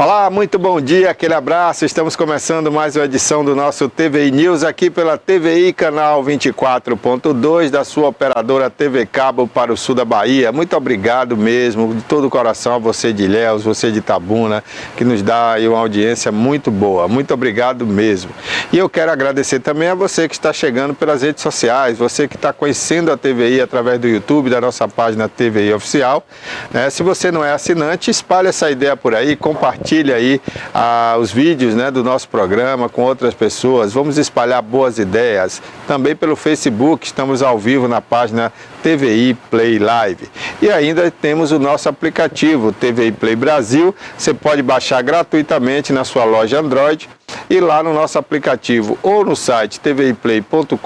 Olá, muito bom dia, aquele abraço. Estamos começando mais uma edição do nosso TVI News aqui pela TVI canal 24.2 da sua operadora TV Cabo para o sul da Bahia. Muito obrigado mesmo, de todo o coração a você de Ilhéus, você de Itabuna, que nos dá aí uma audiência muito boa. Muito obrigado mesmo. E eu quero agradecer também a você que está chegando pelas redes sociais, você que está conhecendo a TVI através do YouTube, da nossa página TVI Oficial. Se você não é assinante, espalhe essa ideia por aí, compartilhe aí os vídeos do nosso programa com outras pessoas. Vamos espalhar boas ideias. Também pelo Facebook, estamos ao vivo na página TVI Play Live. E ainda temos o nosso aplicativo TVI Play Brasil. Você pode baixar gratuitamente na sua loja Android. E lá no nosso aplicativo ou no site tviplay.com.br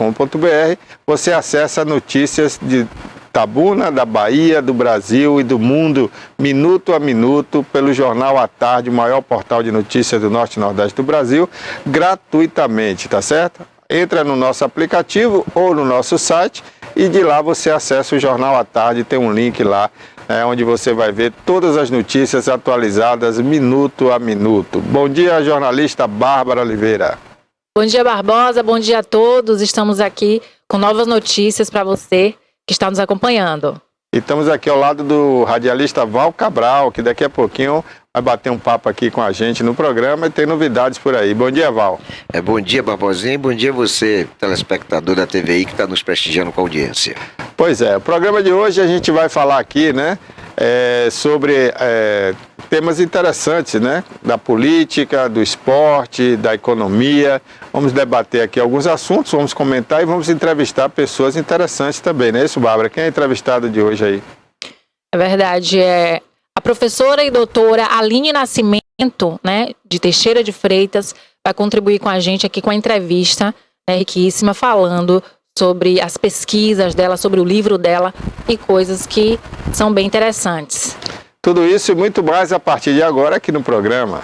você acessa notícias de Itabuna, da Bahia, do Brasil e do mundo, minuto a minuto, pelo Jornal à Tarde, o maior portal de notícias do Norte e Nordeste do Brasil, gratuitamente, tá certo? Entra no nosso aplicativo ou no nosso site e de lá você acessa o Jornal à Tarde, tem um link lá, onde você vai ver todas as notícias atualizadas minuto a minuto. Bom dia, jornalista Bárbara Oliveira. Bom dia, Barbosa, bom dia a todos. Estamos aqui com novas notícias para você que está nos acompanhando. E estamos aqui ao lado do radialista Val Cabral, que daqui a pouquinho vai bater um papo aqui com a gente no programa e tem novidades por aí. Bom dia, Val. Bom dia, Barbosinha, bom dia você, telespectador da TVI que está nos prestigiando com a audiência. Pois é, o programa de hoje a gente vai falar aqui, sobre temas interessantes, da política, do esporte, da economia. Vamos debater aqui alguns assuntos, vamos comentar e vamos entrevistar pessoas interessantes também, não é isso, Bárbara? Quem é entrevistado de hoje aí? É verdade, a professora e doutora Aline Nascimento, de Teixeira de Freitas, vai contribuir com a gente aqui com a entrevista, riquíssima, falando sobre as pesquisas dela, sobre o livro dela e coisas que são bem interessantes. Tudo isso e muito mais a partir de agora aqui no programa.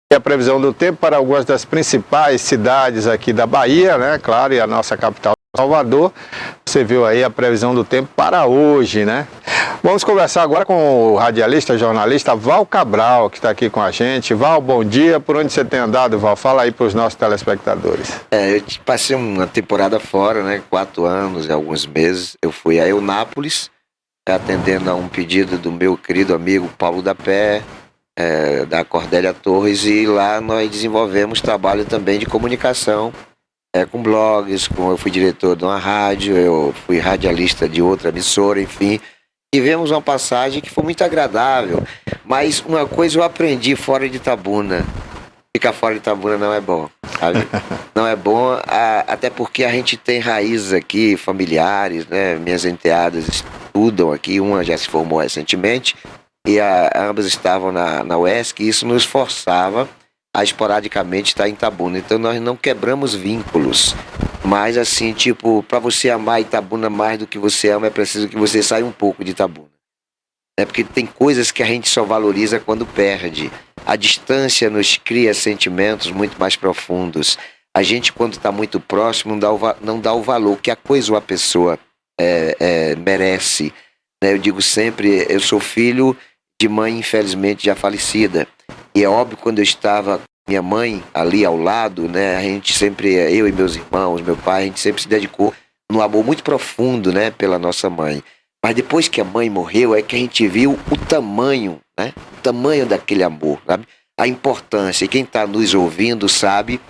A previsão do tempo para algumas das principais cidades aqui da Bahia, claro, e a nossa capital, Salvador. Você viu aí a previsão do tempo para hoje, Vamos conversar agora com o radialista, jornalista Val Cabral, que está aqui com a gente. Val, bom dia. Por onde você tem andado, Val? Fala aí para os nossos telespectadores. Eu passei uma temporada fora, 4 anos e alguns meses. Eu fui a Eunápolis, atendendo a um pedido do meu querido amigo Paulo da Pé, da Cordélia Torres, e lá nós desenvolvemos trabalho também de comunicação com blogs, eu fui diretor de uma rádio, eu fui radialista de outra emissora, enfim. Tivemos uma passagem que foi muito agradável, mas uma coisa eu aprendi fora de Itabuna: ficar fora de Itabuna não é bom, sabe? Não é bom, até porque a gente tem raízes aqui, familiares, né? Minhas enteadas estudam aqui, uma já se formou recentemente, e ambas estavam na UESC, e isso nos forçava a esporadicamente estar em Itabuna. Então nós não quebramos vínculos, mas assim, tipo, para você amar Itabuna mais do que você ama, é preciso que você saia um pouco de Itabuna. Porque tem coisas que a gente só valoriza quando perde. A distância nos cria sentimentos muito mais profundos. A gente, quando está muito próximo, não dá o valor que a coisa ou a pessoa merece. Eu digo sempre, eu sou filho de mãe infelizmente já falecida. E é óbvio, quando eu estava com minha mãe ali ao lado, né, a gente sempre, eu e meus irmãos, meu pai, a gente sempre se dedicou num amor muito profundo, né, pela nossa mãe. Mas depois que a mãe morreu, é que a gente viu o tamanho, né, o tamanho daquele amor, sabe? A importância. E quem está nos ouvindo sabe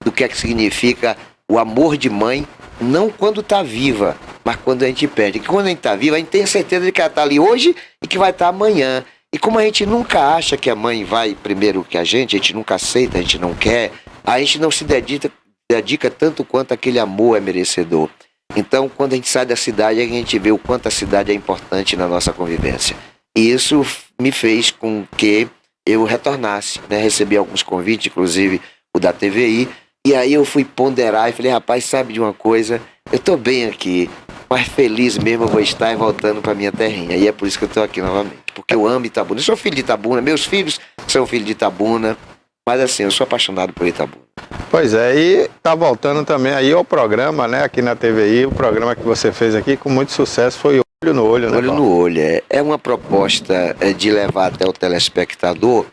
do que é que significa o amor de mãe, não quando está viva, mas quando a gente perde. Porque quando a gente está viva, a gente tem certeza de que ela está ali hoje e que vai estar amanhã. E como a gente nunca acha que a mãe vai primeiro que a gente nunca aceita, a gente não quer, a gente não se dedica tanto quanto aquele amor é merecedor. Então, quando a gente sai da cidade, a gente vê o quanto a cidade é importante na nossa convivência. E isso me fez com que eu retornasse, né? Recebi alguns convites, inclusive o da TVI, e aí eu fui ponderar e falei: rapaz, sabe de uma coisa? Eu estou bem aqui, mas feliz mesmo eu vou estar voltando para minha terrinha. E é por isso que eu estou aqui novamente, porque eu amo Itabuna. Eu sou filho de Itabuna, meus filhos são filhos de Itabuna, mas assim, eu sou apaixonado por Itabuna. Pois é, e tá voltando também aí ao programa, né, aqui na TVI, o programa que você fez aqui com muito sucesso foi Olho no Olho, né, Olho Paulo? no Olho, é uma proposta de levar até o telespectador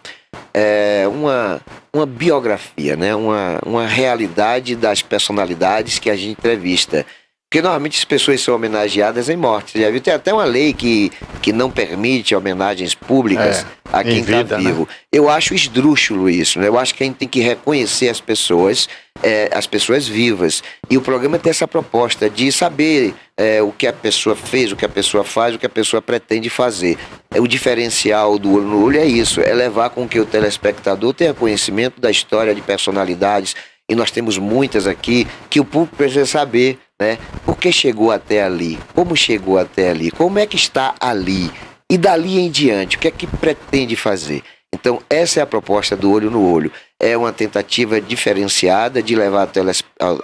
uma biografia, né, uma realidade das personalidades que a gente entrevista. Porque normalmente as pessoas são homenageadas em morte. Já viu? Tem até uma lei que não permite homenagens públicas a quem está vivo. Né? Eu acho esdrúxulo isso, né? Eu acho que a gente tem que reconhecer as pessoas vivas. E o programa tem essa proposta de saber o que a pessoa fez, o que a pessoa faz, o que a pessoa pretende fazer. O diferencial do Olho no Olho é isso, é levar com que o telespectador tenha conhecimento da história de personalidades. E nós temos muitas aqui que o público precisa saber, né? Por que chegou até ali? Como chegou até ali? Como é que está ali? E dali em diante, o que é que pretende fazer? Então, essa é a proposta do Olho no Olho. É uma tentativa diferenciada de levar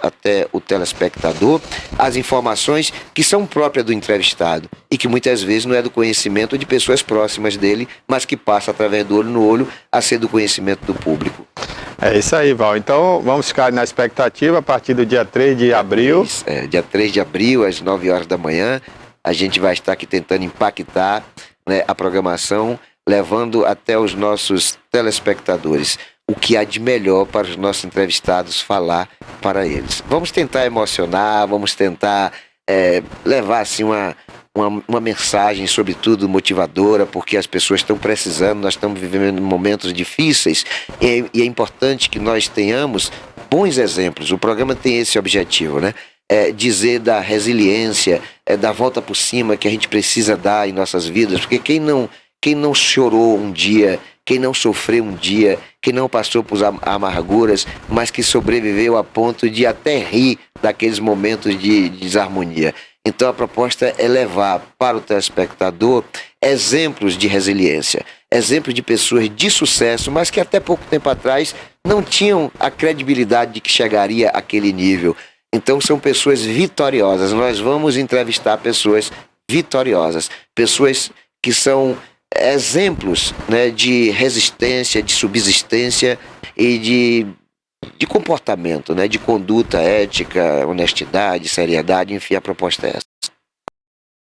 até o telespectador as informações que são próprias do entrevistado e que muitas vezes não é do conhecimento de pessoas próximas dele, mas que passa através do Olho no Olho a ser do conhecimento do público. É isso aí, Val. Então, vamos ficar na expectativa a partir do dia 3 de abril. Dia 3 de abril, às 9 horas da manhã, a gente vai estar aqui tentando impactar, né, a programação, levando até os nossos telespectadores o que há de melhor para os nossos entrevistados falar para eles. Vamos tentar emocionar, vamos tentar levar assim uma mensagem, sobretudo motivadora, porque as pessoas estão precisando, nós estamos vivendo momentos difíceis e é importante que nós tenhamos bons exemplos. O programa tem esse objetivo, né? Dizer da resiliência, da volta por cima que a gente precisa dar em nossas vidas, porque quem não chorou um dia, quem não sofreu um dia, quem não passou por amarguras, mas que sobreviveu a ponto de até rir daqueles momentos de desarmonia. Então a proposta é levar para o telespectador exemplos de resiliência, exemplos de pessoas de sucesso, mas que até pouco tempo atrás não tinham a credibilidade de que chegaria àquele nível. Então são pessoas vitoriosas. Nós vamos entrevistar pessoas vitoriosas, pessoas que são exemplos, né, de resistência, de subsistência e de comportamento, né, de conduta ética, honestidade, seriedade, enfim, a proposta é essa.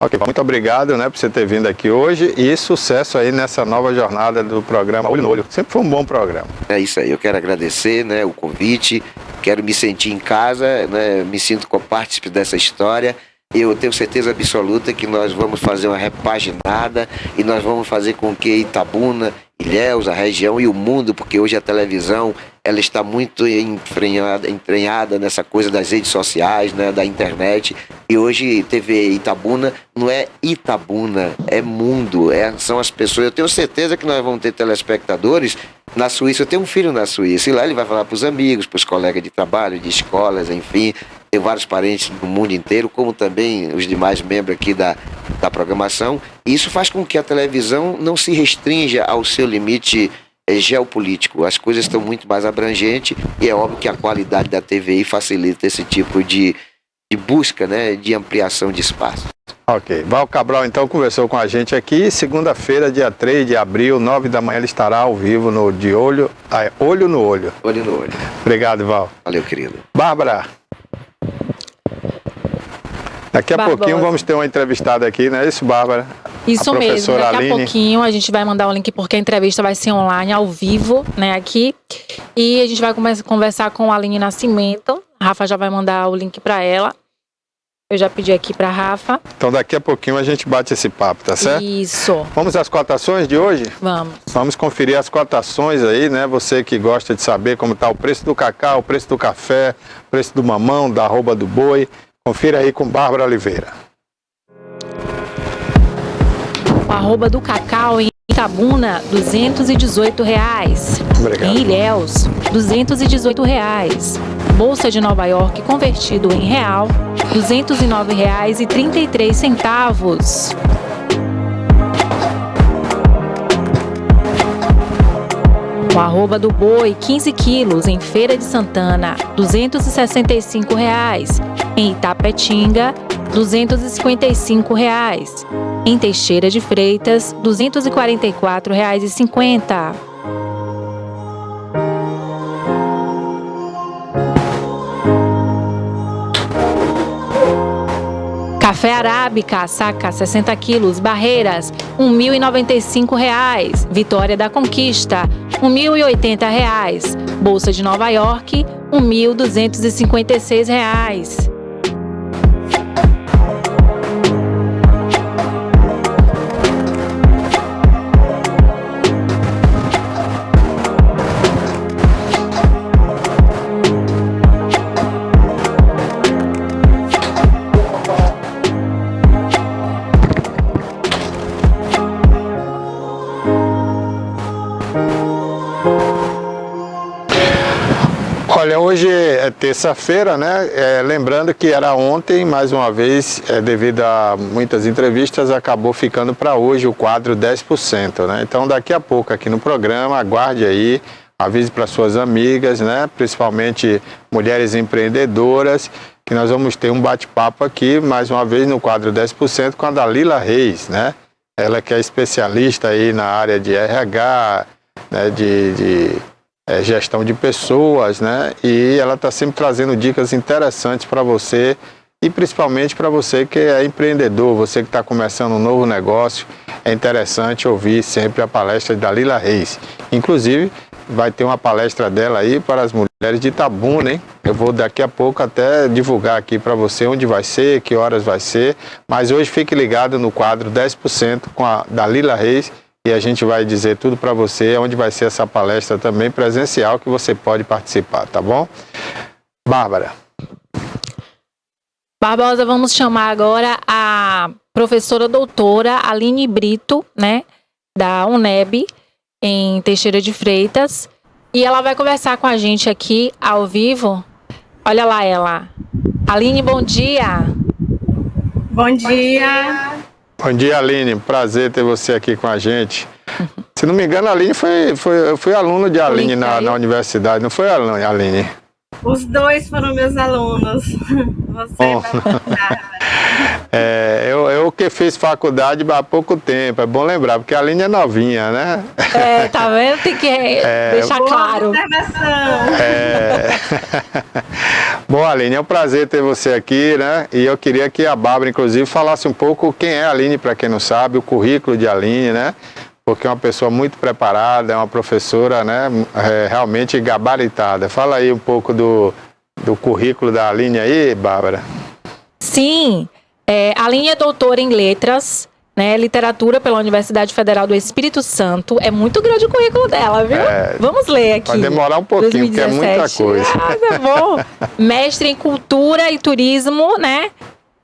Ok, muito obrigado, né, por você ter vindo aqui hoje e sucesso aí nessa nova jornada do programa Olho no Olho. Sempre foi um bom programa. É isso aí, eu quero agradecer, né, o convite, quero me sentir em casa, né, me sinto partícipe dessa história. Eu tenho certeza absoluta que nós vamos fazer uma repaginada e nós vamos fazer com que Itabuna, Ilhéus, a região e o mundo, porque hoje a televisão ela está muito entranhada nessa coisa das redes sociais, né, da internet. E hoje TV Itabuna não é Itabuna, é mundo, são as pessoas. Eu tenho certeza que nós vamos ter telespectadores na Suíça. Eu tenho um filho na Suíça e lá ele vai falar para os amigos, para os colegas de trabalho, de escolas, enfim. Tem vários parentes do mundo inteiro, como também os demais membros aqui da programação. E isso faz com que a televisão não se restrinja ao seu limite geopolítico. As coisas estão muito mais abrangentes e é óbvio que a qualidade da TVI facilita esse tipo de busca, né, de ampliação de espaço. Ok. Val Cabral, então, conversou com a gente aqui. Segunda-feira, dia 3 de abril, 9 da manhã, ele estará ao vivo no Olho no Olho. Olho no Olho. Obrigado, Val. Valeu, querido. Bárbara. Daqui a pouquinho vamos ter uma entrevistada aqui, não é isso, Bárbara? Isso mesmo, daqui Aline. a pouquinho a gente vai mandar o link porque a entrevista vai ser online, ao vivo, né, aqui. E a gente vai conversar com a Aline Nascimento. A Rafa já vai mandar o link para ela. Eu já pedi aqui para Rafa. Então daqui a pouquinho a gente bate esse papo, tá certo? Isso. Vamos às cotações de hoje? Vamos. Vamos conferir as cotações aí, né? Você que gosta de saber como está o preço do cacau, o preço do café, o preço do mamão, da arroba do boi. Confira aí com Bárbara Oliveira. O arroba do cacau em Itabuna, R$ 218. Obrigado. Em Ilhéus, R$ 218. Bolsa de Nova York convertido em real, R$ 209,33. O arroba do boi, 15 quilos, em Feira de Santana, R$ 265. Em Itapetinga, R$ 255. Em Teixeira de Freitas, R$ 244,50. Café Arábica, saca 60 quilos, Barreiras, R$ 1.095. Vitória da Conquista, R$ 1.080. Bolsa de Nova York, R$ 1.256. Olha, hoje é terça-feira, né? Lembrando que era ontem, mais uma vez, devido a muitas entrevistas, acabou ficando para hoje o quadro 10%, né? Então, daqui a pouco aqui no programa, aguarde aí, avise para suas amigas, né? Principalmente mulheres empreendedoras, que nós vamos ter um bate-papo aqui, mais uma vez, no quadro 10% com a Dalila Reis, né? Ela que é especialista aí na área de RH, né? Gestão de pessoas, né? E ela está sempre trazendo dicas interessantes para você e principalmente para você que é empreendedor, você que está começando um novo negócio. É interessante ouvir sempre a palestra de Dalila Reis. Inclusive, vai ter uma palestra dela aí para as mulheres de Itabuna, hein? Eu vou daqui a pouco até divulgar aqui para você onde vai ser, que horas vai ser. Mas hoje fique ligado no quadro 10% com a Dalila Reis. E a gente vai dizer tudo para você, onde vai ser essa palestra também presencial, que você pode participar, tá bom? Bárbara. Barbosa, vamos chamar agora a professora doutora Aline Brito, né, da UNEB, em Teixeira de Freitas. E ela vai conversar com a gente aqui, ao vivo. Olha lá ela. Aline, bom dia. Bom dia. Bom dia, Aline. Prazer ter você aqui com a gente. Se não me engano, a Aline eu fui aluno de Aline na universidade, não foi, Aline? Os dois foram meus alunos. Você eu que fiz faculdade há pouco tempo, é bom lembrar, porque a Aline é novinha, né? Tá vendo? Tem que deixar claro. Bom, Aline, é um prazer ter você aqui, né? E eu queria que a Bárbara, inclusive, falasse um pouco quem é a Aline, para quem não sabe, o currículo de Aline, né? Porque é uma pessoa muito preparada, é uma professora, né? Realmente gabaritada. Fala aí um pouco do currículo da Aline aí, Bárbara. Sim, a Aline é doutora em letras, né, literatura pela Universidade Federal do Espírito Santo. É muito grande o currículo dela, viu? Vamos ler aqui. Vai demorar um pouquinho, 2017. Porque é muita coisa. Tá bom. Mestre em Cultura e Turismo, né?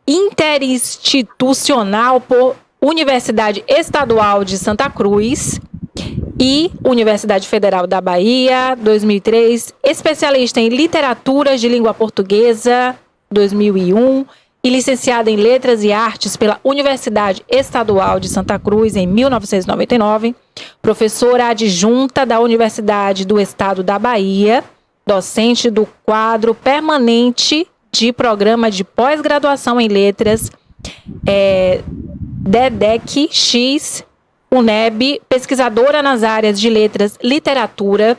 Interinstitucional por Universidade Estadual de Santa Cruz e Universidade Federal da Bahia, 2003. Especialista em Literatura de Língua Portuguesa, 2001. E licenciada em Letras e Artes pela Universidade Estadual de Santa Cruz em 1999, professora adjunta da Universidade do Estado da Bahia, docente do quadro permanente de programa de pós-graduação em letras, DEDEC-X, UNEB, pesquisadora nas áreas de letras, literatura,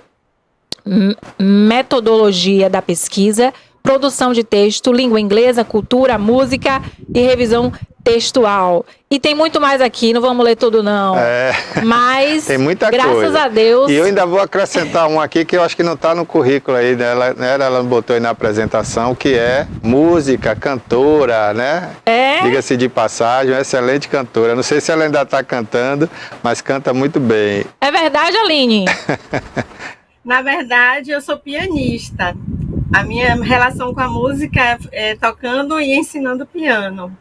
metodologia da pesquisa, produção de texto, língua inglesa, cultura, música e revisão textual. E tem muito mais aqui, não vamos ler tudo não. Mas, tem muita graças coisa. A Deus... E eu ainda vou acrescentar um aqui que eu acho que não está no currículo aí dela, né? Ela botou aí na apresentação, que é música, cantora, né? Diga-se de passagem, uma excelente cantora. Não sei se ela ainda está cantando, mas canta muito bem. É verdade, Aline? Na verdade, eu sou pianista. A minha relação com a música é tocando e ensinando piano.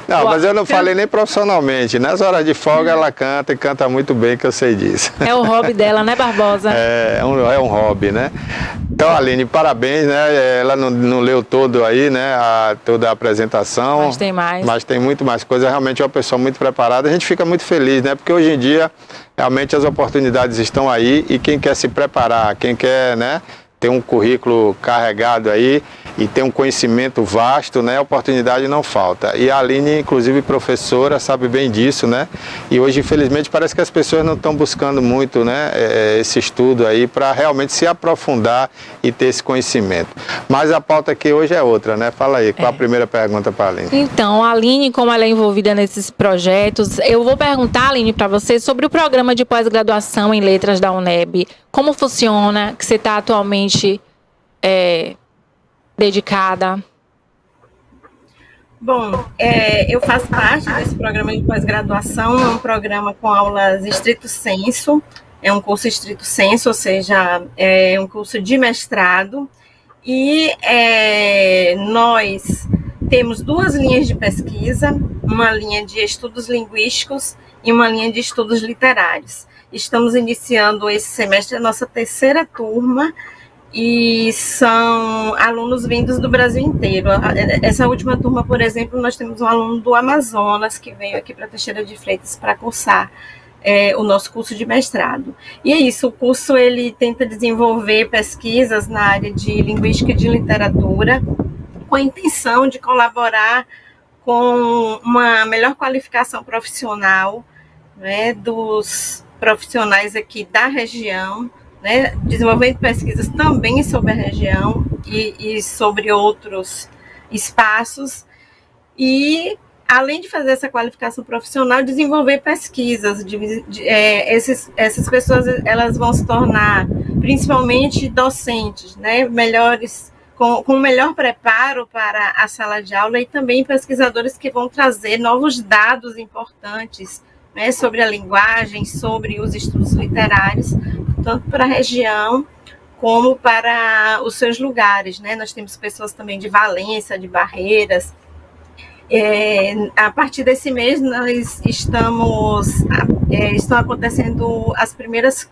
Não, mas eu não falei nem profissionalmente. Nas horas de folga ela canta e canta muito bem, que eu sei disso. É o hobby dela, né, Barbosa? É um hobby, né? Então, Aline, parabéns, né? Ela não leu todo aí, né? Toda a apresentação. Mas tem mais. Mas tem muito mais coisa. Realmente é uma pessoa muito preparada. A gente fica muito feliz, né? Porque hoje em dia, realmente as oportunidades estão aí e quem quer se preparar, quem quer, né? Ter um currículo carregado aí e ter um conhecimento vasto, né? A oportunidade não falta. E a Aline, inclusive professora, sabe bem disso, né? E hoje, infelizmente, parece que as pessoas não estão buscando muito, né? Esse estudo aí para realmente se aprofundar e ter esse conhecimento. Mas a pauta aqui hoje é outra, né? Fala aí, qual a primeira pergunta para a Aline? Então, a Aline, como ela é envolvida nesses projetos, eu vou perguntar, Aline, para você sobre o programa de pós-graduação em letras da UNEB. Como funciona, que você está atualmente dedicada? Bom, eu faço parte desse programa de pós-graduação, é um programa com aulas estrito sensu, é um curso estrito sensu, ou seja, é um curso de mestrado, e nós temos 2 linhas de pesquisa, uma linha de estudos linguísticos e uma linha de estudos literários. Estamos iniciando esse semestre a nossa 3ª turma e são alunos vindos do Brasil inteiro. Essa última turma, por exemplo, nós temos um aluno do Amazonas que veio aqui para Teixeira de Freitas para cursar o nosso curso de mestrado. E é isso, o curso ele tenta desenvolver pesquisas na área de linguística e de literatura com a intenção de colaborar com uma melhor qualificação profissional, né, dos profissionais aqui da região, né, desenvolvendo pesquisas também sobre a região e sobre outros espaços, e além de fazer essa qualificação profissional, desenvolver pesquisas. Essas pessoas elas vão se tornar principalmente docentes, né, melhores, com melhor preparo para a sala de aula, e também pesquisadores que vão trazer novos dados importantes, né, sobre a linguagem, sobre os estudos literários, tanto para a região como para os seus lugares, né? Nós temos pessoas também de Valença, de Barreiras. A partir desse mês, nós estão acontecendo as primeiras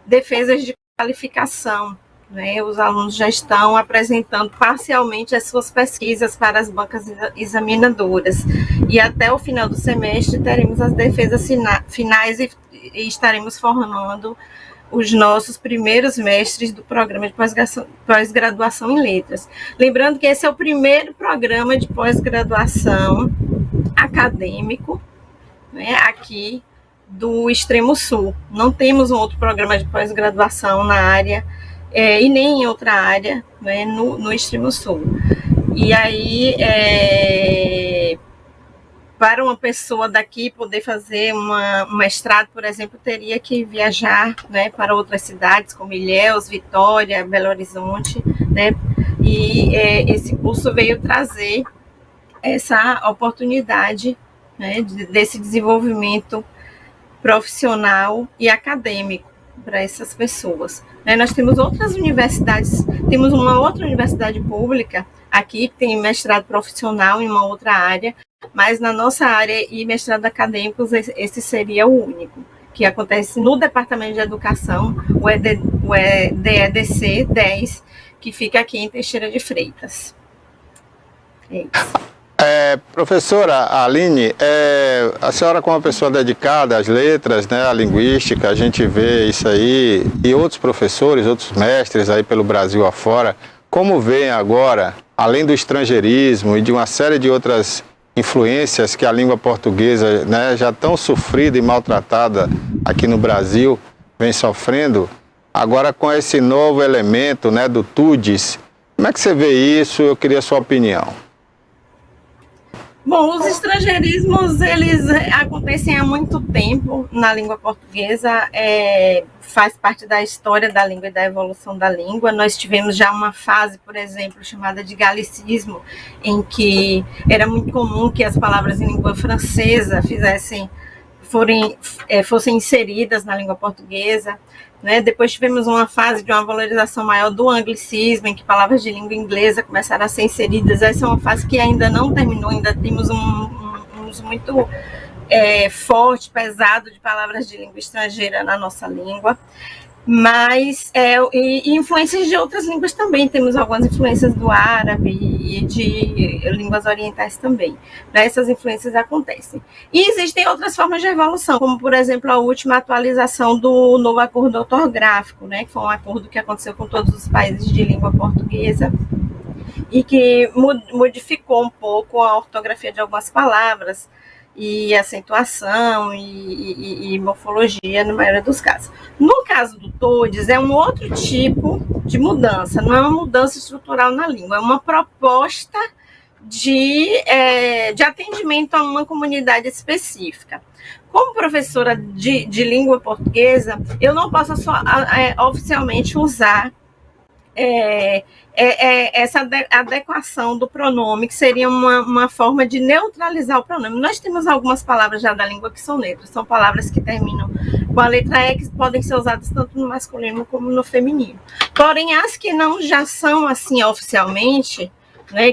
defesas de qualificação, né? Os alunos já estão apresentando parcialmente as suas pesquisas para as bancas examinadoras. E até o final do semestre teremos as defesas finais e estaremos formando os nossos primeiros mestres do programa de pós-graduação em letras. Lembrando que esse é o primeiro programa de pós-graduação acadêmico, né, aqui do Extremo Sul. Não temos um outro programa de pós-graduação na área e nem em outra área, né, no Extremo Sul. E aí, para uma pessoa daqui poder fazer um mestrado, por exemplo, teria que viajar, né, para outras cidades, como Ilhéus, Vitória, Belo Horizonte, né, e esse curso veio trazer essa oportunidade né, desse desenvolvimento profissional e acadêmico para essas pessoas. Nós temos outras universidades, temos uma outra universidade pública aqui que tem mestrado profissional em uma outra área, mas na nossa área e mestrado acadêmico esse seria o único, que acontece no Departamento de Educação, o DEDC 10, que fica aqui em Teixeira de Freitas. É isso. Professora Aline, a senhora como uma pessoa dedicada às letras, né, à linguística, a gente vê isso aí, e outros professores, outros mestres aí pelo Brasil afora, como veem agora, além do estrangeirismo e de uma série de outras influências que a língua portuguesa, né, já tão sofrida e maltratada aqui no Brasil, vem sofrendo, agora com esse novo elemento, né, do TUDES, como é que você vê isso? Eu queria a sua opinião. Bom, os estrangeirismos, eles acontecem há muito tempo na língua portuguesa, faz parte da história da língua e da evolução da língua. Nós tivemos já uma fase, por exemplo, chamada de galicismo, em que era muito comum que as palavras em língua francesa fossem inseridas na língua portuguesa. Depois tivemos uma fase de uma valorização maior do anglicismo, em que palavras de língua inglesa começaram a ser inseridas. Essa é uma fase que ainda não terminou, ainda temos um uso muito forte, pesado de palavras de língua estrangeira na nossa língua. Mas, e influências de outras línguas também, temos algumas influências do árabe e de línguas orientais também. Essas influências acontecem. E existem outras formas de evolução, como, por exemplo, a última atualização do novo acordo ortográfico, que foi um acordo que aconteceu com todos os países de língua portuguesa e que modificou um pouco a ortografia de algumas palavras, e acentuação e morfologia, na maioria dos casos. No caso do TODES, é um outro tipo de mudança, não é uma mudança estrutural na língua, é uma proposta de atendimento a uma comunidade específica. Como professora de língua portuguesa, eu não posso oficialmente usar essa adequação do pronome, que seria uma forma de neutralizar o pronome. Nós temos algumas palavras já da língua que são neutras, são palavras que terminam com a letra E, que podem ser usadas tanto no masculino como no feminino. Porém, as que não já são assim oficialmente,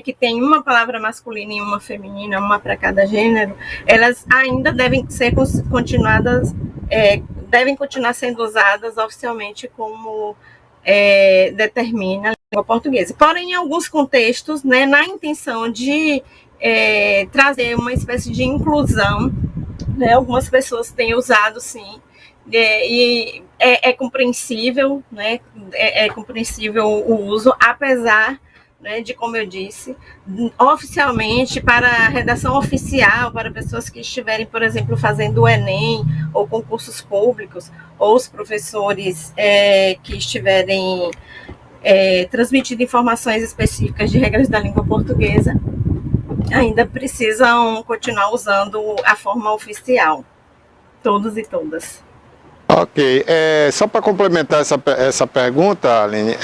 que tem uma palavra masculina e uma feminina, uma para cada gênero, elas ainda devem ser continuadas, devem continuar sendo usadas oficialmente como determina a língua portuguesa. Porém, em alguns contextos, na intenção de trazer uma espécie de inclusão, algumas pessoas têm usado, sim, e é compreensível, é compreensível o uso, apesar de, como eu disse, oficialmente, para a redação oficial, para pessoas que estiverem, por exemplo, fazendo o Enem ou concursos públicos, ou os professores que estiverem transmitindo informações específicas de regras da língua portuguesa, ainda precisam continuar usando a forma oficial, todos e todas. Ok, só para complementar essa pergunta, Aline,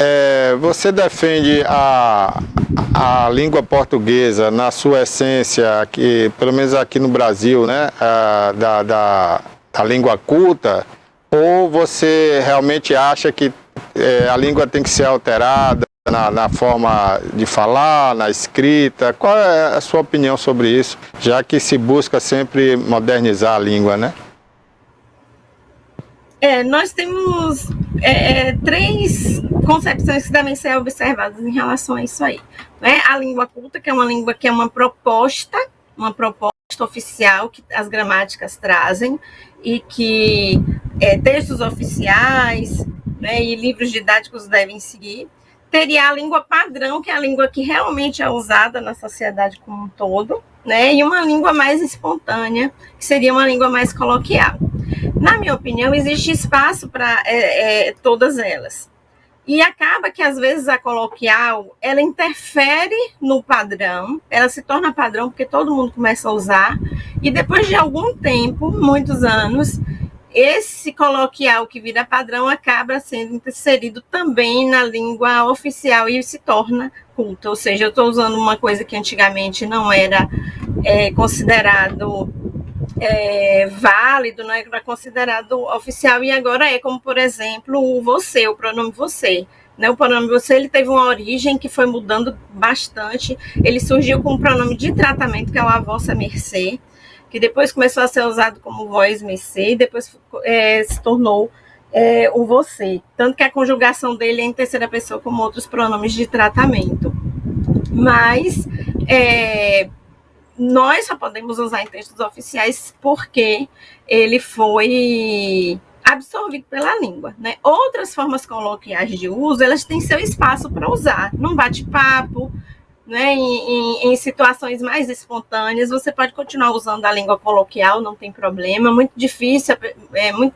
você defende a língua portuguesa na sua essência, aqui, pelo menos aqui no Brasil, da língua culta, ou você realmente acha que a língua tem que ser alterada na forma de falar, na escrita? Qual é a sua opinião sobre isso, já que se busca sempre modernizar a língua, né? Nós temos três concepções que devem ser observadas em relação a isso aí. A língua culta, que é uma língua que é uma proposta oficial que as gramáticas trazem e que textos oficiais e livros didáticos devem seguir. Teria a língua padrão, que é a língua que realmente é usada na sociedade como um todo, e uma língua mais espontânea, que seria uma língua mais coloquial. Na minha opinião, existe espaço para todas elas. E acaba que, às vezes, a coloquial, ela interfere no padrão, ela se torna padrão porque todo mundo começa a usar, e depois de algum tempo, muitos anos, esse coloquial que vira padrão acaba sendo inserido também na língua oficial e se torna culta. Ou seja, eu estou usando uma coisa que antigamente não era considerado válido, não era considerado oficial, e agora é, como por exemplo o você, o pronome você. Né, o pronome você ele teve uma origem que foi mudando bastante. Ele surgiu com o pronome de tratamento, que é o a vossa mercê, que depois começou a ser usado como vós mercê, e depois se tornou o você. Tanto que a conjugação dele é em terceira pessoa, como outros pronomes de tratamento. Mas nós só podemos usar em textos oficiais porque ele foi absorvido pela língua, né? Outras formas coloquiais de uso, elas têm seu espaço para usar. Num bate-papo, né? Em situações mais espontâneas, você pode continuar usando a língua coloquial, não tem problema. Muito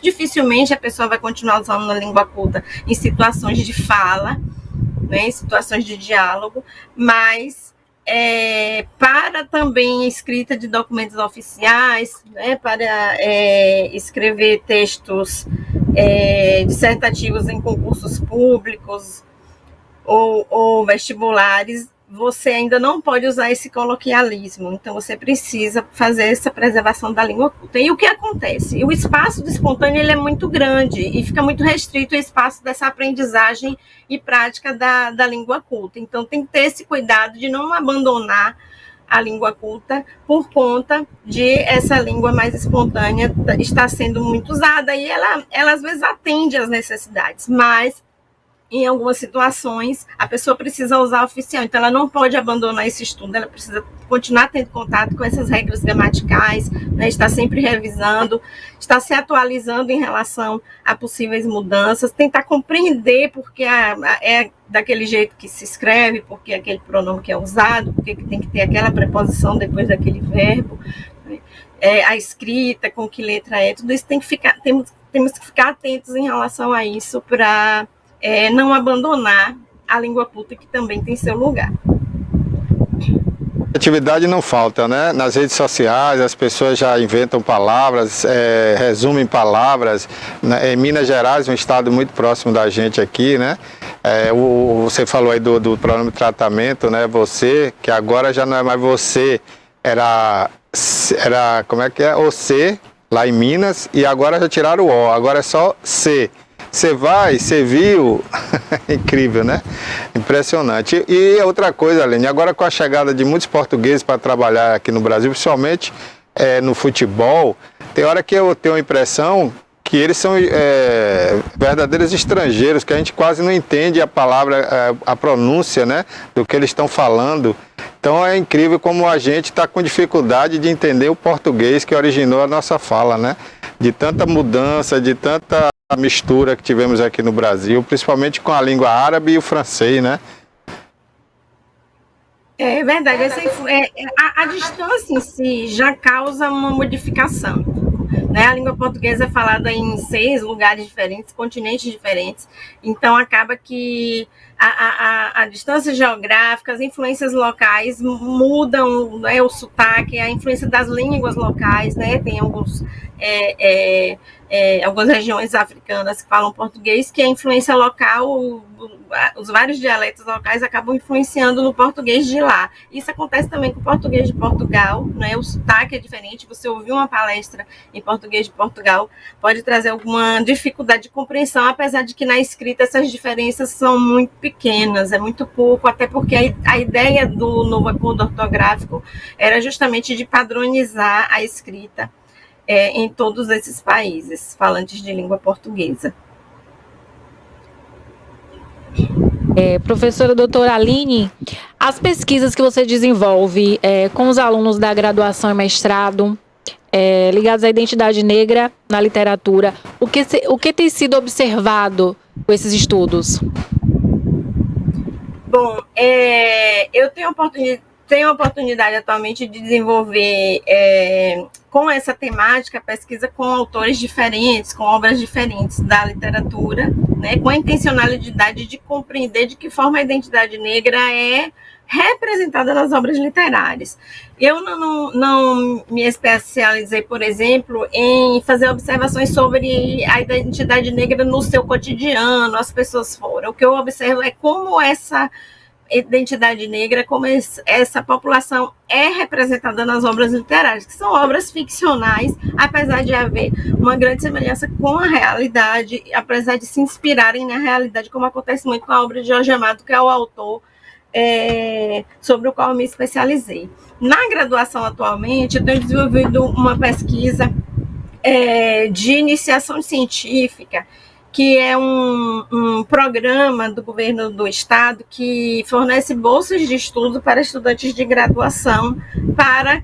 dificilmente a pessoa vai continuar usando a língua culta em situações de fala, né? Em situações de diálogo, mas para também escrita de documentos oficiais, né, para escrever textos dissertativos em concursos públicos ou vestibulares, você ainda não pode usar esse coloquialismo, então você precisa fazer essa preservação da língua culta. E o que acontece? O espaço do espontâneo ele é muito grande e fica muito restrito o espaço dessa aprendizagem e prática da língua culta. Então tem que ter esse cuidado de não abandonar a língua culta por conta de essa língua mais espontânea estar sendo muito usada e ela às vezes atende às necessidades, mas em algumas situações, a pessoa precisa usar oficial, então ela não pode abandonar esse estudo, ela precisa continuar tendo contato com essas regras gramaticais, né, estar sempre revisando, estar se atualizando em relação a possíveis mudanças, tentar compreender porque é daquele jeito que se escreve, porque aquele pronome que é usado, porque tem que ter aquela preposição depois daquele verbo, né, a escrita, com que letra é, tudo isso temos que ficar atentos em relação a isso para não abandonar a língua culta, que também tem seu lugar. Atividade não falta, né? Nas redes sociais as pessoas já inventam palavras, resumem palavras. Em Minas Gerais, um estado muito próximo da gente aqui, né? Você falou aí do pronome de tratamento, né? Você, que agora já não é mais você, era como é que é? Você, lá em Minas, e agora já tiraram o O, agora é só C. Você vai, você viu, incrível, né? Impressionante. E outra coisa, Aline, agora com a chegada de muitos portugueses para trabalhar aqui no Brasil, principalmente no futebol, tem hora que eu tenho a impressão que eles são verdadeiros estrangeiros, que a gente quase não entende a palavra, a pronúncia, né, do que eles estão falando. Então é incrível como a gente está com dificuldade de entender o português que originou a nossa fala, né? De tanta mudança, de tanta mistura que tivemos aqui no Brasil, principalmente com a língua árabe e o francês, né? É verdade, a distância em si já causa uma modificação, né? A língua portuguesa é falada em 6 lugares diferentes, continentes diferentes, então acaba que a distância geográfica, as influências locais mudam, né, o sotaque, a influência das línguas locais, né? Tem algumas regiões africanas que falam português, que a influência local, os vários dialetos locais acabam influenciando no português de lá. Isso acontece também com o português de Portugal, né? O sotaque é diferente. Você ouvir uma palestra em português de Portugal pode trazer alguma dificuldade de compreensão, apesar de que na escrita essas diferenças são muito pequenas, é muito pouco, até porque a ideia do novo acordo ortográfico era justamente de padronizar a escrita em todos esses países falantes de língua portuguesa. Professora doutora Aline, as pesquisas que você desenvolve com os alunos da graduação e mestrado ligados à identidade negra na literatura, o que tem sido observado com esses estudos? Bom, eu tenho a oportunidade atualmente de desenvolver com essa temática, pesquisa com autores diferentes, com obras diferentes da literatura, né, com a intencionalidade de compreender de que forma a identidade negra é representada nas obras literárias. Eu não me especializei, por exemplo, em fazer observações sobre a identidade negra no seu cotidiano, as pessoas fora. O que eu observo é como essa identidade negra, como essa população é representada nas obras literárias, que são obras ficcionais, apesar de haver uma grande semelhança com a realidade, apesar de se inspirarem na realidade, como acontece muito com a obra de Jorge Amado, que é o autor sobre o qual eu me especializei. Na graduação atualmente, eu tenho desenvolvido uma pesquisa de iniciação científica, que é um programa do governo do estado que fornece bolsas de estudo para estudantes de graduação para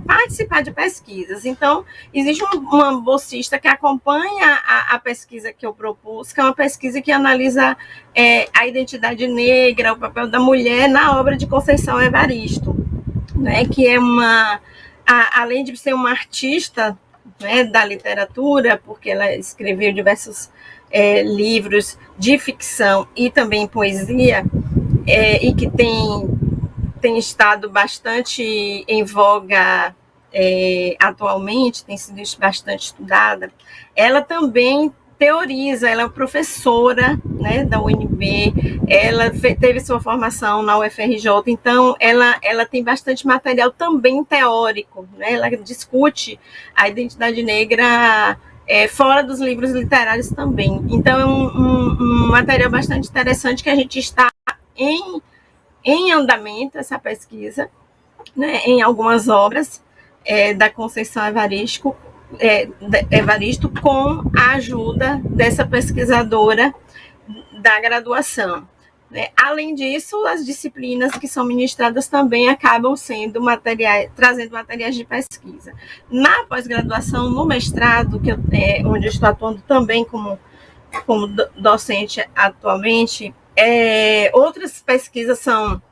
participar de pesquisas. Então, existe uma bolsista que acompanha a pesquisa que eu propus, que é uma pesquisa que analisa a identidade negra, o papel da mulher na obra de Conceição Evaristo, né, que é além de ser uma artista, né, da literatura, porque ela escreveu diversos livros de ficção e também poesia, e que tem estado bastante em voga atualmente, tem sido bastante estudada. Ela também teoriza, ela é professora, né, da UNB, ela teve sua formação na UFRJ, então ela tem bastante material também teórico, né, ela discute a identidade negra fora dos livros literários também. Então é um material bastante interessante que a gente está em andamento, essa pesquisa, né, em algumas obras da Conceição Evaristo, com a ajuda dessa pesquisadora da graduação. Né? Além disso, as disciplinas que são ministradas também acabam sendo trazendo materiais de pesquisa. Na pós-graduação, no mestrado, onde eu estou atuando também como docente atualmente, outras pesquisas são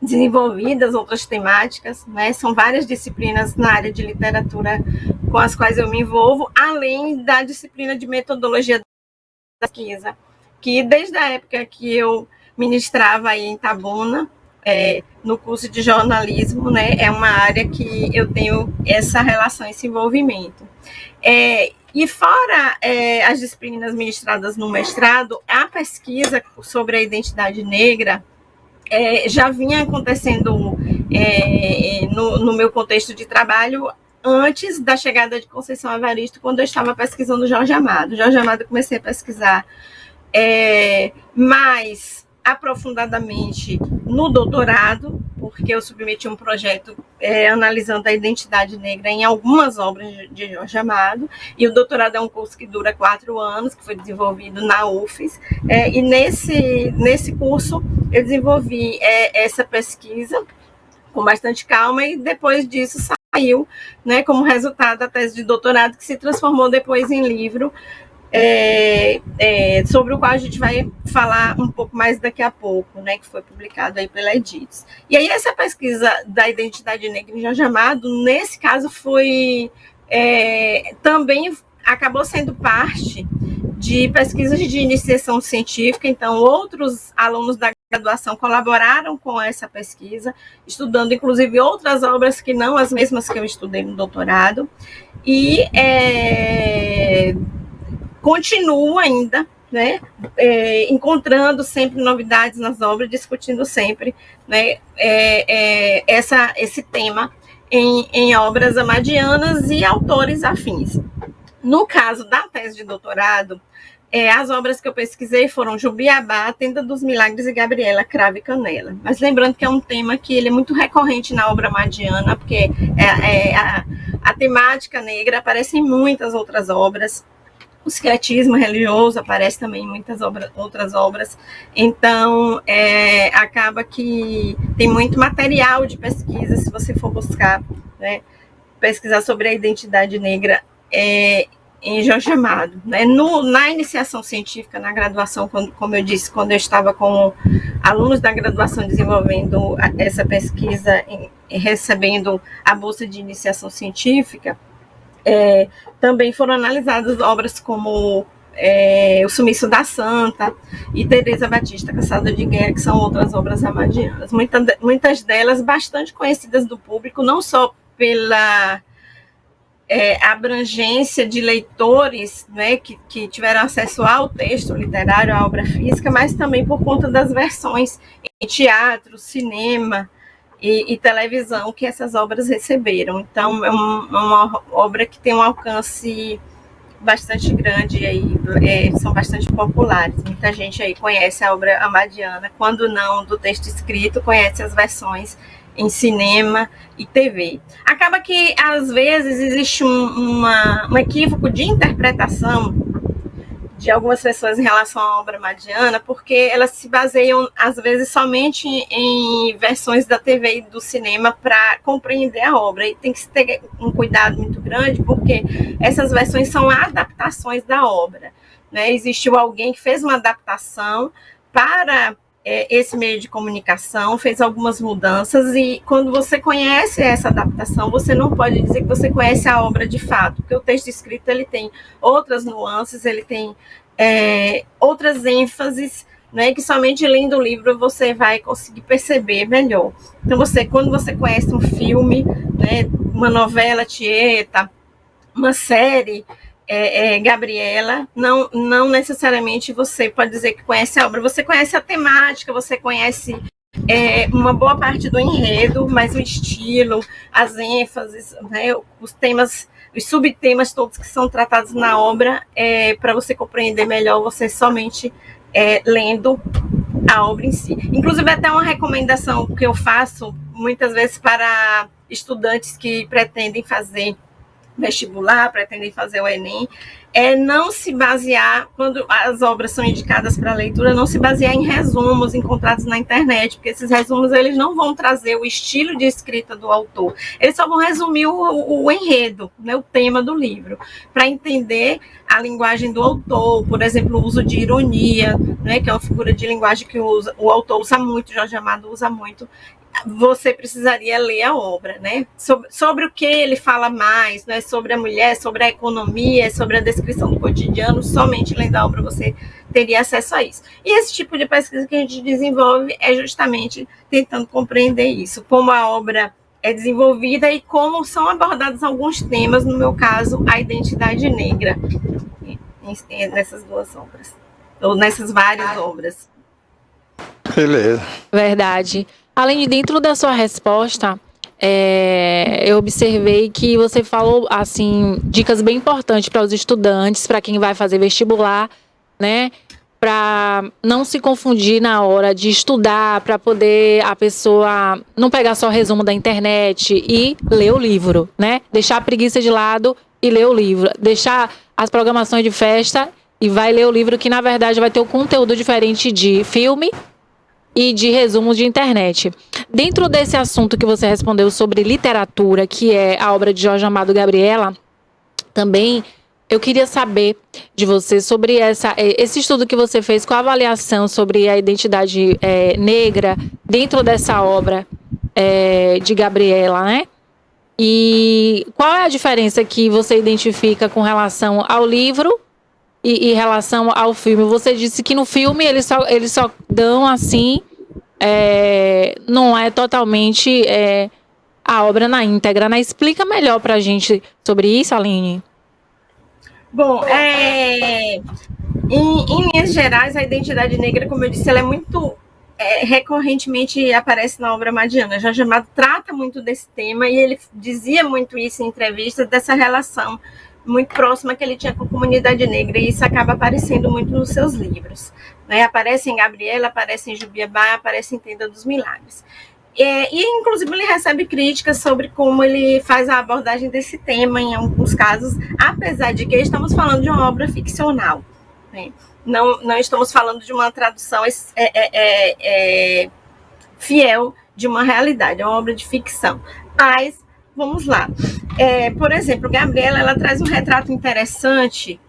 desenvolvidas, outras temáticas, né? São várias disciplinas na área de literatura com as quais eu me envolvo, além da disciplina de metodologia da pesquisa, que desde a época que eu ministrava aí em Itabuna, no curso de jornalismo, né, é uma área que eu tenho essa relação, esse envolvimento. E fora as disciplinas ministradas no mestrado, a pesquisa sobre a identidade negra já vinha acontecendo no meu contexto de trabalho antes da chegada de Conceição Evaristo, quando eu estava pesquisando Jorge Amado. Jorge Amado eu comecei a pesquisar mais aprofundadamente no doutorado, porque eu submeti um projeto analisando a identidade negra em algumas obras de Jorge Amado, e o doutorado é um curso que dura 4 anos, que foi desenvolvido na UFES, e nesse curso eu desenvolvi essa pesquisa com bastante calma, e depois disso saiu, né, como resultado da tese de doutorado, que se transformou depois em livro, sobre o qual a gente vai falar um pouco mais daqui a pouco, né, que foi publicado aí pela Edites. E aí essa pesquisa da identidade negra em Jorge Amado, nesse caso, também acabou sendo parte de pesquisas de iniciação científica. Então, outros alunos da graduação colaboraram com essa pesquisa, estudando inclusive outras obras que não as mesmas que eu estudei no doutorado, e continuo ainda, né, encontrando sempre novidades nas obras, discutindo sempre, né, esse tema em obras amadianas e autores afins. No caso da tese de doutorado, as obras que eu pesquisei foram Jubiabá, Tenda dos Milagres e Gabriela, Cravo e Canela. Mas lembrando que é um tema que ele é muito recorrente na obra amadiana, porque a temática negra aparece em muitas outras obras. O secretismo religioso aparece também em muitas outras obras. Então, acaba que tem muito material de pesquisa, se você for buscar, né, pesquisar sobre a identidade negra em Jorge Amado. Né? Na iniciação científica, na graduação, como eu disse, quando eu estava com alunos da graduação desenvolvendo essa pesquisa, recebendo a bolsa de iniciação científica, também foram analisadas obras como O Sumiço da Santa e Teresa Batista, Caçada de Guerra, que são outras obras amadianas. Muitas delas bastante conhecidas do público, não só abrangência de leitores, né, que tiveram acesso ao texto literário, à obra física, mas também por conta das versões em teatro, cinema e televisão que essas obras receberam. Então, é uma obra que tem um alcance bastante grande, aí, são bastante populares. Muita gente aí conhece a obra amadiana, quando não do texto escrito, conhece as versões em cinema e TV. Acaba que, às vezes, existe um equívoco de interpretação de algumas pessoas em relação à obra amadiana, porque elas se baseiam, às vezes, somente em versões da TV e do cinema para compreender a obra. E tem que ter um cuidado muito grande, porque essas versões são adaptações da obra, né? Existiu alguém que fez uma adaptação para esse meio de comunicação, fez algumas mudanças, e quando você conhece essa adaptação, você não pode dizer que você conhece a obra de fato, porque o texto escrito ele tem outras nuances, ele tem outras ênfases, né, que somente lendo o livro você vai conseguir perceber melhor. Então, quando você conhece um filme, né, uma novela Tieta, uma série, Gabriela, não necessariamente você pode dizer que conhece a obra. Você conhece a temática, você conhece uma boa parte do enredo, mas o estilo, as ênfases, né, os temas, os subtemas todos que são tratados na obra, para você compreender melhor, você somente lendo a obra em si. Inclusive, até uma recomendação que eu faço muitas vezes para estudantes que pretendem fazer vestibular, pretendem fazer o Enem, não se basear, quando as obras são indicadas para leitura, não se basear em resumos encontrados na internet, porque esses resumos eles não vão trazer o estilo de escrita do autor, eles só vão resumir o enredo, né, o tema do livro, para entender a linguagem do autor, por exemplo, o uso de ironia, né, que é uma figura de linguagem que o autor usa muito, Jorge Amado usa muito. Você precisaria ler a obra, né? Sobre o que ele fala mais, né? Sobre a mulher, sobre a economia, sobre a descrição do cotidiano. Somente lendo a obra você teria acesso a isso. E esse tipo de pesquisa que a gente desenvolve é justamente tentando compreender isso, como a obra é desenvolvida e como são abordados alguns temas, no meu caso, a identidade negra, nessas duas obras, ou nessas várias obras. Beleza. Verdade. Além de, dentro da sua resposta, eu observei que você falou, assim, dicas bem importantes para os estudantes, para quem vai fazer vestibular, né? Para não se confundir na hora de estudar, para poder a pessoa não pegar só resumo da internet e ler o livro, né? Deixar a preguiça de lado e ler o livro. Deixar as programações de festa e vai ler o livro, que na verdade vai ter um conteúdo diferente de filme e de resumos de internet. Dentro desse assunto que você respondeu sobre literatura, que é a obra de Jorge Amado Gabriela, também eu queria saber de você sobre esse estudo que você fez com a avaliação sobre a identidade negra dentro dessa obra de Gabriela, né? E qual é a diferença que você identifica com relação ao livro e em relação ao filme? Você disse que no filme eles só dão assim, não é totalmente a obra na íntegra, né? Explica melhor pra gente sobre isso, Aline. Bom, em linhas gerais, a identidade negra, como eu disse, ela é muito recorrentemente aparece na obra amadiana. Jorge Amado trata muito desse tema e ele dizia muito isso em entrevistas, dessa relação muito próxima que ele tinha com a comunidade negra, e isso acaba aparecendo muito nos seus livros, né? Aparece em Gabriela, aparece em Jubiabá, aparece em Tenda dos Milagres. E, inclusive, ele recebe críticas sobre como ele faz a abordagem desse tema, em alguns casos, apesar de que estamos falando de uma obra ficcional, né? Não estamos falando de uma tradução fiel de uma realidade, é uma obra de ficção. Mas, vamos lá. Por exemplo, Gabriela, ela traz um retrato interessante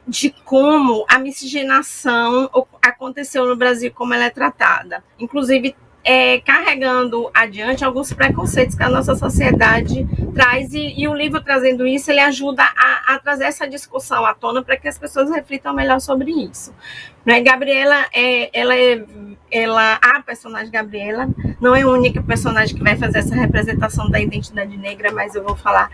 de como a miscigenação aconteceu no Brasil, como ela é tratada. Inclusive, carregando adiante alguns preconceitos que a nossa sociedade traz, e o livro, trazendo isso, ele ajuda a trazer essa discussão à tona para que as pessoas reflitam melhor sobre isso, né? Gabriela, ela a personagem Gabriela não é a única personagem que vai fazer essa representação da identidade negra, mas eu vou falar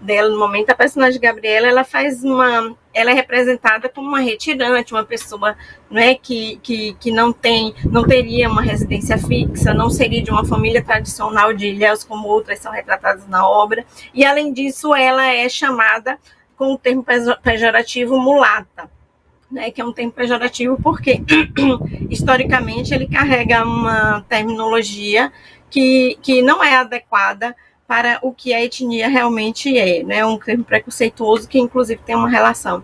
dela no momento. A personagem Gabriela, ela é representada como uma retirante, uma pessoa, né, que não teria uma residência fixa, não seria de uma família tradicional de Ilhéus, como outras são retratadas na obra, e além disso ela é chamada com o termo pejorativo mulata, né, que é um termo pejorativo porque, historicamente, ele carrega uma terminologia que não é adequada para o que a etnia realmente é, né, um termo preconceituoso que, inclusive, tem uma relação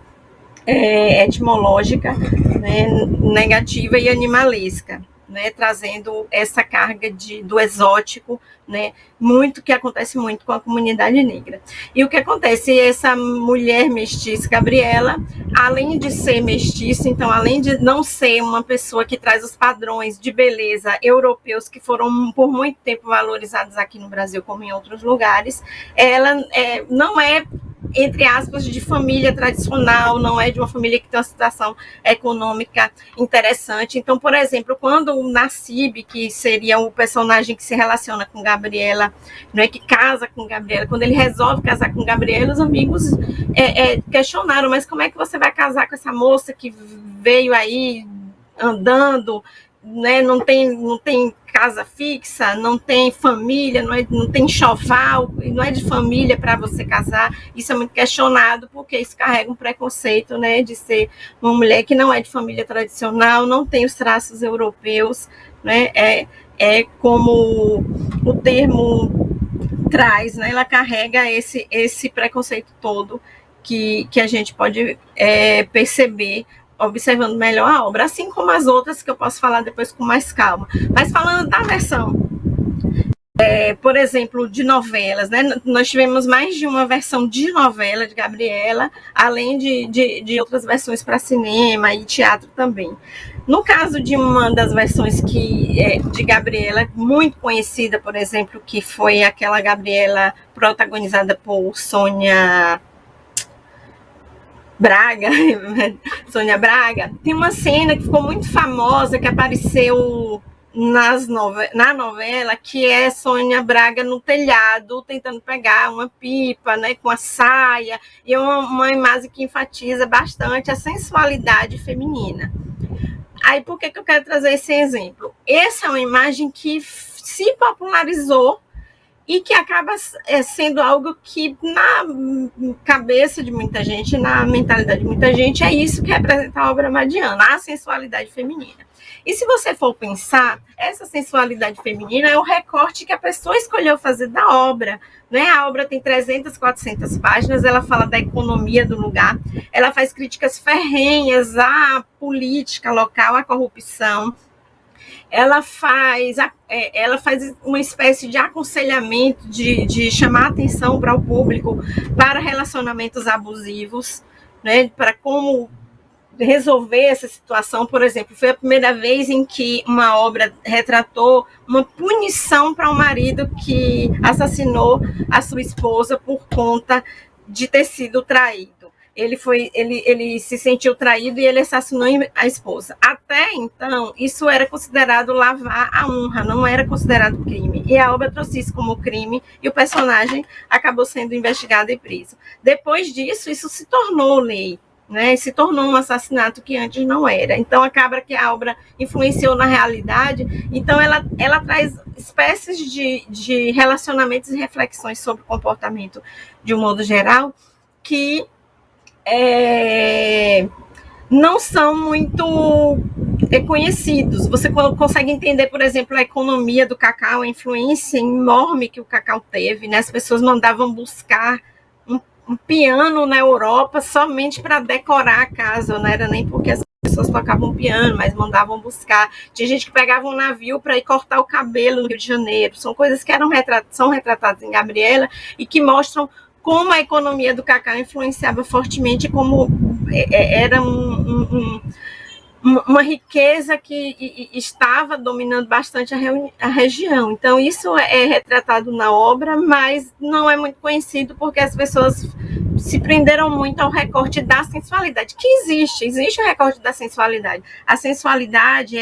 etimológica, né, negativa e animalesca, né, trazendo essa carga do exótico, né, que acontece muito com a comunidade negra. E o que acontece? Essa mulher mestiça, Gabriela, além de ser mestiça, então, além de não ser uma pessoa que traz os padrões de beleza europeus que foram por muito tempo valorizados aqui no Brasil como em outros lugares, ela não é, entre aspas, de família tradicional, não é de uma família que tem uma situação econômica interessante. Então, por exemplo, quando o Nassib, que seria o personagem que se relaciona com Gabriela, não é, que casa com Gabriela, quando ele resolve casar com Gabriela, os amigos questionaram, mas como é que você vai casar com essa moça que veio aí andando, né, não tem casa fixa, não tem família, não tem enxoval, não é de família para você casar. Isso é muito questionado, porque isso carrega um preconceito, né, de ser uma mulher que não é de família tradicional, não tem os traços europeus, né, como o termo traz, né, ela carrega esse preconceito todo que a gente pode perceber observando melhor a obra, assim como as outras que eu posso falar depois com mais calma. Mas falando da versão, por exemplo, de novelas, né? Nós tivemos mais de uma versão de novela de Gabriela, além de outras versões para cinema e teatro também. No caso de uma das versões de Gabriela, muito conhecida, por exemplo, que foi aquela Gabriela protagonizada por Sônia Braga, tem uma cena que ficou muito famosa, que apareceu na novela, que é Sônia Braga no telhado, tentando pegar uma pipa, né, com a saia, e é uma imagem que enfatiza bastante a sensualidade feminina. Aí, por que eu quero trazer esse exemplo? Essa é uma imagem que se popularizou e que acaba sendo algo que na cabeça de muita gente, na mentalidade de muita gente, é isso que representa a obra madiana, a sensualidade feminina. E se você for pensar, essa sensualidade feminina é o recorte que a pessoa escolheu fazer da obra, né? A obra tem 300, 400 páginas, ela fala da economia do lugar, ela faz críticas ferrenhas à política local, à corrupção, ela faz uma espécie de aconselhamento, de chamar atenção para o público para relacionamentos abusivos, né, para como resolver essa situação. Por exemplo, foi a primeira vez em que uma obra retratou uma punição para um marido que assassinou a sua esposa por conta de ter sido traído. Ele se sentiu traído e ele assassinou a esposa. Até então, isso era considerado lavar a honra, não era considerado crime. E a obra trouxe isso como crime e o personagem acabou sendo investigado e preso. Depois disso, isso se tornou lei, né? Se tornou um assassinato que antes não era. Então, acaba que a obra influenciou na realidade. Então, ela traz espécies de relacionamentos e reflexões sobre o comportamento de um modo geral que não são muito conhecidos. Você consegue entender, por exemplo, a economia do cacau, a influência enorme que o cacau teve, né? As pessoas mandavam buscar um piano na Europa somente para decorar a casa, não era nem porque as pessoas tocavam piano, mas mandavam buscar. Tinha gente que pegava um navio para ir cortar o cabelo no Rio de Janeiro. São coisas que são retratadas em Gabriela e que mostram como a economia do cacau influenciava fortemente, como era uma riqueza que estava dominando bastante a região. Então, isso é retratado na obra, mas não é muito conhecido porque as pessoas se prenderam muito ao recorte da sensualidade, que existe o recorte da sensualidade. A sensualidade,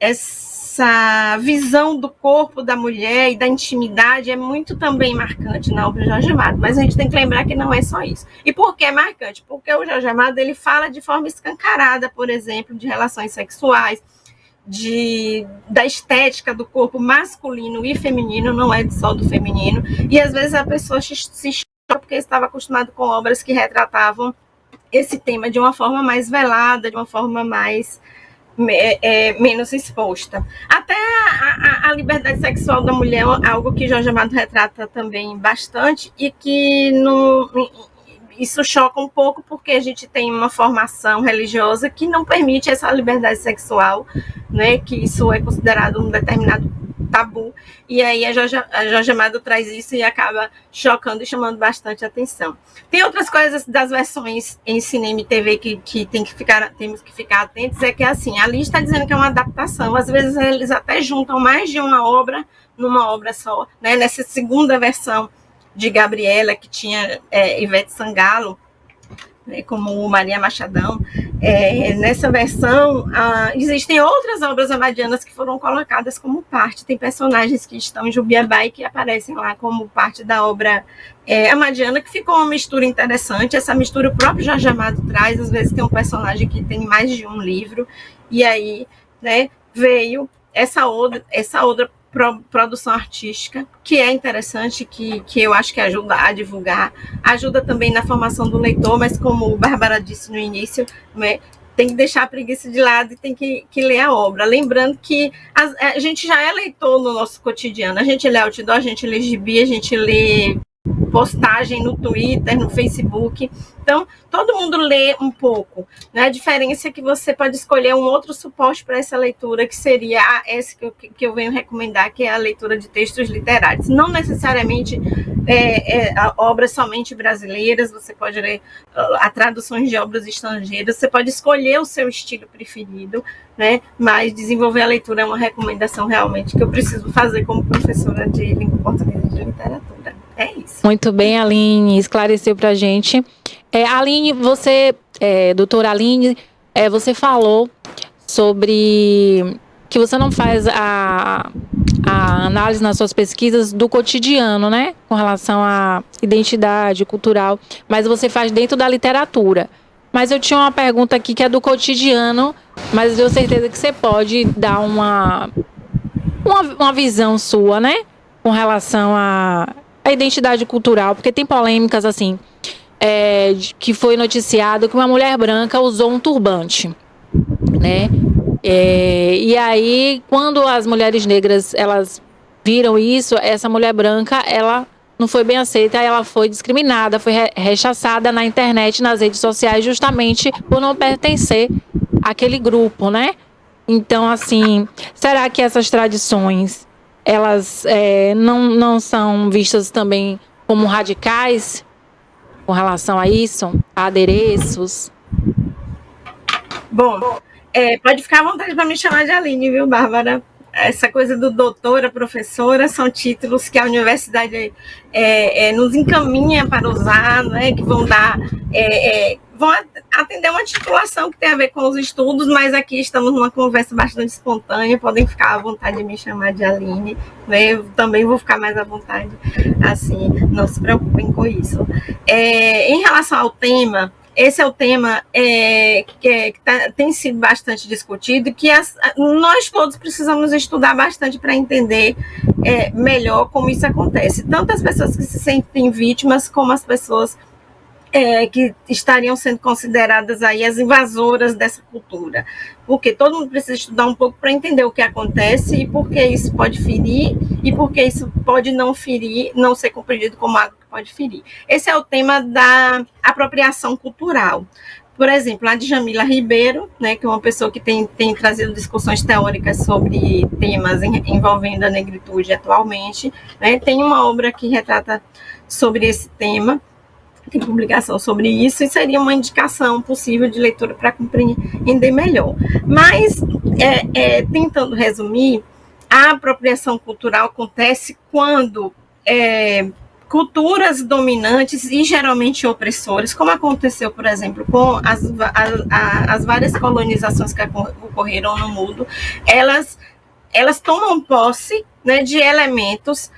essa visão do corpo da mulher e da intimidade é muito também marcante na obra de Jorge Amado, mas a gente tem que lembrar que não é só isso. E por que é marcante? Porque o Jorge Amado ele fala de forma escancarada, por exemplo, de relações sexuais, da estética do corpo masculino e feminino, não é só do feminino, e às vezes a pessoa se choca porque estava acostumado com obras que retratavam esse tema de uma forma mais velada, de uma forma mais menos exposta. Até a liberdade sexual da mulher é algo que Jorge Amado retrata também bastante e que isso choca um pouco porque a gente tem uma formação religiosa que não permite essa liberdade sexual, né, que isso é considerado um determinado tabu, e aí a Jorge Amado traz isso e acaba chocando e chamando bastante atenção. Tem outras coisas das versões em cinema e TV que temos que ficar atentos, é que assim, ali está dizendo que é uma adaptação, às vezes eles até juntam mais de uma obra numa obra só, né? Nessa segunda versão de Gabriela, que tinha Ivete Sangalo, né, como Maria Machadão, nessa versão existem outras obras amadianas que foram colocadas como parte, tem personagens que estão em Jubiabá e que aparecem lá como parte da obra amadiana, que ficou uma mistura interessante. Essa mistura o próprio Jorge Amado traz, às vezes tem um personagem que tem mais de um livro, e aí, né, veio essa outra produção artística, que é interessante, que eu acho que ajuda a divulgar, ajuda também na formação do leitor, mas como o Bárbara disse no início, né, tem que deixar a preguiça de lado e tem que ler a obra. Lembrando que a gente já é leitor no nosso cotidiano, a gente lê outdoor, a gente lê gibi, a gente lê postagem no Twitter, no Facebook, então todo mundo lê um pouco, né? A diferença é que você pode escolher um outro suporte para essa leitura, que seria esse que eu venho recomendar, que é a leitura de textos literários, não necessariamente obras somente brasileiras, você pode ler a traduções de obras estrangeiras, você pode escolher o seu estilo preferido, né? Mas desenvolver a leitura é uma recomendação realmente que eu preciso fazer como professora de língua portuguesa e de literatura. É isso. Muito bem, Aline, esclareceu pra gente. Aline, doutora Aline, você falou sobre que você não faz a análise nas suas pesquisas do cotidiano, né? Com relação à identidade cultural, mas você faz dentro da literatura. Mas eu tinha uma pergunta aqui que é do cotidiano, mas eu tenho certeza que você pode dar uma visão sua, né? Com relação à identidade cultural, porque tem polêmicas assim, que foi noticiado que uma mulher branca usou um turbante, né? E aí, quando as mulheres negras elas viram isso, essa mulher branca ela não foi bem aceita, ela foi discriminada, foi rechaçada na internet, nas redes sociais, justamente por não pertencer àquele grupo, né? Então, assim, será que essas tradições elas não são vistas também como radicais com relação a isso, a adereços? Bom, pode ficar à vontade para me chamar de Aline, viu, Bárbara? Essa coisa do doutora, professora, são títulos que a universidade nos encaminha para usar, né, que vão dar... vão atender uma titulação que tem a ver com os estudos, mas aqui estamos numa conversa bastante espontânea, podem ficar à vontade de me chamar de Aline, né? Eu também vou ficar mais à vontade, assim, não se preocupem com isso. Em relação ao tema, esse é o tema que tem sido bastante discutido, que nós todos precisamos estudar bastante para entender melhor como isso acontece, tanto as pessoas que se sentem vítimas, como as pessoas que estariam sendo consideradas aí as invasoras dessa cultura, porque todo mundo precisa estudar um pouco para entender o que acontece e por que isso pode ferir e por que isso pode não ferir, não ser compreendido como algo que pode ferir. Esse é o tema da apropriação cultural. Por exemplo, a Djamila Ribeiro, né, que é uma pessoa que tem trazido discussões teóricas sobre temas envolvendo a negritude atualmente, né, tem uma obra que retrata sobre esse tema, tem publicação sobre isso, e seria uma indicação possível de leitura para compreender melhor. Mas, tentando resumir, a apropriação cultural acontece quando culturas dominantes e geralmente opressoras, como aconteceu, por exemplo, com as várias colonizações que ocorreram no mundo, elas tomam posse, né, de elementos,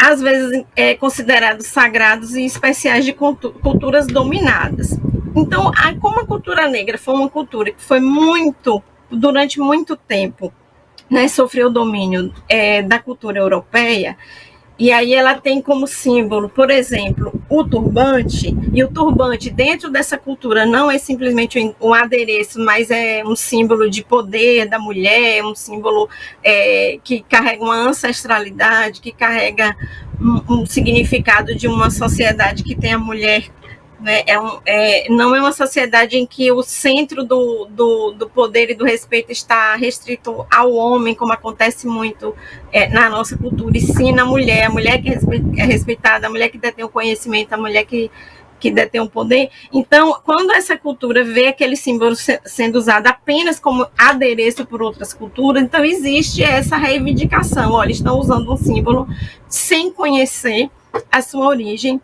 às vezes considerados sagrados e especiais de culturas dominadas. Então, como a cultura negra foi uma cultura que foi durante muito tempo, né, sofreu o domínio da cultura europeia, e aí ela tem como símbolo, por exemplo, o turbante, e o turbante dentro dessa cultura não é simplesmente um adereço, mas é um símbolo de poder da mulher, um símbolo que carrega uma ancestralidade, que carrega um significado de uma sociedade que tem a mulher, né? Não é uma sociedade em que o centro do poder e do respeito está restrito ao homem, como acontece muito na nossa cultura, e sim na mulher, a mulher que é respeitada, a mulher que detém o conhecimento, a mulher que detém o poder. Então, quando essa cultura vê aquele símbolo sendo usado apenas como adereço por outras culturas, então existe essa reivindicação, olha, estão usando um símbolo sem conhecer a sua origem,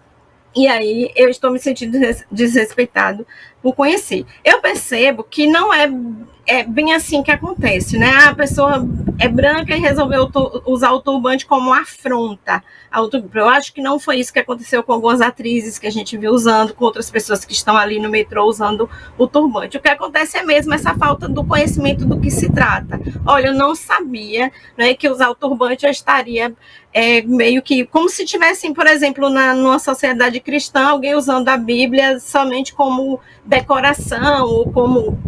e aí eu estou me sentindo desrespeitado por conhecer. Eu percebo que não é bem assim que acontece, né? A pessoa é branca e resolveu usar o turbante como afronta ao turbante. Eu acho que não foi isso que aconteceu com algumas atrizes que a gente viu usando, com outras pessoas que estão ali no metrô usando o turbante. O que acontece é mesmo essa falta do conhecimento do que se trata. Olha, eu não sabia, né, que usar o turbante eu estaria meio que como se tivessem, por exemplo, numa sociedade cristã, alguém usando a Bíblia somente como decoração, ou como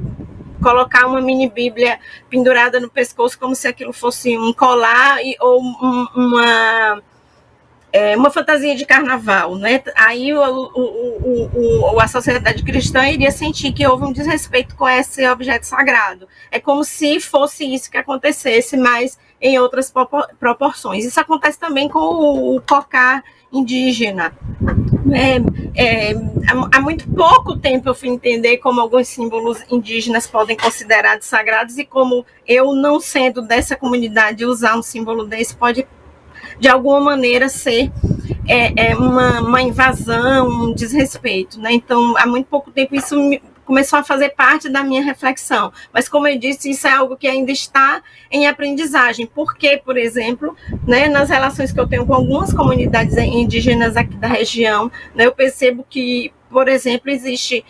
colocar uma mini Bíblia pendurada no pescoço, como se aquilo fosse um colar ou uma fantasia de carnaval, né? Aí a sociedade cristã iria sentir que houve um desrespeito com esse objeto sagrado. É como se fosse isso que acontecesse, mas em outras proporções. Isso acontece também com o cocá indígena. Há muito pouco tempo eu fui entender como alguns símbolos indígenas podem ser considerados sagrados, e como eu, não sendo dessa comunidade, usar um símbolo desse pode, de alguma maneira, ser uma invasão, um desrespeito, né? Então, há muito pouco tempo isso começou a fazer parte da minha reflexão. Mas, como eu disse, isso é algo que ainda está em aprendizagem. Porque, por exemplo, né, nas relações que eu tenho com algumas comunidades indígenas aqui da região, né, eu percebo que, por exemplo, existe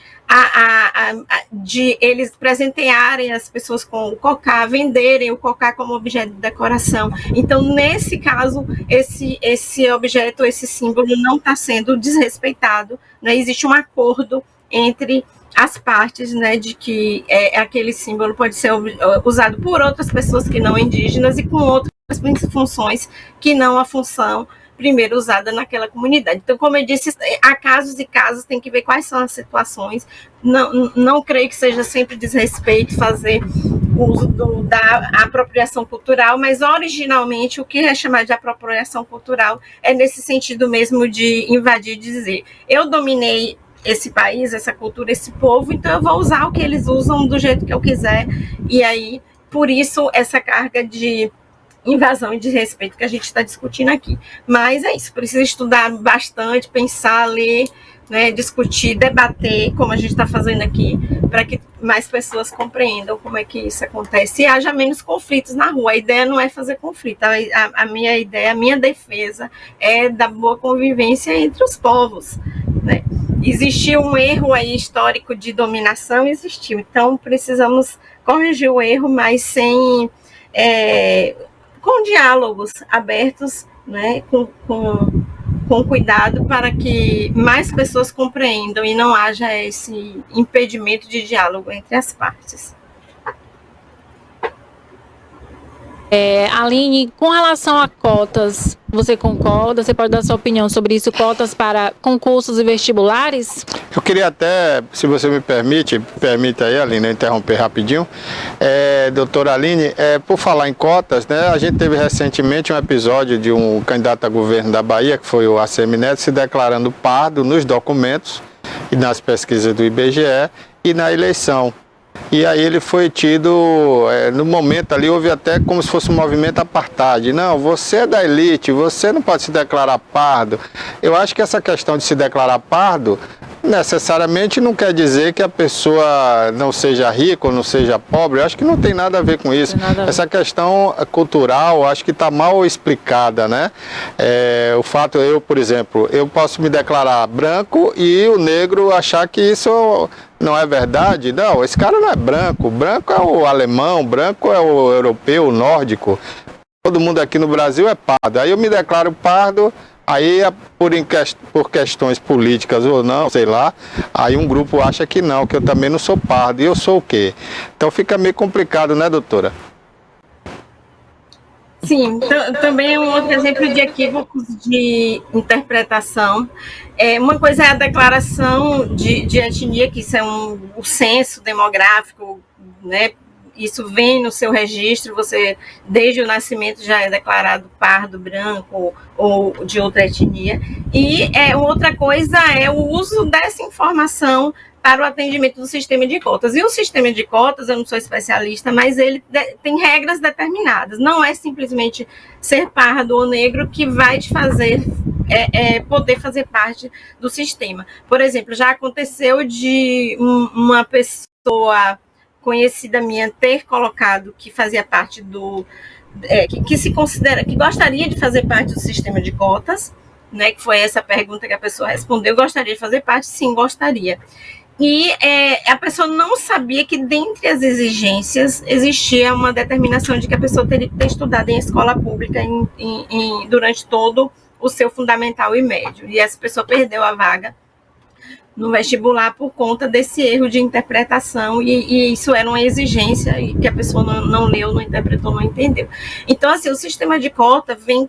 de eles presentearem as pessoas com o cocá, venderem o cocá como objeto de decoração. Então, nesse caso, esse objeto, esse símbolo não está sendo desrespeitado, né? Existe um acordo entre as partes, né, de que aquele símbolo pode ser usado por outras pessoas que não indígenas e com outras funções que não a função primeiro usada naquela comunidade. Então, como eu disse, há casos e casos, tem que ver quais são as situações. Não creio que seja sempre desrespeito fazer uso da apropriação cultural, mas originalmente o que é chamado de apropriação cultural é nesse sentido mesmo de invadir e dizer: eu dominei esse país, essa cultura, esse povo, então eu vou usar o que eles usam do jeito que eu quiser. E aí, por isso, essa carga de invasão e desrespeito que a gente está discutindo aqui. Mas é isso, precisa estudar bastante, pensar, ler, né, discutir, debater, como a gente está fazendo aqui, para que mais pessoas compreendam como é que isso acontece e haja menos conflitos na rua. A ideia não é fazer conflito, a minha ideia, a minha defesa é da boa convivência entre os povos, né? Existiu um erro aí histórico de dominação, existiu, então precisamos corrigir o erro, mas sem com diálogos abertos, né, com cuidado, para que mais pessoas compreendam e não haja esse impedimento de diálogo entre as partes. Aline, com relação a cotas, você concorda? Você pode dar sua opinião sobre isso, cotas para concursos e vestibulares? Eu queria até, se você me permite aí, Aline, interromper rapidinho. Doutora Aline, por falar em cotas, né, a gente teve recentemente um episódio de um candidato a governo da Bahia, que foi o ACM Neto, se declarando pardo nos documentos e nas pesquisas do IBGE e na eleição. E aí ele foi tido, no momento ali houve até como se fosse um movimento apartheid. Não, você é da elite, você não pode se declarar pardo. Eu acho que essa questão de se declarar pardo necessariamente não quer dizer que a pessoa não seja rica ou não seja pobre. Eu acho que não tem nada a ver com isso. Essa questão cultural, acho que está mal explicada, né? O fato, por exemplo, eu posso me declarar branco e o negro achar que isso não é verdade. Não, esse cara não é branco. Branco é o alemão, branco é o europeu, o nórdico. Todo mundo aqui no Brasil é pardo. Aí eu me declaro pardo. Aí, por questões políticas ou não, sei lá, aí um grupo acha que não, que eu também não sou pardo. E eu sou o quê? Então fica meio complicado, né, doutora? Sim, também é um outro exemplo de equívocos de interpretação. Uma coisa é a declaração de etnia, que isso é o censo demográfico, né? Isso vem no seu registro, você desde o nascimento já é declarado pardo, branco ou de outra etnia. E outra coisa é o uso dessa informação para o atendimento do sistema de cotas. E o sistema de cotas, eu não sou especialista, mas ele tem regras determinadas. Não é simplesmente ser pardo ou negro que vai te fazer poder fazer parte do sistema. Por exemplo, já aconteceu de uma pessoa conhecida minha ter colocado que fazia parte que se considera, que gostaria de fazer parte do sistema de cotas, né, que foi essa pergunta que a pessoa respondeu, gostaria de fazer parte? Sim, gostaria. E a pessoa não sabia que dentre as exigências existia uma determinação de que a pessoa teria que ter estudado em escola pública durante todo o seu fundamental e médio. E essa pessoa perdeu a vaga no vestibular por conta desse erro de interpretação, e isso era uma exigência e que a pessoa não leu, não interpretou, não entendeu. Então, assim, o sistema de cota vem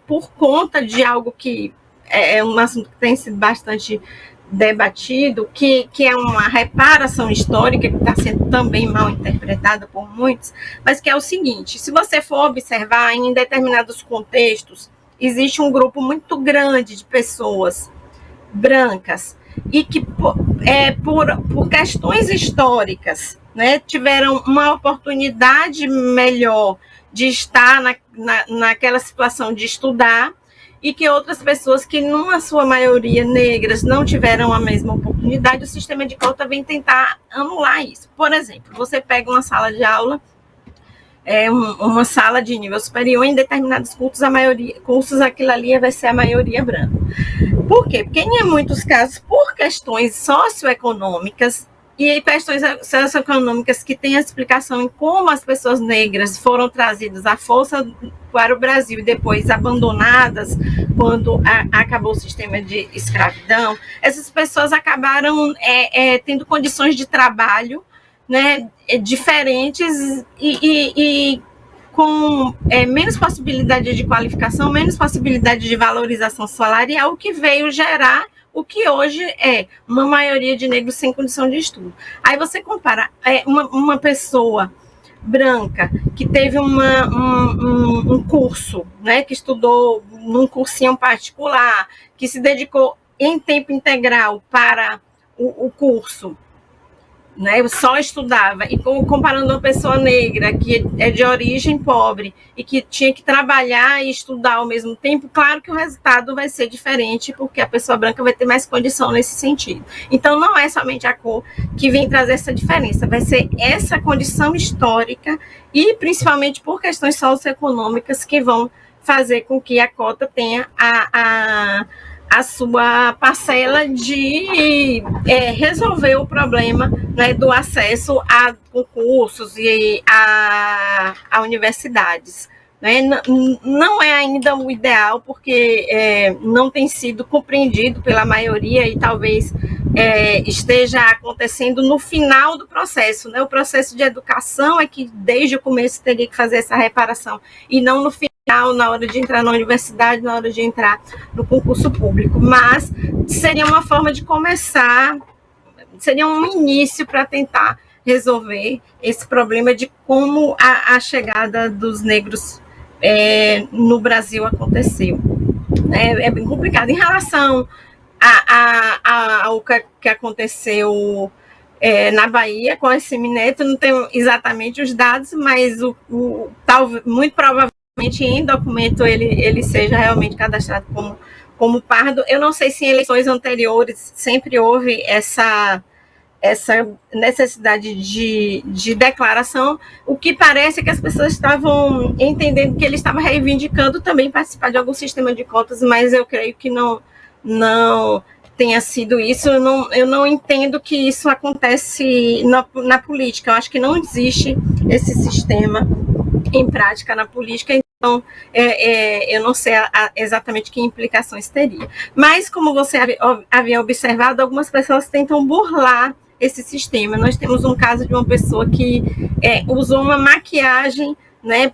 por conta de algo que é um assunto que tem sido bastante debatido, que é uma reparação histórica, que está sendo também mal interpretada por muitos, mas que é o seguinte: se você for observar, em determinados contextos, existe um grupo muito grande de pessoas brancas e que por questões históricas, né, tiveram uma oportunidade melhor de estar naquela situação de estudar, e que outras pessoas que, numa sua maioria negras, não tiveram a mesma oportunidade. O sistema de cota vem tentar anular isso. Por exemplo, você pega uma sala de aula, uma sala de nível superior, em determinados cursos, aquilo ali vai ser a maioria branca. Por quê? Porque em muitos casos, por questões socioeconômicas, e questões socioeconômicas que têm a explicação em como as pessoas negras foram trazidas à força para o Brasil e depois abandonadas quando acabou o sistema de escravidão, essas pessoas acabaram tendo condições de trabalho, né, diferentes e com menos possibilidade de qualificação, menos possibilidade de valorização salarial, o que veio gerar o que hoje é uma maioria de negros sem condição de estudo. Aí você compara uma pessoa branca que teve um curso, né, que estudou num cursinho particular, que se dedicou em tempo integral para o curso, né, eu só estudava, e comparando uma pessoa negra que é de origem pobre e que tinha que trabalhar e estudar ao mesmo tempo, claro que o resultado vai ser diferente, porque a pessoa branca vai ter mais condição nesse sentido. Então não é somente a cor que vem trazer essa diferença, vai ser essa condição histórica e principalmente por questões socioeconômicas que vão fazer com que a cota tenha a sua parcela de resolver o problema, né, do acesso a concursos e a universidades. Né? Não é ainda o ideal, porque não tem sido compreendido pela maioria e talvez esteja acontecendo no final do processo. Né? O processo de educação é que desde o começo teria que fazer essa reparação e não no final, na hora de entrar na universidade, na hora de entrar no concurso público. Mas seria uma forma de começar, seria um início para tentar resolver esse problema de como a chegada dos negros no Brasil aconteceu. É bem complicado. Em relação ao que aconteceu na Bahia com a Semineto, não tenho exatamente os dados, mas muito provavelmente em documento ele seja realmente cadastrado como pardo. Eu não sei se em eleições anteriores sempre houve essa necessidade de declaração. O que parece é que as pessoas estavam entendendo que ele estava reivindicando também participar de algum sistema de cotas, mas eu creio que não tenha sido isso. Eu não entendo que isso acontece na política. Eu acho que não existe esse sistema em prática na política. Então, eu não sei exatamente que implicações teria. Mas, como você havia observado, algumas pessoas tentam burlar esse sistema. Nós temos um caso de uma pessoa que usou uma maquiagem, né,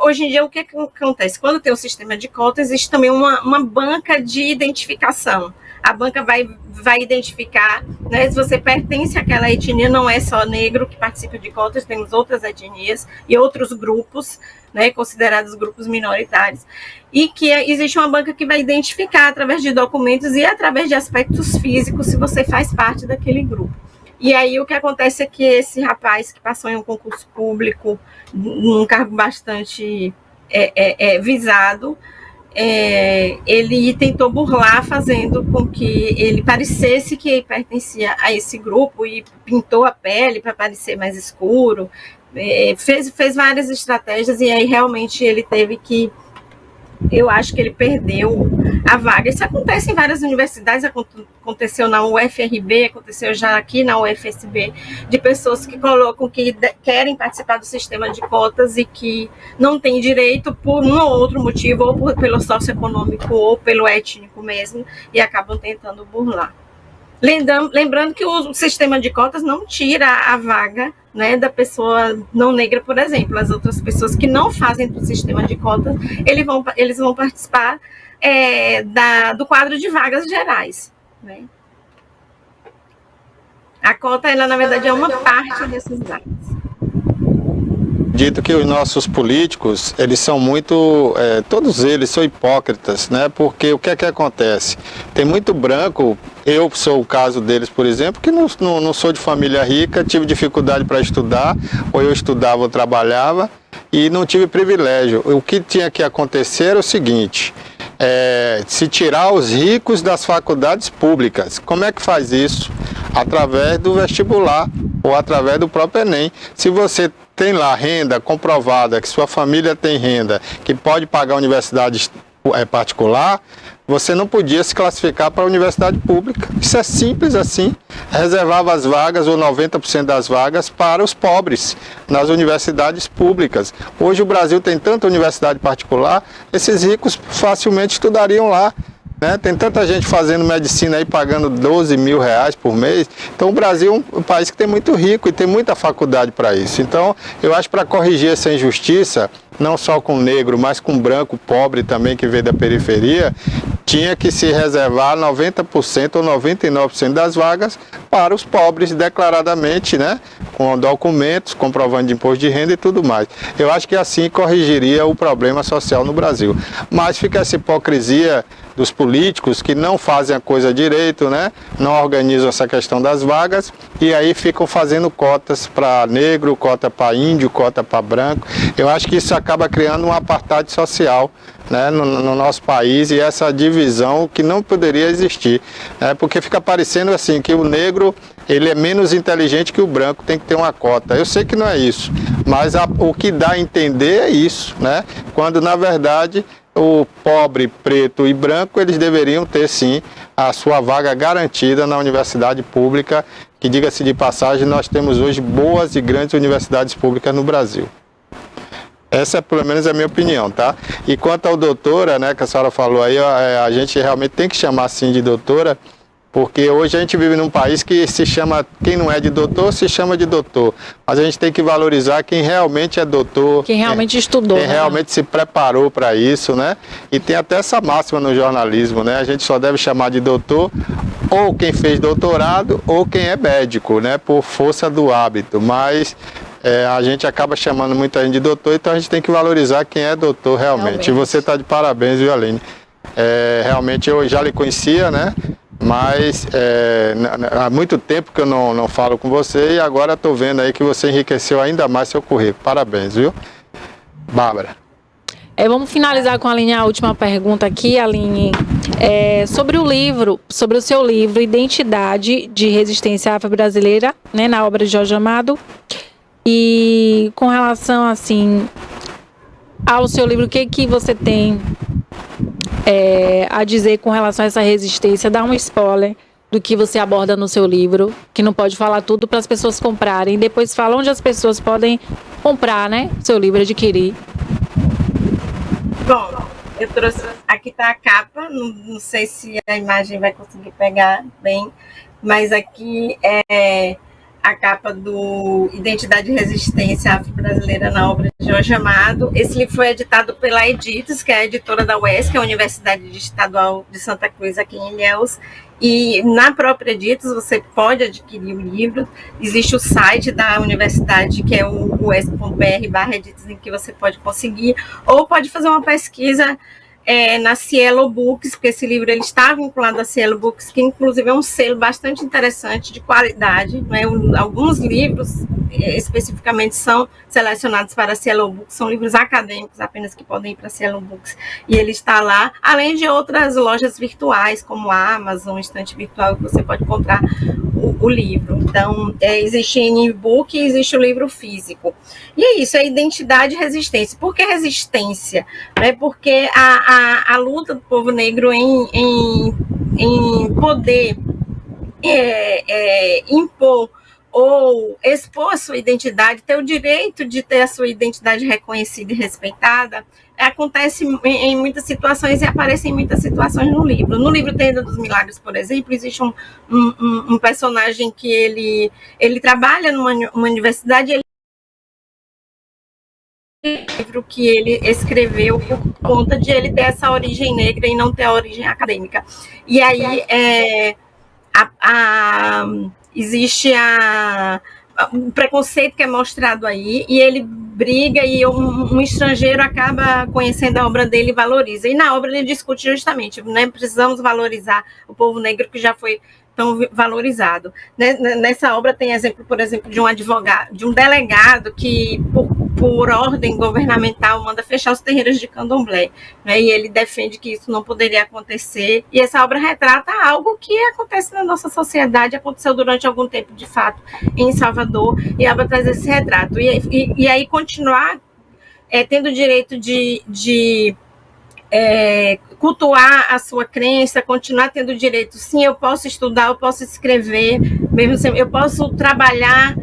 hoje em dia, o que acontece? Quando tem o sistema de cotas, existe também uma banca de identificação. A banca vai identificar, né, se você pertence àquela etnia, não é só negro que participa de cotas, temos outras etnias e outros grupos, né, considerados grupos minoritários, e que existe uma banca que vai identificar através de documentos e através de aspectos físicos se você faz parte daquele grupo. E aí o que acontece é que esse rapaz que passou em um concurso público, num cargo bastante visado, ele tentou burlar, fazendo com que ele parecesse que pertencia a esse grupo e pintou a pele para parecer mais escuro, fez várias estratégias, e aí realmente ele teve que... Eu acho que ele perdeu a vaga. Isso acontece em várias universidades, aconteceu na UFRB, aconteceu já aqui na UFSB, de pessoas que colocam que querem participar do sistema de cotas e que não têm direito por um ou outro motivo, ou pelo socioeconômico ou pelo étnico mesmo, e acabam tentando burlar. Lembrando que o sistema de cotas não tira a vaga, né, da pessoa não negra, por exemplo. As outras pessoas que não fazem do sistema de cotas, eles vão participar do quadro de vagas gerais, né? A cota, ela, na verdade, é uma parte dessas vagas. Dito que os nossos políticos, eles são muito, todos eles são hipócritas, né? Porque o que é que acontece? Tem muito branco, eu sou o caso deles, por exemplo, que não sou de família rica, tive dificuldade para estudar, ou eu estudava ou trabalhava, e não tive privilégio. O que tinha que acontecer era o seguinte: se tirar os ricos das faculdades públicas. Como é que faz isso? Através do vestibular ou através do próprio Enem. Se você tem lá renda comprovada, que sua família tem renda, que pode pagar a universidade particular, você não podia se classificar para a universidade pública. Isso é simples assim. Reservava as vagas, ou 90% das vagas, para os pobres, nas universidades públicas. Hoje o Brasil tem tanta universidade particular, esses ricos facilmente estudariam lá, né? Tem tanta gente fazendo medicina aí, pagando 12 mil reais por mês. Então o Brasil é um país que tem muito rico e tem muita faculdade para isso. Então eu acho que para corrigir essa injustiça, não só com o negro, mas com o branco pobre também, que veio da periferia, tinha que se reservar 90% ou 99% das vagas para os pobres declaradamente, né? Com documentos, comprovando de imposto de renda e tudo mais. Eu acho que assim corrigiria o problema social no Brasil. Mas fica essa hipocrisia dos políticos que não fazem a coisa direito, né? Não organizam essa questão das vagas e aí ficam fazendo cotas para negro, cota para índio, cota para branco. Eu acho que isso acaba criando um apartheid social, né, no nosso país, e essa divisão que não poderia existir, né? Porque fica parecendo assim que o negro ele é menos inteligente que o branco, tem que ter uma cota. Eu sei que não é isso, mas o que dá a entender é isso, né? Quando na verdade o pobre, preto e branco, eles deveriam ter sim a sua vaga garantida na universidade pública, que, diga-se de passagem, nós temos hoje boas e grandes universidades públicas no Brasil. Essa é pelo menos a minha opinião, tá? E quanto ao doutora, né, que a senhora falou aí, a gente realmente tem que chamar assim de doutora, porque hoje a gente vive num país que se chama, quem não é de doutor, se chama de doutor. Mas a gente tem que valorizar quem realmente é doutor. Quem realmente estudou. Quem realmente se preparou para isso, né? E tem até essa máxima no jornalismo, né? A gente só deve chamar de doutor ou quem fez doutorado ou quem é médico, né? Por força do hábito. Mas a gente acaba chamando muita gente de doutor, então a gente tem que valorizar quem é doutor realmente. E você está de parabéns, viu, Aline? Realmente eu já lhe conhecia, né? mas há muito tempo que eu não falo com você e agora estou vendo aí que você enriqueceu ainda mais seu currículo. Parabéns, viu? Bárbara. Vamos finalizar com a Aline, a última pergunta aqui, Aline. Sobre o seu livro, Identidade de Resistência Afro-Brasileira, né, na obra de Jorge Amado. E com relação, assim, ao seu livro, o que você tem a dizer com relação a essa resistência? Dá um spoiler do que você aborda no seu livro, que não pode falar tudo para as pessoas comprarem. Depois fala onde as pessoas podem comprar, né, seu livro, adquirir. Bom, eu trouxe, aqui está a capa, não sei se a imagem vai conseguir pegar bem, mas aqui é a capa do Identidade e Resistência Afro-Brasileira na obra de Jorge Amado. Esse livro foi editado pela Editos, que é a editora da UESC, que é a Universidade Estadual de Santa Cruz, aqui em Ilhéus. E na própria Editos você pode adquirir o livro. Existe o site da universidade, que é o uesc.br/editos, em que você pode conseguir, ou pode fazer uma pesquisa na Cielo Books, porque esse livro ele está vinculado à Cielo Books, que inclusive é um selo bastante interessante, de qualidade, né? Alguns livros especificamente são selecionados para a Cielo Books, são livros acadêmicos apenas que podem ir para a Cielo Books, e ele está lá, além de outras lojas virtuais, como a Amazon, Estante Virtual, que você pode comprar o livro. Então, existe em e-book e existe o livro físico. E é isso, é identidade e resistência. Por que resistência? Porque a luta do povo negro em poder impor ou expor a sua identidade, ter o direito de ter a sua identidade reconhecida e respeitada, acontece em muitas situações e aparece em muitas situações no livro. No livro Tenda dos Milagres, por exemplo, existe um personagem que ele trabalha numa universidade, ele livro que ele escreveu por conta de ele ter essa origem negra e não ter a origem acadêmica. E aí existe o preconceito que é mostrado aí, e ele briga e um estrangeiro acaba conhecendo a obra dele e valoriza. E na obra ele discute justamente, né, precisamos valorizar o povo negro que já foi tão valorizado. Nessa obra tem exemplo, por exemplo, de um advogado, de um delegado que, por ordem governamental, manda fechar os terreiros de candomblé, né? E ele defende que isso não poderia acontecer, e essa obra retrata algo que acontece na nossa sociedade, aconteceu durante algum tempo, de fato, em Salvador, e a obra traz esse retrato, e aí continuar tendo o direito de cultuar a sua crença, continuar tendo direito, sim, eu posso estudar, eu posso escrever, mesmo assim, eu posso trabalhar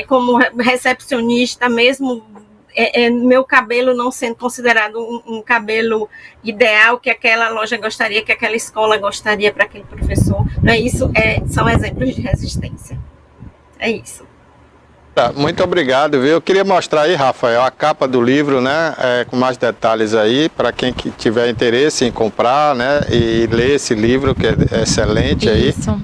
como recepcionista, mesmo meu cabelo não sendo considerado um cabelo ideal que aquela loja gostaria, que aquela escola gostaria para aquele professor. Não é isso? São exemplos de resistência. É isso. Muito obrigado, viu? Eu queria mostrar aí, Rafael, a capa do livro, né, com mais detalhes aí, para quem que tiver interesse em comprar, né, e ler esse livro, que é excelente aí. Isso.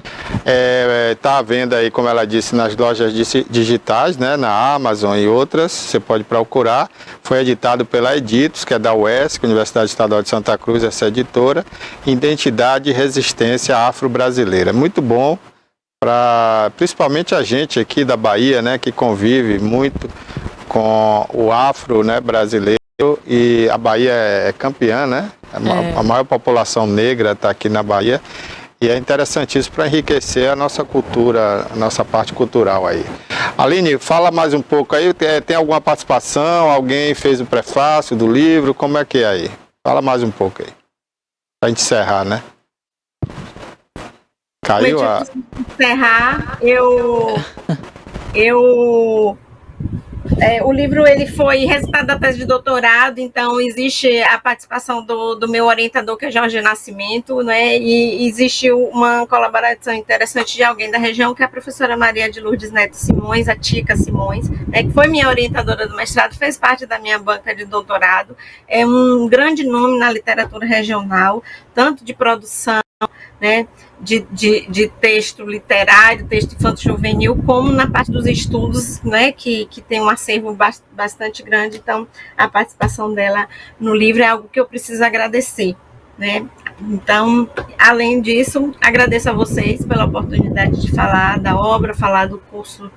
Tá à venda aí, como ela disse, nas lojas digitais, né, na Amazon e outras, você pode procurar. Foi editado pela Editos, que é da UESC, Universidade Estadual de Santa Cruz, essa editora, Identidade e Resistência Afro-Brasileira. Muito bom. Principalmente a gente aqui da Bahia, né, que convive muito com o afro, né, brasileiro, e a Bahia é campeã, né? A maior população negra está aqui na Bahia, e é interessantíssimo para enriquecer a nossa cultura, a nossa parte cultural aí. Aline, fala mais um pouco aí, tem alguma participação? Alguém fez o prefácio do livro? Como é que é aí? Fala mais um pouco aí, para a gente encerrar, né? Caiu a... encerrar, o livro ele foi resultado da tese de doutorado, então existe a participação do meu orientador, que é Jorge Nascimento, né, e existe uma colaboração interessante de alguém da região, que é a professora Maria de Lourdes Neto Simões, a Tica Simões, né, que foi minha orientadora do mestrado, fez parte da minha banca de doutorado, é um grande nome na literatura regional, tanto de produção, né, de texto literário, texto infanto-juvenil, como na parte dos estudos, né, que tem um acervo bastante grande. Então, a participação dela no livro é algo que eu preciso agradecer, né, Então, além disso, agradeço a vocês pela oportunidade de falar da obra, falar do curso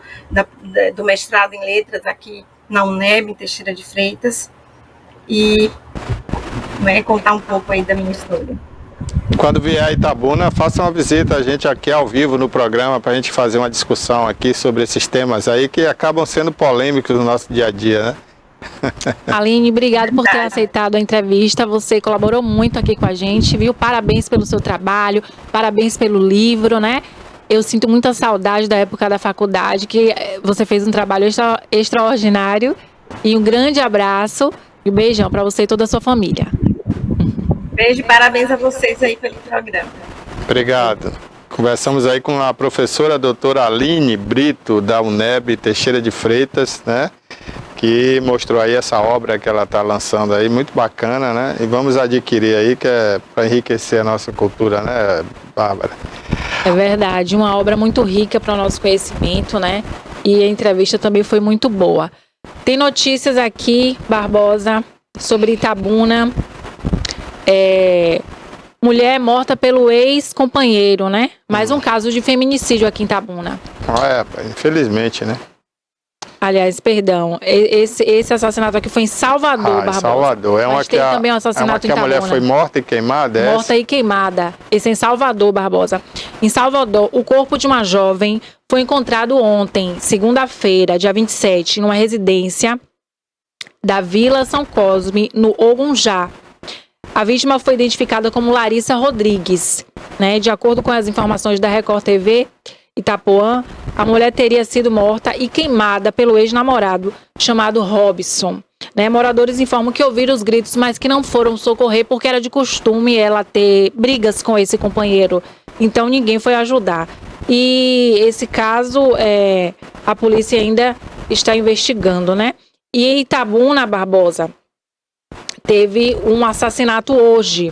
do mestrado em letras aqui na UNEB, em Teixeira de Freitas, e contar um pouco aí da minha história. Quando vier a Itabuna, faça uma visita a gente aqui ao vivo no programa para a gente fazer uma discussão aqui sobre esses temas aí que acabam sendo polêmicos no nosso dia a dia, né? Aline, obrigado por ter aceitado a entrevista. Você colaborou muito aqui com a gente, viu? Parabéns pelo seu trabalho, parabéns pelo livro, né? Eu sinto muita saudade da época da faculdade, que você fez um trabalho extraordinário. E um grande abraço e um beijão para você e toda a sua família. Beijo e parabéns a vocês aí pelo programa. Obrigado. Conversamos aí com a professora doutora Aline Brito, da UNEB Teixeira de Freitas, né? Que mostrou aí essa obra que ela está lançando aí, muito bacana, né? E vamos adquirir aí, que é para enriquecer a nossa cultura, né, Bárbara? É verdade, uma obra muito rica para o nosso conhecimento, né? E a entrevista também foi muito boa. Tem notícias aqui, Barbosa, sobre Itabuna. Mulher morta pelo ex-companheiro, né? Mais um caso de feminicídio aqui em Itabuna. Infelizmente, né? Aliás, perdão, esse assassinato aqui foi em Salvador, Barbosa. Salvador. Mas tem também um assassinato em a Itabuna. mulher foi morta e queimada? Morta e queimada. Esse é em Salvador, Barbosa. Em Salvador, o corpo de uma jovem foi encontrado ontem, segunda-feira, dia 27, numa residência da Vila São Cosme, no Ogunjá. A vítima foi identificada como Larissa Rodrigues, né? De acordo com as informações da Record TV Itapuã, a mulher teria sido morta e queimada pelo ex-namorado chamado Robson. Né? Moradores informam que ouviram os gritos, mas que não foram socorrer porque era de costume ela ter brigas com esse companheiro. Então ninguém foi ajudar. E esse caso, a polícia ainda está investigando, né? E em Itabuna, Barbosa, teve um assassinato hoje.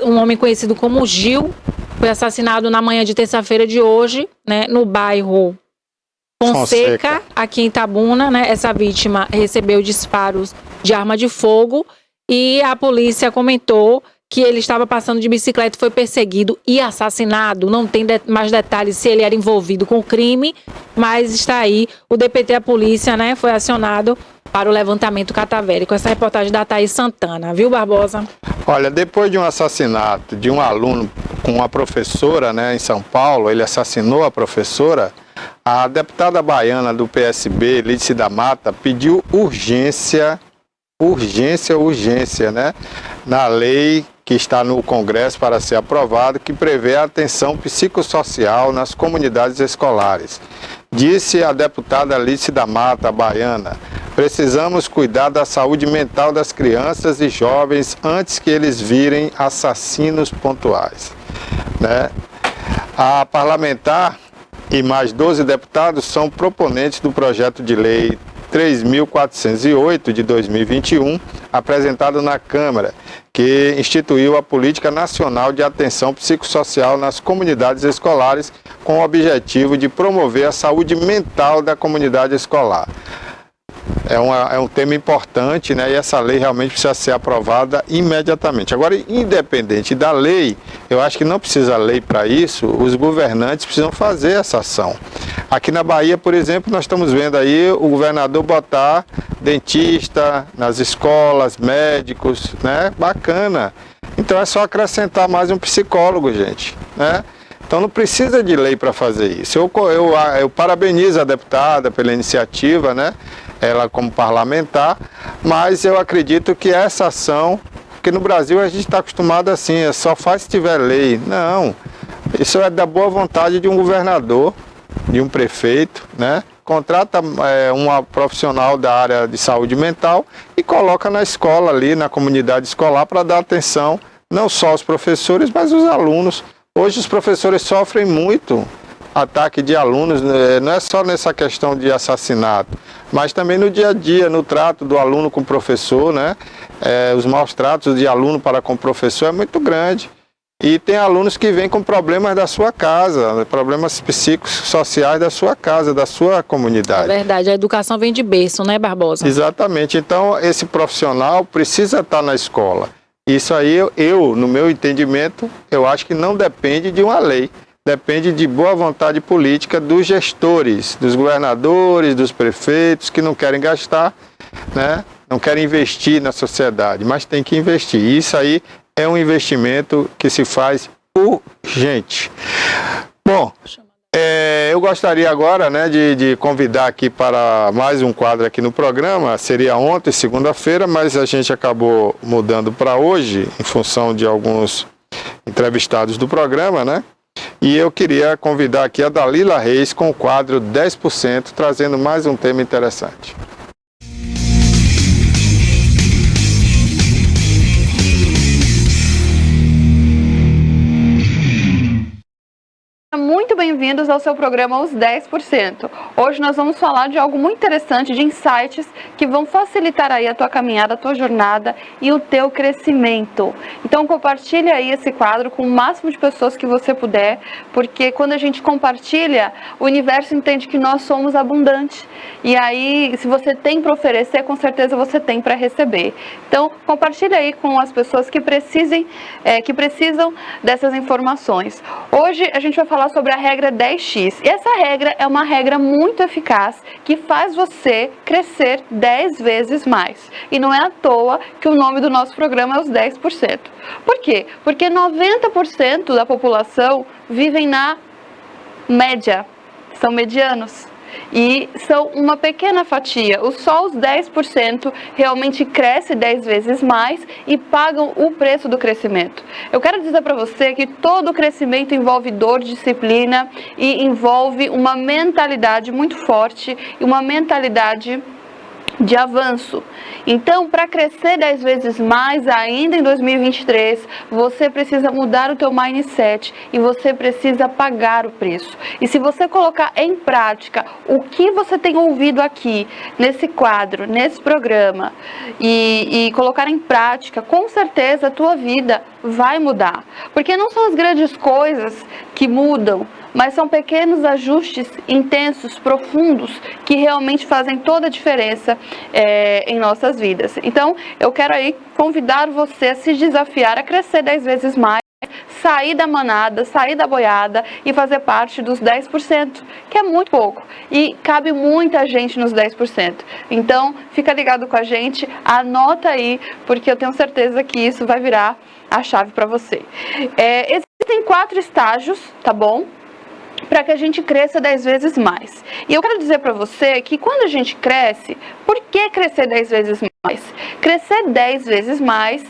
Um homem conhecido como Gil foi assassinado na manhã de terça-feira de hoje, né, no bairro Fonseca, aqui em Itabuna, né? Essa vítima recebeu disparos de arma de fogo e a polícia comentou que ele estava passando de bicicleta, foi perseguido e assassinado. Não tem mais detalhes se ele era envolvido com o crime, mas está aí. O DPT, a polícia, né, foi acionado para o levantamento cadavérico. Essa reportagem da Thaís Santana, viu, Barbosa? Olha, depois de um assassinato de um aluno com uma professora, né, em São Paulo, ele assassinou a professora, a deputada baiana do PSB, Lídice da Mata, pediu urgência, né, na lei que está no Congresso para ser aprovado, que prevê a atenção psicossocial nas comunidades escolares. Disse a deputada Lídice da Mata, baiana: precisamos cuidar da saúde mental das crianças e jovens antes que eles virem assassinos pontuais. Né? A parlamentar e mais 12 deputados são proponentes do projeto de lei 3.408 de 2021, apresentado na Câmara, que instituiu a Política Nacional de Atenção Psicossocial nas comunidades escolares, com o objetivo de promover a saúde mental da comunidade escolar. É um tema importante, né? E essa lei realmente precisa ser aprovada imediatamente. Agora, independente da lei, eu acho que não precisa lei para isso, os governantes precisam fazer essa ação. Aqui na Bahia, por exemplo, nós estamos vendo aí o governador botar dentista nas escolas, médicos, né? Bacana. Então é só acrescentar mais um psicólogo, gente, né? Então não precisa de lei para fazer isso. Eu parabenizo a deputada pela iniciativa, né? Ela como parlamentar, mas eu acredito que essa ação, porque no Brasil a gente está acostumado assim, só faz se tiver lei. Não, isso é da boa vontade de um governador, de um prefeito, né? Contrata uma profissional da área de saúde mental e coloca na escola ali, na comunidade escolar, para dar atenção, não só aos professores, mas aos alunos. Hoje os professores sofrem muito ataque de alunos, não é só nessa questão de assassinato, mas também no dia a dia, no trato do aluno com o professor, né? Os maus tratos de aluno para com o professor é muito grande. E tem alunos que vêm com problemas da sua casa, problemas psicossociais da sua casa, da sua comunidade. É verdade, a educação vem de berço, né, Barbosa? Exatamente, então esse profissional precisa estar na escola. Isso aí, no meu entendimento, eu acho que não depende de uma lei. Depende de boa vontade política dos gestores, dos governadores, dos prefeitos, que não querem gastar, né? Não querem investir na sociedade, mas tem que investir. Isso aí é um investimento que se faz urgente. Bom, eu gostaria agora, né, de convidar aqui para mais um quadro aqui no programa. Seria ontem, segunda-feira, mas a gente acabou mudando para hoje, em função de alguns entrevistados do programa, né? E eu queria convidar aqui a Dalila Reis com o quadro 10%, trazendo mais um tema interessante. Muito bem-vindos ao seu programa Os 10%. Hoje nós vamos falar de algo muito interessante, de insights que vão facilitar aí a tua caminhada, a tua jornada e o teu crescimento. Então compartilha aí esse quadro com o máximo de pessoas que você puder, porque quando a gente compartilha, o universo entende que nós somos abundantes. E aí, se você tem para oferecer, com certeza você tem para receber. Então compartilha aí com as pessoas que precisam dessas informações. Hoje a gente vai falar sobre a regra 10x. E essa regra é uma regra muito eficaz que faz você crescer 10 vezes mais. E não é à toa que o nome do nosso programa é os 10%. Por quê? Porque 90% da população vivem na média, são medianos. E são uma pequena fatia. Só os 10% realmente cresce 10 vezes mais e pagam o preço do crescimento. Eu quero dizer para você que todo crescimento envolve dor, disciplina e envolve uma mentalidade muito forte e uma mentalidade de avanço. Então, para crescer 10 vezes mais ainda em 2023, você precisa mudar o teu mindset e você precisa pagar o preço. E se você colocar em prática o que você tem ouvido aqui, nesse quadro, nesse programa, e colocar em prática, com certeza a tua vida vai mudar. Porque não são as grandes coisas que mudam, mas são pequenos ajustes intensos, profundos, que realmente fazem toda a diferença em nossas vidas. Então, eu quero aí convidar você a se desafiar a crescer 10 vezes mais, sair da manada, sair da boiada e fazer parte dos 10%, que é muito pouco. E cabe muita gente nos 10%. Então, fica ligado com a gente, anota aí, porque eu tenho certeza que isso vai virar a chave para você. Existem 4 estágios, tá bom? Para que a gente cresça 10 vezes mais. E eu quero dizer para você que quando a gente cresce, por que crescer 10 vezes mais? Crescer 10 vezes mais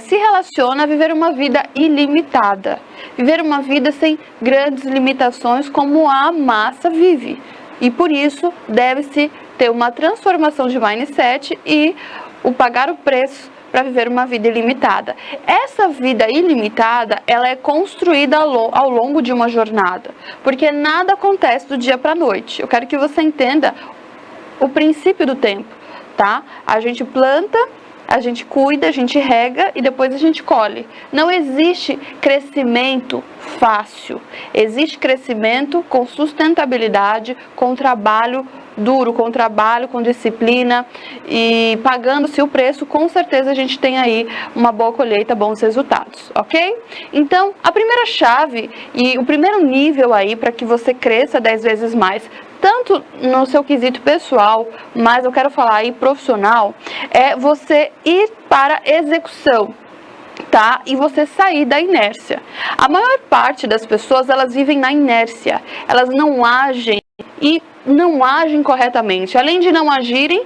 se relaciona a viver uma vida ilimitada. Viver uma vida sem grandes limitações como a massa vive. E por isso deve-se ter uma transformação de mindset e pagar o preço para viver uma vida ilimitada. Essa vida ilimitada, ela é construída ao longo de uma jornada, porque nada acontece do dia para a noite. Eu quero que você entenda o princípio do tempo, tá? A gente planta, a gente cuida, a gente rega e depois a gente colhe. Não existe crescimento fácil. Existe crescimento com sustentabilidade, com trabalho duro, com trabalho, com disciplina e pagando-se o preço, com certeza a gente tem aí uma boa colheita, bons resultados, ok? Então, a primeira chave e o primeiro nível aí para que você cresça 10 vezes mais, tanto no seu quesito pessoal, mas eu quero falar aí profissional, é você ir para a execução. Tá? E você sair da inércia. A maior parte das pessoas, elas vivem na inércia. Elas não agem e não agem corretamente. Além de não agirem,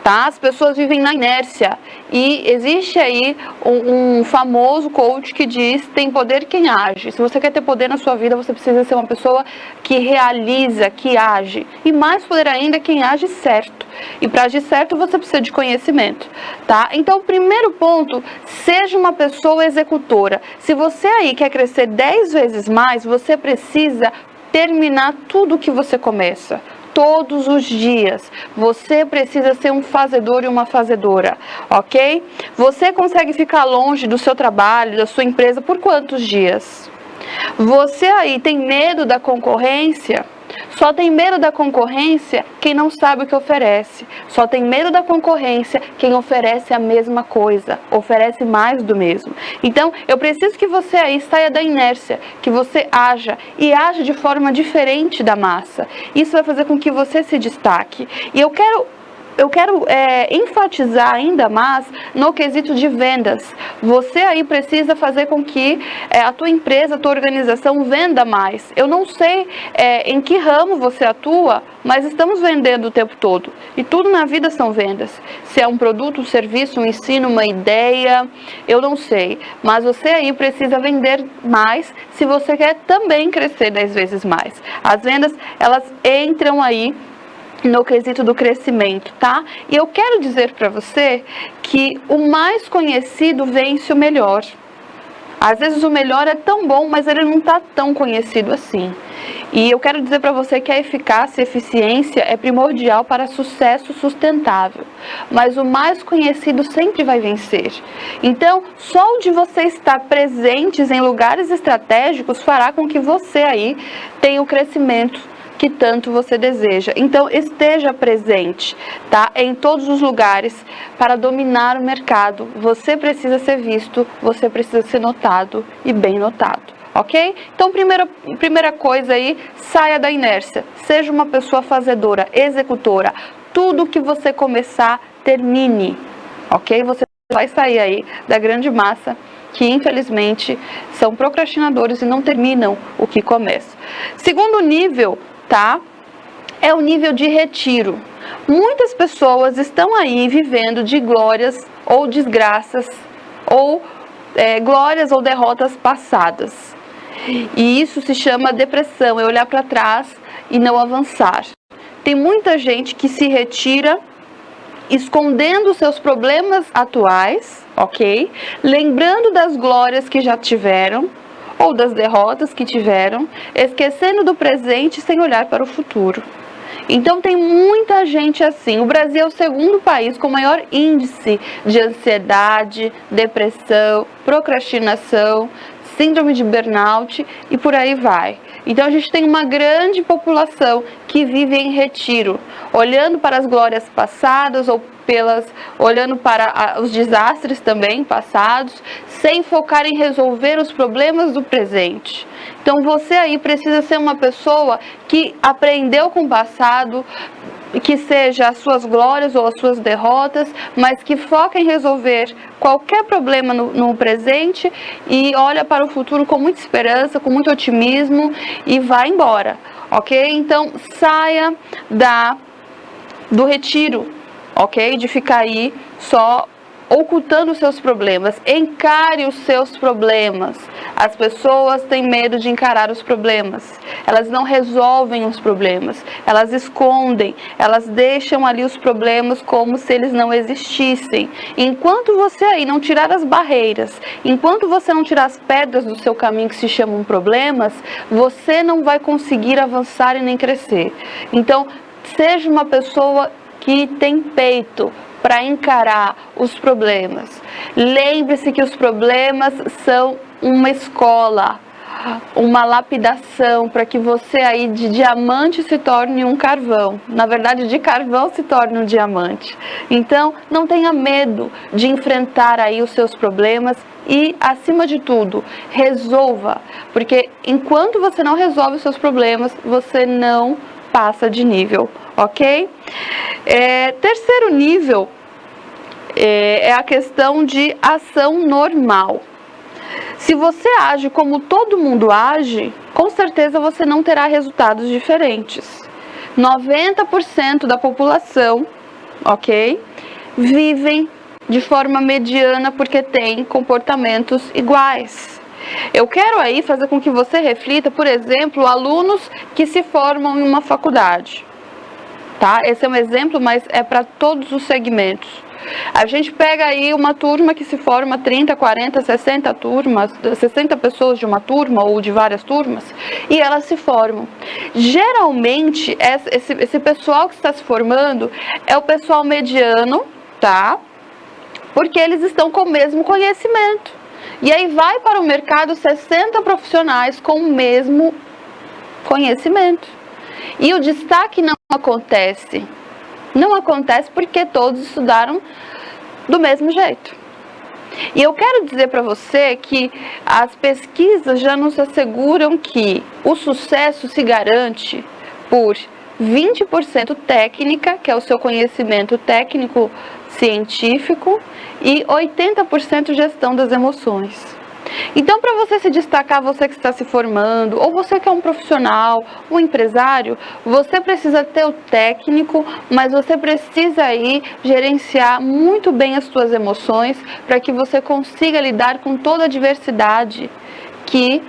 tá? As pessoas vivem na inércia. E existe aí um famoso coach que diz: tem poder quem age. Se você quer ter poder na sua vida, você precisa ser uma pessoa que realiza, que age. E mais poder ainda quem age certo. E para agir certo, você precisa de conhecimento, tá? Então, o primeiro ponto, seja uma pessoa executora. Se você aí quer crescer 10 vezes mais, você precisa terminar tudo que você começa. Todos os dias. Você precisa ser um fazedor e uma fazedora, ok? Você consegue ficar longe do seu trabalho, da sua empresa, por quantos dias? Você aí tem medo da concorrência? Só tem medo da concorrência quem não sabe o que oferece. Só tem medo da concorrência quem oferece a mesma coisa, oferece mais do mesmo. Então, eu preciso que você aí saia da inércia, que você haja e haja de forma diferente da massa. Isso vai fazer com que você se destaque. E eu quero enfatizar ainda mais no quesito de vendas. Você aí precisa fazer com que a tua empresa, a tua organização venda mais. Eu não sei em que ramo você atua, mas estamos vendendo o tempo todo. E tudo na vida são vendas. Se é um produto, um serviço, um ensino, uma ideia, eu não sei. Mas você aí precisa vender mais se você quer também crescer 10 vezes mais. As vendas, elas entram aí no quesito do crescimento, tá? E eu quero dizer para você que o mais conhecido vence o melhor. Às vezes o melhor é tão bom, mas ele não está tão conhecido assim. E eu quero dizer para você que a eficácia e eficiência é primordial para sucesso sustentável. Mas o mais conhecido sempre vai vencer. Então, só o de você estar presentes em lugares estratégicos fará com que você aí tenha o crescimento que tanto você deseja. Então, esteja presente, tá? Em todos os lugares para dominar o mercado. Você precisa ser visto, você precisa ser notado e bem notado, ok? Então, primeira coisa aí, saia da inércia. Seja uma pessoa fazedora, executora. Tudo que você começar, termine, ok? Você vai sair aí da grande massa que infelizmente são procrastinadores e não terminam o que começam. Segundo nível, tá? É o nível de retiro. Muitas pessoas estão aí vivendo de glórias ou desgraças, ou glórias ou derrotas passadas. E isso se chama depressão, é olhar para trás e não avançar. Tem muita gente que se retira escondendo seus problemas atuais, ok? Lembrando das glórias que já tiveram, ou das derrotas que tiveram, esquecendo do presente sem olhar para o futuro. Então tem muita gente assim. O Brasil é o segundo país com maior índice de ansiedade, depressão, procrastinação, síndrome de burnout e por aí vai. Então a gente tem uma grande população que vive em retiro, olhando para as glórias passadas ou olhando para os desastres também passados, sem focar em resolver os problemas do presente. Então você aí precisa ser uma pessoa que aprendeu com o passado, que seja as suas glórias ou as suas derrotas, mas que foca em resolver qualquer problema no presente e olha para o futuro com muita esperança, com muito otimismo e vai embora, ok? Então saia do retiro, ok? De ficar aí só ocultando os seus problemas. Encare os seus problemas. As pessoas têm medo de encarar os problemas. Elas não resolvem os problemas. Elas escondem. Elas deixam ali os problemas como se eles não existissem. Enquanto você aí não tirar as barreiras, enquanto você não tirar as pedras do seu caminho que se chamam problemas, você não vai conseguir avançar e nem crescer. Então, seja uma pessoa que tem peito para encarar os problemas. Lembre-se que os problemas são uma escola, uma lapidação para que você aí de diamante se torne um carvão. Na verdade, de carvão se torne um diamante. Então, não tenha medo de enfrentar aí os seus problemas e, acima de tudo, resolva. Porque enquanto você não resolve os seus problemas, você não passa de nível, ok? Terceiro nível é a questão de ação normal. Se você age como todo mundo age, com certeza você não terá resultados diferentes. 90% da população, ok, vivem de forma mediana porque tem comportamentos iguais. Eu quero aí fazer com que você reflita, por exemplo, alunos que se formam em uma faculdade, tá? Esse é um exemplo, mas é para todos os segmentos. A gente pega aí uma turma que se forma 30, 40, 60 turmas, 60 pessoas de uma turma ou de várias turmas, e elas se formam. Geralmente, esse pessoal que está se formando é o pessoal mediano, tá? Porque eles estão com o mesmo conhecimento. E aí vai para o mercado 60 profissionais com o mesmo conhecimento. E o destaque não acontece. Não acontece porque todos estudaram do mesmo jeito. E eu quero dizer para você que as pesquisas já nos asseguram que o sucesso se garante por 20% técnica, que é o seu conhecimento técnico científico, e 80% gestão das emoções. Então, para você se destacar, você que está se formando, ou você que é um profissional, um empresário, você precisa ter o técnico, mas você precisa aí gerenciar muito bem as suas emoções para que você consiga lidar com toda a diversidade que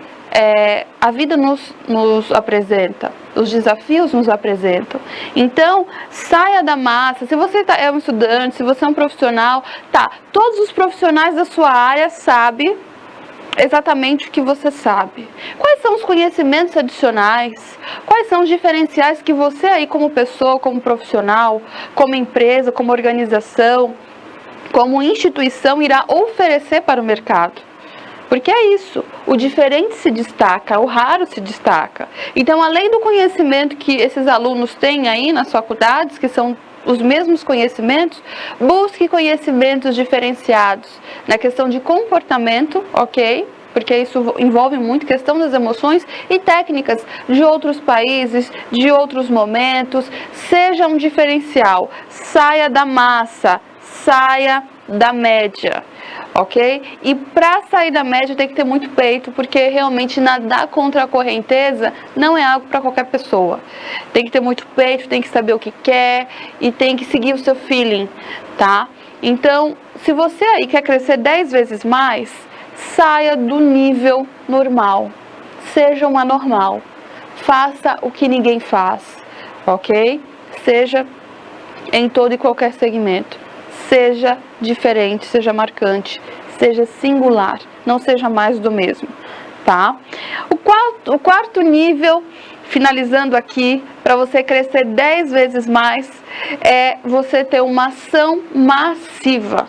a vida nos apresenta, os desafios nos apresentam. Então, saia da massa. Se você é um estudante, se você é um profissional, todos os profissionais da sua área sabem exatamente o que você sabe. Quais são os conhecimentos adicionais? Quais são os diferenciais que você aí como pessoa, como profissional, como empresa, como organização, como instituição irá oferecer para o mercado? Porque é isso, o diferente se destaca, o raro se destaca. Então, além do conhecimento que esses alunos têm aí nas faculdades, que são os mesmos conhecimentos, busque conhecimentos diferenciados na questão de comportamento, ok? Porque isso envolve muito questão das emoções e técnicas de outros países, de outros momentos. Seja um diferencial, saia da massa, saia da média, ok? E para sair da média tem que ter muito peito, porque realmente nadar contra a correnteza não é algo para qualquer pessoa. Tem que ter muito peito, tem que saber o que quer e tem que seguir o seu feeling, tá? Então, se você aí quer crescer 10 vezes mais, saia do nível normal, seja uma normal, faça o que ninguém faz, ok? Seja em todo e qualquer segmento. Seja diferente, seja marcante, seja singular, não seja mais do mesmo, tá? O quarto nível, finalizando aqui, para você crescer 10 vezes mais, é você ter uma ação massiva.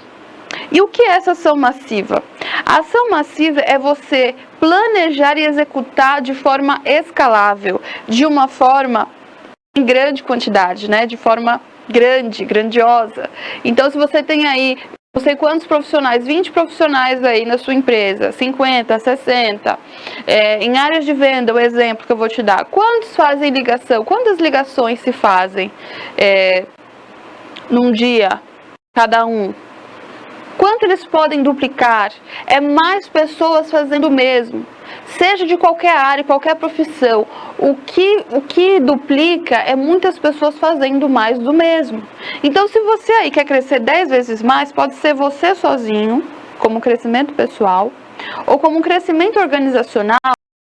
E o que é essa ação massiva? A ação massiva é você planejar e executar de forma escalável, de uma forma em grande quantidade, né? De forma grandiosa. Então, se você tem aí, não sei quantos profissionais, 20 profissionais aí na sua empresa, 50, 60, em áreas de venda, o exemplo que eu vou te dar, quantos fazem ligação? Quantas ligações se fazem num dia, cada um? Quanto eles podem duplicar? É mais pessoas fazendo o mesmo. Seja de qualquer área, qualquer profissão. O que duplica é muitas pessoas fazendo mais do mesmo. Então, se você aí quer crescer 10 vezes mais, pode ser você sozinho, como crescimento pessoal, ou como um crescimento organizacional,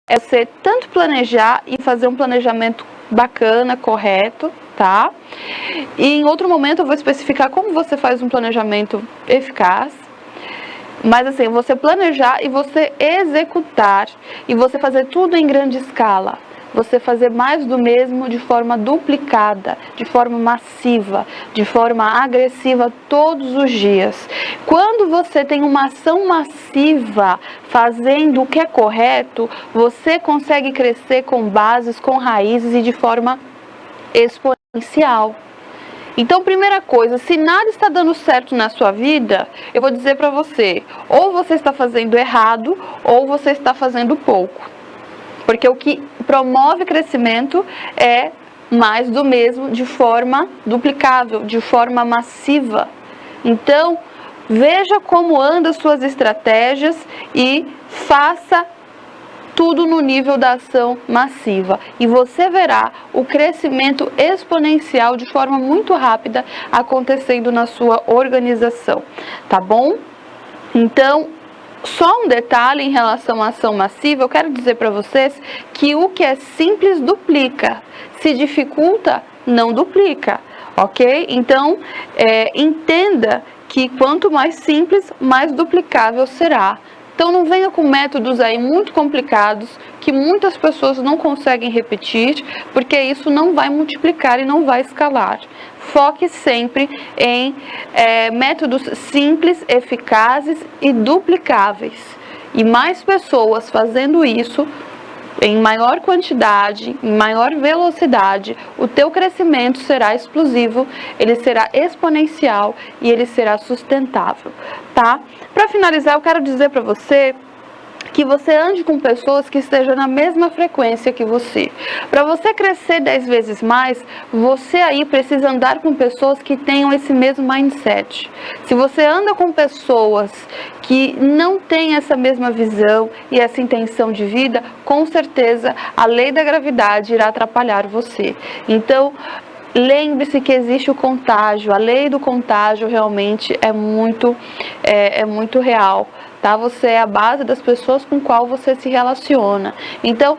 é você tanto planejar e fazer um planejamento bacana, correto, tá? E em outro momento eu vou especificar como você faz um planejamento eficaz. Mas assim, você planejar e você executar e você fazer tudo em grande escala. Você fazer mais do mesmo de forma duplicada, de forma massiva, de forma agressiva todos os dias. Quando você tem uma ação massiva fazendo o que é correto, você consegue crescer com bases, com raízes e de forma exponencial. Então, primeira coisa, se nada está dando certo na sua vida, eu vou dizer para você, ou você está fazendo errado, ou você está fazendo pouco. Porque o que promove crescimento é mais do mesmo, de forma duplicável, de forma massiva. Então, veja como andam as suas estratégias e faça tudo no nível da ação massiva. E você verá o crescimento exponencial de forma muito rápida acontecendo na sua organização, tá bom? Então, só um detalhe em relação à ação massiva, eu quero dizer para vocês que o que é simples duplica, se dificulta, não duplica, ok? Então, entenda que quanto mais simples, mais duplicável será. Então não venha com métodos aí muito complicados que muitas pessoas não conseguem repetir, porque isso não vai multiplicar e não vai escalar. Foque sempre em métodos simples, eficazes e duplicáveis. E mais pessoas fazendo isso, em maior quantidade, em maior velocidade, o teu crescimento será explosivo, ele será exponencial e ele será sustentável, tá? Para finalizar, eu quero dizer para você que você ande com pessoas que estejam na mesma frequência que você. Para você crescer 10 vezes mais, você aí precisa andar com pessoas que tenham esse mesmo mindset. Se você anda com pessoas que não têm essa mesma visão e essa intenção de vida, com certeza a lei da gravidade irá atrapalhar você. Então, lembre-se que existe o contágio, a lei do contágio realmente é muito real. Tá? Você é a base das pessoas com qual você se relaciona. Então,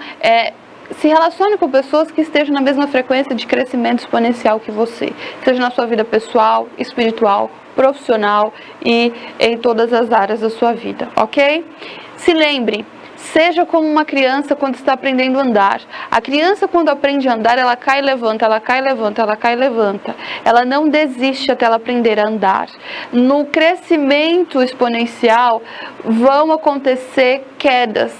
se relacione com pessoas que estejam na mesma frequência de crescimento exponencial que você. Seja na sua vida pessoal, espiritual, profissional e em todas as áreas da sua vida, ok? Se lembre, seja como uma criança quando está aprendendo a andar. A criança, quando aprende a andar, ela cai e levanta, ela cai e levanta, ela cai e levanta. Ela não desiste até ela aprender a andar. No crescimento exponencial, vão acontecer quedas.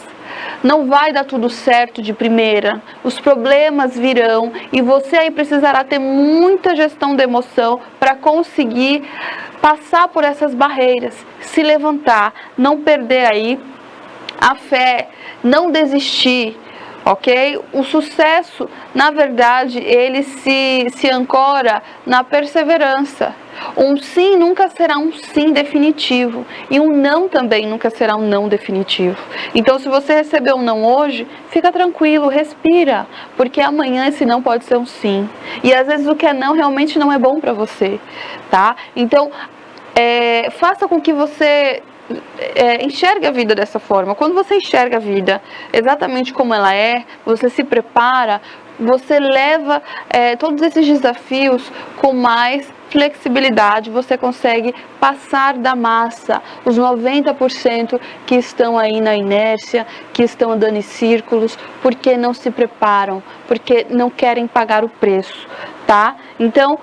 Não vai dar tudo certo de primeira. Os problemas virão e você aí precisará ter muita gestão de emoção para conseguir passar por essas barreiras, se levantar, não perder aí a fé, não desistir, ok? O sucesso, na verdade, ele se ancora na perseverança. Um sim nunca será um sim definitivo e um não também nunca será um não definitivo. Então, se você recebeu um não hoje, fica tranquilo, respira, porque amanhã esse não pode ser um sim. E às vezes o que é não realmente não é bom para você, tá? Então, faça com que você enxergue a vida dessa forma. Quando você enxerga a vida exatamente como ela é, você se prepara, você leva todos esses desafios com mais flexibilidade, você consegue passar da massa, os 90% que estão aí na inércia, que estão andando em círculos, porque não se preparam, porque não querem pagar o preço, tá? Então,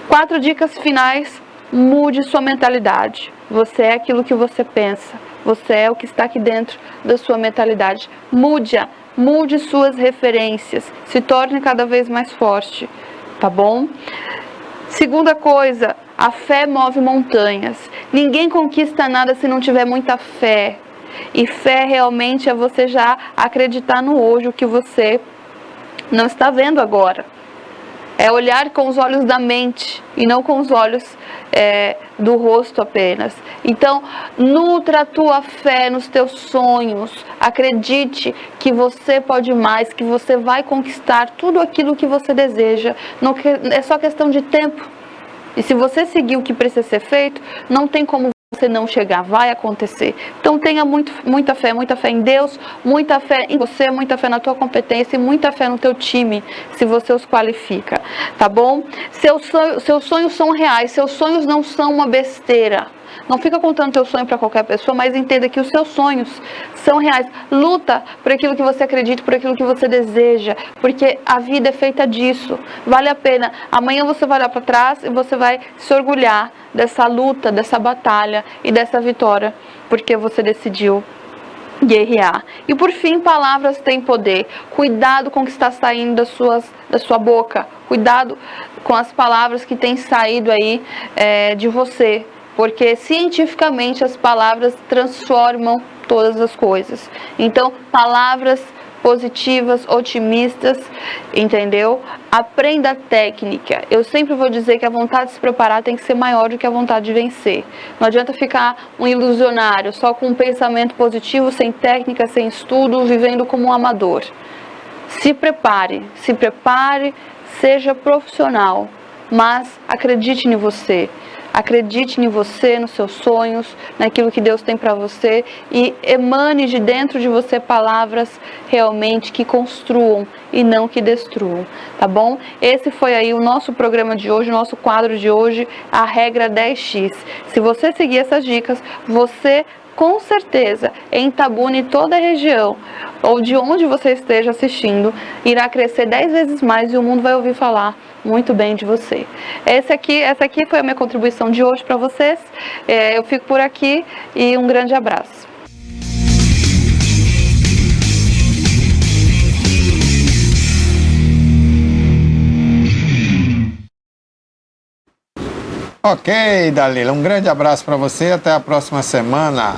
4 dicas finais: mude sua mentalidade. Você é aquilo que você pensa, você é o que está aqui dentro da sua mentalidade. Mude suas referências, se torne cada vez mais forte, tá bom? Segunda coisa, a fé move montanhas. Ninguém conquista nada se não tiver muita fé. E fé realmente é você já acreditar no hoje, o que você não está vendo agora. É olhar com os olhos da mente e não com os olhos do rosto apenas. Então, nutra a tua fé nos teus sonhos. Acredite que você pode mais, que você vai conquistar tudo aquilo que você deseja. Não, é só questão de tempo. E se você seguir o que precisa ser feito, não tem como você não chegar, vai acontecer. Então tenha muita fé em Deus, muita fé em você, muita fé na tua competência e muita fé no teu time, se você os qualifica, tá bom? Seus sonhos são reais, seus sonhos não são uma besteira. Não fica contando teu sonho para qualquer pessoa, mas entenda que os seus sonhos são reais. Luta por aquilo que você acredita, por aquilo que você deseja, porque a vida é feita disso. Vale a pena. Amanhã você vai olhar para trás e você vai se orgulhar dessa luta, dessa batalha e dessa vitória, porque você decidiu guerrear. E por fim, palavras têm poder. Cuidado com o que está saindo da sua boca. Cuidado com as palavras que têm saído aí de você. Porque cientificamente as palavras transformam todas as coisas. Então, palavras positivas, otimistas, entendeu? Aprenda a técnica. Eu sempre vou dizer que a vontade de se preparar tem que ser maior do que a vontade de vencer. Não adianta ficar um ilusionário, só com um pensamento positivo, sem técnica, sem estudo, vivendo como um amador. Se prepare, seja profissional, mas acredite em você. Acredite em você, nos seus sonhos, naquilo que Deus tem para você e emane de dentro de você palavras realmente que construam e não que destruam, tá bom? Esse foi aí o nosso programa de hoje, o nosso quadro de hoje, a regra 10x. Se você seguir essas dicas, você com certeza em Itabuna e toda a região, ou de onde você esteja assistindo, irá crescer 10 vezes mais e o mundo vai ouvir falar muito bem de você. Essa aqui foi a minha contribuição de hoje para vocês. Eu fico por aqui e um grande abraço. Ok, Dalila, um grande abraço para você, até a próxima semana.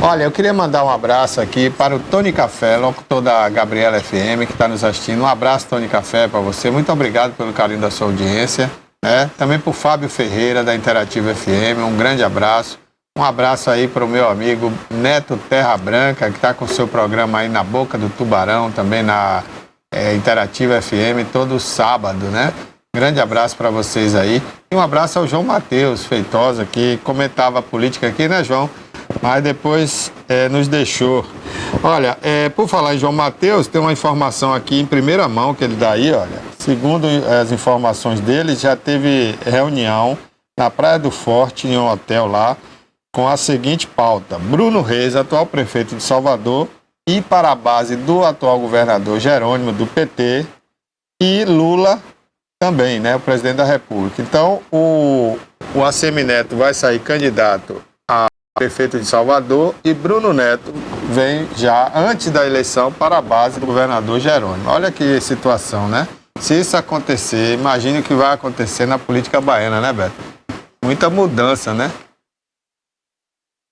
Olha, eu queria mandar um abraço aqui para o Tony Café, locutor da Gabriela FM, que está nos assistindo. Um abraço, Tony Café, para você. Muito obrigado pelo carinho da sua audiência. Também para o Fábio Ferreira, da Interativa FM, um grande abraço. Um abraço aí para o meu amigo Neto Terra Branca, que está com o seu programa aí na Boca do Tubarão, também na Interativa FM, todo sábado, né? Grande abraço para vocês aí. E um abraço ao João Matheus Feitosa, que comentava a política aqui, né, João? Mas depois nos deixou. Olha, por falar em João Matheus, tem uma informação aqui em primeira mão que ele dá aí, olha. Segundo as informações dele, já teve reunião na Praia do Forte, em um hotel lá, com a seguinte pauta: Bruno Reis, atual prefeito de Salvador, ir para a base do atual governador Jerônimo, do PT, e Lula também, né, o presidente da República. Então, o Assemineto vai sair candidato a prefeito de Salvador e Bruno Neto vem já, antes da eleição, para a base do governador Jerônimo. Olha que situação, né? Se isso acontecer, imagine o que vai acontecer na política baiana, né, Beto? Muita mudança, né?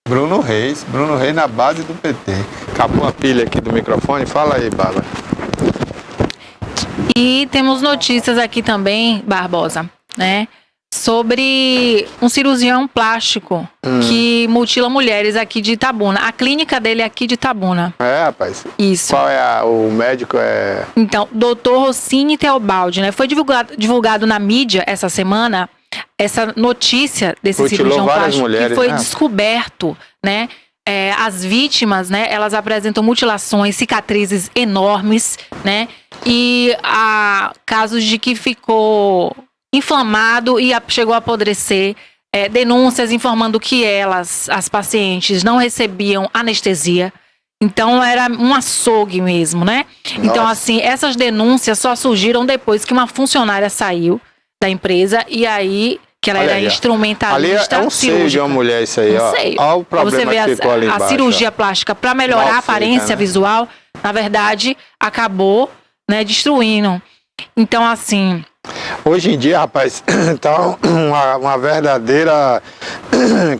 Bruno Reis na base do PT. Acabou a pilha aqui do microfone, fala aí, Bala. E temos notícias aqui também, Barbosa, né? Sobre um cirurgião plástico que mutila mulheres aqui de Itabuna. A clínica dele é aqui de Itabuna. Rapaz. Isso. Qual é o médico? Então, doutor Rossini Teobaldi, né? Foi divulgado na mídia essa semana essa notícia desse Mutilou cirurgião plástico mulheres, que foi né? descoberto, né? As vítimas, né? Elas apresentam mutilações, cicatrizes enormes, né? E há casos de que ficou inflamado e chegou a apodrecer. Denúncias informando que as pacientes, não recebiam anestesia. Então, era um açougue mesmo, né? Nossa. Então, assim, essas denúncias só surgiram depois que uma funcionária saiu da empresa e aí que ela era instrumentalista. Ali é um seio de uma mulher isso aí, ó. Olha o problema você vê que ficou ali embaixo. A cirurgia plástica para melhorar a aparência visual, na verdade, acabou, né, destruindo. Então, assim... Hoje em dia, rapaz, tá uma verdadeira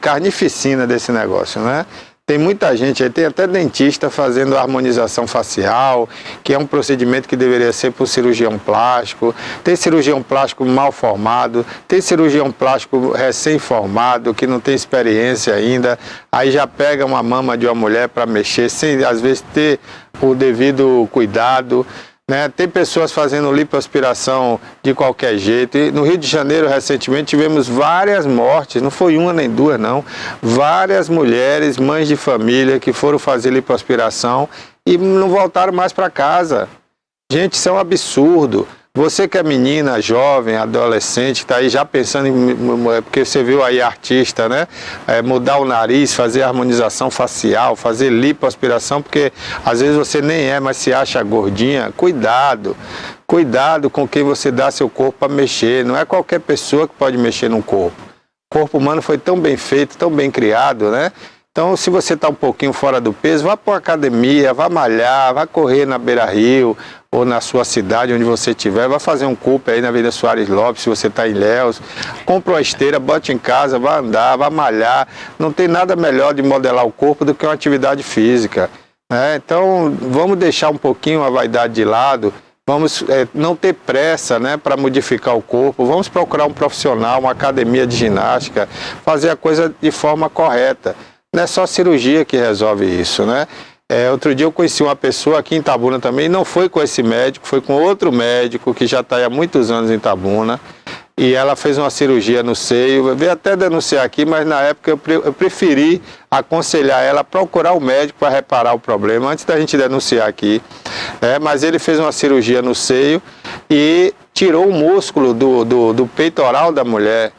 carnificina desse negócio, né? Tem muita gente aí, tem até dentista fazendo harmonização facial, que é um procedimento que deveria ser por cirurgião plástico. Tem cirurgião plástico mal formado, tem cirurgião plástico recém-formado, que não tem experiência ainda. Aí já pega uma mama de uma mulher para mexer, sem às vezes ter o devido cuidado. Né? Tem pessoas fazendo lipoaspiração de qualquer jeito. E no Rio de Janeiro, recentemente, tivemos várias mortes, não foi uma nem duas, não. Várias mulheres, mães de família, que foram fazer lipoaspiração e não voltaram mais para casa. Gente, isso é um absurdo. Você que é menina, jovem, adolescente, está aí já pensando em... Porque você viu aí artista, né? Mudar o nariz, fazer harmonização facial, fazer lipoaspiração, porque às vezes você nem mas se acha gordinha. Cuidado. Cuidado com quem você dá seu corpo para mexer. Não é qualquer pessoa que pode mexer no corpo. O corpo humano foi tão bem feito, tão bem criado, né? Então, se você está um pouquinho fora do peso, vá para uma academia, vá malhar, vá correr na Beira-Rio ou na sua cidade, onde você estiver, vá fazer um Cooper aí na Avenida Soares Lopes, se você está em Ilhéus. Compra uma esteira, bote em casa, vá andar, vá malhar. Não tem nada melhor de modelar o corpo do que uma atividade física. Né? Então, vamos deixar um pouquinho a vaidade de lado. Vamos não ter pressa, né, para modificar o corpo. Vamos procurar um profissional, uma academia de ginástica, fazer a coisa de forma correta. Não é só cirurgia que resolve isso, né? Outro dia eu conheci uma pessoa aqui em Itabuna também, não foi com esse médico, foi com outro médico que já está há muitos anos em Itabuna. E ela fez uma cirurgia no seio, eu veio até denunciar aqui, mas na época eu preferi aconselhar ela a procurar o médico para reparar o problema, antes da gente denunciar aqui. Mas ele fez uma cirurgia no seio e tirou o músculo do peitoral da mulher.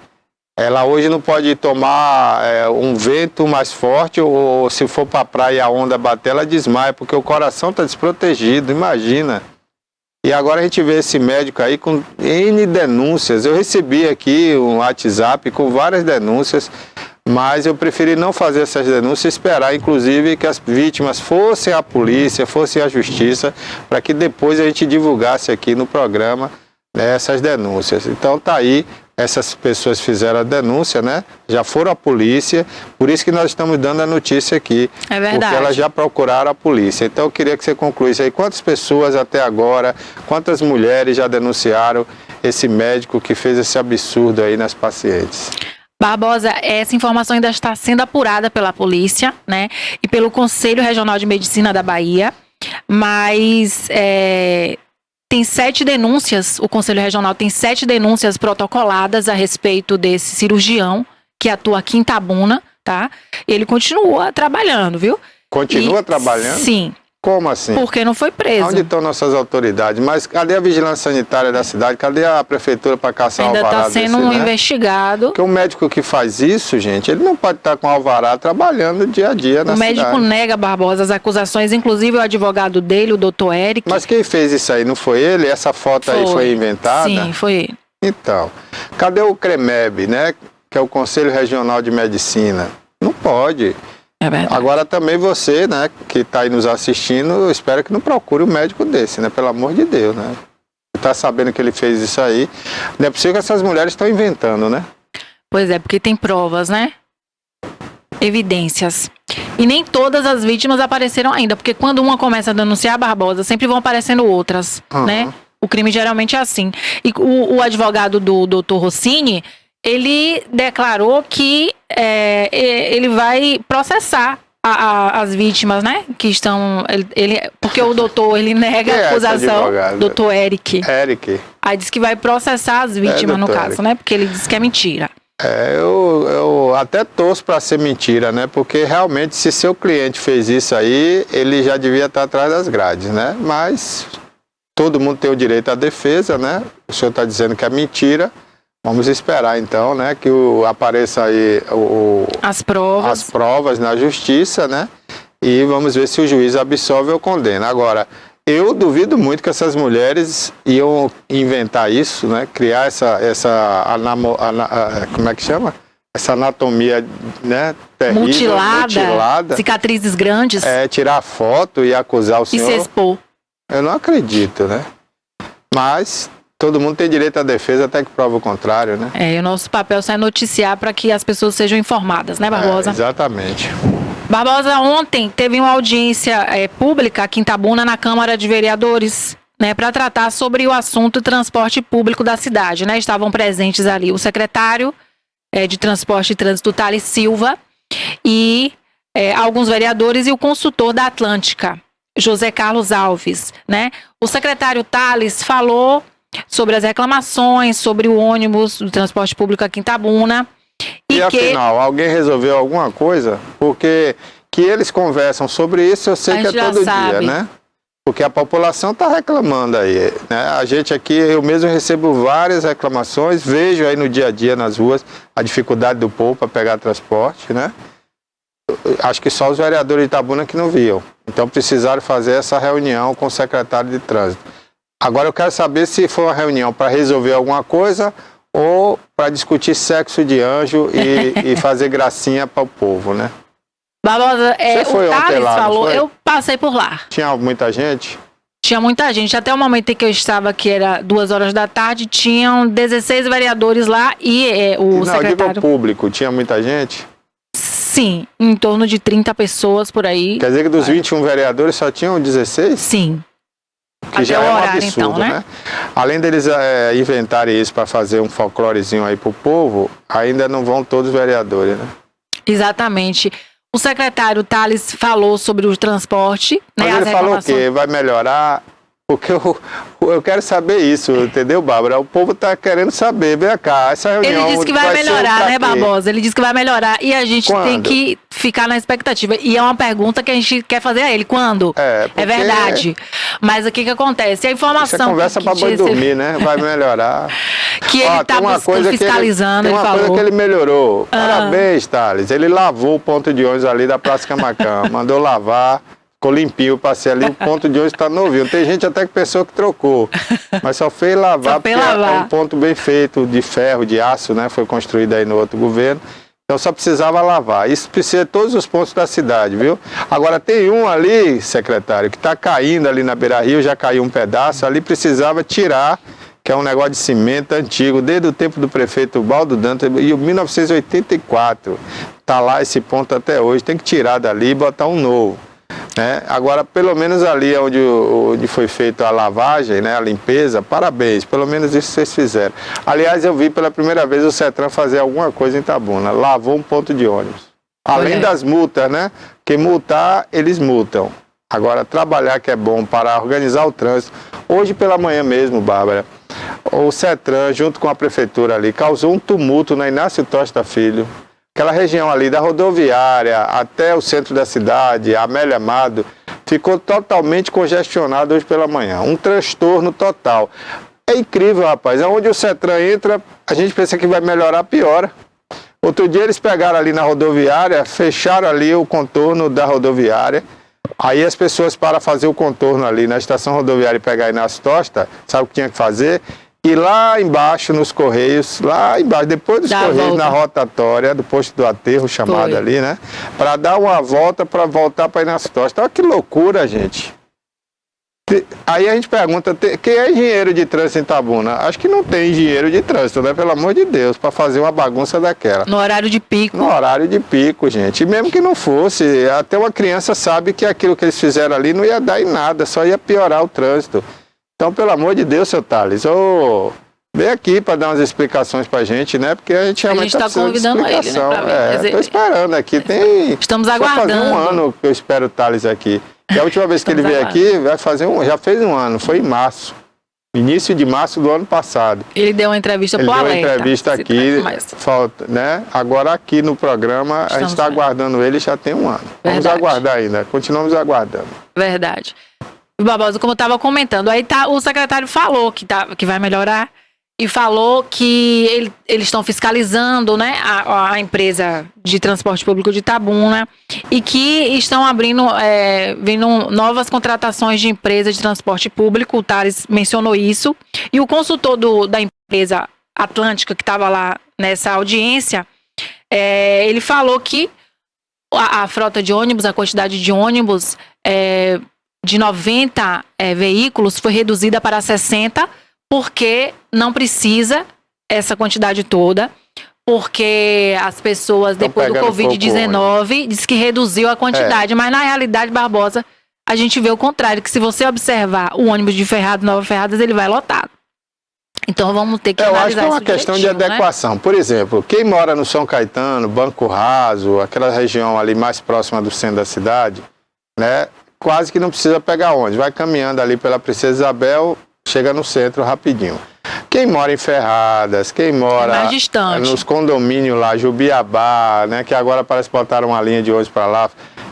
Ela hoje não pode tomar um vento mais forte ou se for para a praia e a onda bater, ela desmaia, porque o coração está desprotegido, imagina. E agora a gente vê esse médico aí com N denúncias. Eu recebi aqui um WhatsApp com várias denúncias, mas eu preferi não fazer essas denúncias, esperar inclusive que as vítimas fossem à polícia, fossem à justiça, para que depois a gente divulgasse aqui no programa essas denúncias. Então tá aí, essas pessoas fizeram a denúncia, né? Já foram à polícia, por isso que nós estamos dando a notícia aqui. É verdade. Porque elas já procuraram a polícia. Então eu queria que você concluísse aí quantas pessoas até agora, quantas mulheres já denunciaram esse médico que fez esse absurdo aí nas pacientes. Barbosa, essa informação ainda está sendo apurada pela polícia, né? E pelo Conselho Regional de Medicina da Bahia, mas tem 7 denúncias, o Conselho Regional tem 7 denúncias protocoladas a respeito desse cirurgião que atua aqui em Itabuna, tá? Ele continua trabalhando, viu? Continua trabalhando? Sim. Como assim? Porque não foi preso. Onde estão nossas autoridades? Mas cadê a vigilância sanitária da cidade? Cadê a prefeitura para caçar o ainda alvará está sendo desse, né? investigado. Porque o médico que faz isso, gente, ele não pode estar com alvará trabalhando dia a dia na cidade. O médico nega, Barbosa, as acusações, inclusive o advogado dele, o doutor Eric. Mas quem fez isso aí, não foi ele? Essa foto aí foi inventada? Sim, foi ele. Então, cadê o CREMEB, né? Que é o Conselho Regional de Medicina? Não pode. É verdade. Agora também você, né, que está aí nos assistindo, eu espero que não procure um médico desse, né? Pelo amor de Deus, né? Você está sabendo que ele fez isso aí. Não é possível que essas mulheres estão inventando, né? Pois é, porque tem provas, né? Evidências. E nem todas as vítimas apareceram ainda, porque quando uma começa a denunciar a Barbosa, sempre vão aparecendo outras, né? O crime geralmente é assim. E o advogado do doutor Rossini, ele declarou que ele vai processar as vítimas, né? Que estão... porque o doutor, ele nega a acusação. Doutor Eric. Eric. Aí diz que vai processar as vítimas, no caso, Eric, né? Porque ele diz que é mentira. Eu até torço para ser mentira, né? Porque realmente, se seu cliente fez isso aí, ele já devia estar atrás das grades, né? Mas todo mundo tem o direito à defesa, né? O senhor está dizendo que é mentira. Vamos esperar, então, né? Que apareça aí as provas na justiça, né? E vamos ver se o juiz absolve ou condena. Agora, eu duvido muito que essas mulheres iam inventar isso, né? Criar como é que chama? Essa anatomia, né? Terrível, mutilada. Cicatrizes grandes. Tirar foto e acusar o senhor. E se expor. Eu não acredito, né? Mas todo mundo tem direito à defesa até que prova o contrário, né? E o nosso papel só é noticiar para que as pessoas sejam informadas, né, Barbosa? Exatamente. Barbosa, ontem teve uma audiência pública aqui em Itabuna, na Câmara de Vereadores, né, para tratar sobre o assunto transporte público da cidade, né? Estavam presentes ali o secretário de Transporte e Trânsito, Thales Silva, e alguns vereadores e o consultor da Atlântica, José Carlos Alves, né? O secretário Thales falou sobre as reclamações, sobre o ônibus do transporte público aqui em Itabuna. E afinal, alguém resolveu alguma coisa? Porque que eles conversam sobre isso, eu sei que é todo dia, né? Porque a população está reclamando aí, né? A gente aqui, eu mesmo recebo várias reclamações, vejo aí no dia a dia nas ruas a dificuldade do povo para pegar transporte, né? Acho que só os vereadores de Itabuna que não viam. Então precisaram fazer essa reunião com o secretário de trânsito. Agora eu quero saber se foi uma reunião para resolver alguma coisa ou para discutir sexo de anjo e fazer gracinha para o povo, né? Barbosa, o Thales falou, eu passei por lá. Tinha muita gente? Tinha muita gente. Até o momento em que eu estava, que era 2 horas da tarde, tinham 16 vereadores lá e o secretário... Não, digo público, tinha muita gente? Sim, em torno de 30 pessoas por aí. Quer dizer que dos 21 vereadores só tinham 16? Sim. Que já é um absurdo, então, né? Além deles inventarem isso para fazer um folclorezinho aí pro povo, ainda não vão todos os vereadores, né? Exatamente. O secretário Thales falou sobre o transporte, né? Mas ele falou o quê? Vai melhorar? Porque eu quero saber isso, entendeu, Bárbara? O povo tá querendo saber, vem cá, essa reunião... Ele disse que vai melhorar, né, Barbosa? Ele disse que vai melhorar e a gente tem que ficar na expectativa. E é uma pergunta que a gente quer fazer a ele. Quando? É verdade. Mas o que acontece? A informação... Você conversa pra boi dormir, né? Vai melhorar. Que ele tá fiscalizando, ele falou. Tem uma coisa que ele melhorou. Parabéns, Thales. Ele lavou o ponto de ônibus ali da Praça Camacan. Mandou lavar. Ficou limpinho, passei ali, o ponto de hoje está novinho. Tem gente até que pensou que trocou, mas só fez lavar, porque é um ponto bem feito, de ferro, de aço, né? Foi construído aí no outro governo. Então só precisava lavar. Isso precisa de todos os pontos da cidade, viu? Agora tem um ali, secretário, que está caindo ali na Beira-Rio, já caiu um pedaço, ali precisava tirar, que é um negócio de cimento antigo, desde o tempo do prefeito Baldo Dantas, e 1984. Está lá esse ponto até hoje, tem que tirar dali e botar um novo. Né? Agora, pelo menos ali onde foi feita a lavagem, né, a limpeza, parabéns, pelo menos isso vocês fizeram. Aliás, eu vi pela primeira vez o CETRAN fazer alguma coisa em Itabuna, lavou um ponto de ônibus. Além das multas, né? Porque multar, eles multam. Agora, trabalhar que é bom para organizar o trânsito. Hoje pela manhã mesmo, Bárbara, o CETRAN, junto com a prefeitura ali, causou um tumulto na Inácio Tosta Filho. Aquela região ali da rodoviária até o centro da cidade, Amélia Amado, ficou totalmente congestionado hoje pela manhã. Um transtorno total. É incrível, rapaz. Onde o CETRAN entra, a gente pensa que vai melhorar, piora. Outro dia eles pegaram ali na rodoviária, fecharam ali o contorno da rodoviária. Aí as pessoas, para fazer o contorno ali na estação rodoviária e pegar Inácio Tosta, sabe o que tinha que fazer? Ir lá embaixo nos Correios, lá embaixo, depois dos Correios, na rotatória do posto do aterro, chamado ali, né? Para dar uma volta, para voltar para Inácio Tosta. Olha que loucura, gente. Aí a gente pergunta, quem é engenheiro de trânsito em Itabuna? Acho que não tem engenheiro de trânsito, né? Pelo amor de Deus, para fazer uma bagunça daquela. No horário de pico. No horário de pico, gente. E mesmo que não fosse, até uma criança sabe que aquilo que eles fizeram ali não ia dar em nada, só ia piorar o trânsito. Então, pelo amor de Deus, seu Thales, vem aqui para dar umas explicações pra gente, né? Porque a gente realmente está convidando ele, né? Estou esperando aqui. Estamos aguardando. Vai fazer um ano que eu espero o Thales aqui. E a última vez que ele veio aqui, já fez um ano, foi em março. Início de março do ano passado. Ele deu uma entrevista pro Alerta. Ele deu uma entrevista aqui, né? Agora aqui no programa, a gente está aguardando ele já tem um ano. Vamos aguardar ainda, continuamos aguardando. Verdade. Barbosa, como eu estava comentando, aí o secretário falou que vai melhorar e falou que eles estão fiscalizando, né, a empresa de transporte público de Itabuna e que estão vindo novas contratações de empresas de transporte público. O Thales mencionou isso. E o consultor da empresa Atlântica, que estava lá nessa audiência, ele falou que a frota de ônibus, a quantidade de ônibus de 90 veículos foi reduzida para 60, porque não precisa essa quantidade toda, porque as pessoas, depois do Covid-19, diz que reduziu a quantidade. Mas na realidade, Barbosa, a gente vê o contrário, que se você observar o ônibus de Ferradas, Nova Ferradas, ele vai lotado. Então vamos ter que analisar isso. Eu acho que é uma questão de adequação. Né? Por exemplo, quem mora no São Caetano, Banco Raso, aquela região ali mais próxima do centro da cidade, né, quase que não precisa pegar ônibus. Vai caminhando ali pela Princesa Isabel, chega no centro rapidinho. Quem mora em Ferradas, quem mora nos condomínios lá, Jubiabá, né, que agora parece que botaram uma linha de ônibus para lá,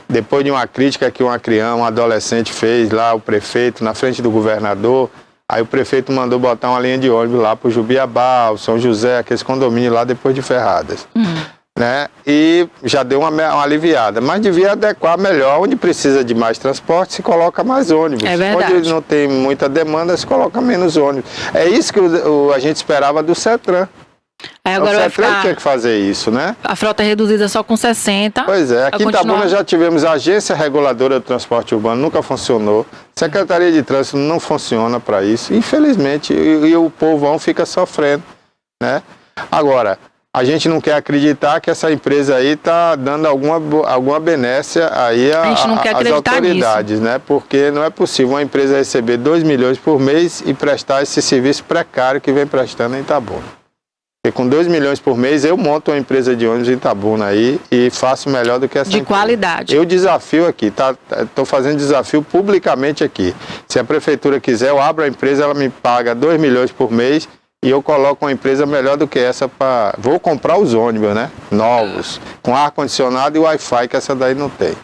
depois de uma crítica que uma criança, um adolescente fez lá, o prefeito, na frente do governador, aí o prefeito mandou botar uma linha de ônibus lá para o Jubiabá, o São José, aqueles condomínios lá depois de Ferradas. Né? E já deu uma aliviada, mas devia adequar melhor. Onde precisa de mais transporte, se coloca mais ônibus. É verdade. Onde não tem muita demanda, se coloca menos ônibus. É isso que a gente esperava do CETRAN. Aí agora o CETRAN tinha que fazer isso, né? A frota é reduzida só com 60. Pois é, aqui em Itabuna já tivemos a Agência Reguladora do Transporte Urbano, nunca funcionou. Secretaria de Trânsito não funciona para isso, infelizmente, e o povão fica sofrendo, né? Agora, a gente não quer acreditar que essa empresa aí está dando alguma benécia aí às autoridades, né? Porque não é possível uma empresa receber 2 milhões por mês e prestar esse serviço precário que vem prestando em Itabuna. Porque com 2 milhões por mês eu monto uma empresa de ônibus em Itabuna aí e faço melhor do que essa empresa. Qualidade. Eu desafio aqui, estou fazendo desafio publicamente aqui. Se a prefeitura quiser, eu abro a empresa, ela me paga 2 milhões por mês e eu coloco uma empresa melhor do que essa para... Vou comprar os ônibus, né? Novos, com ar-condicionado e Wi-Fi, que essa daí não tem.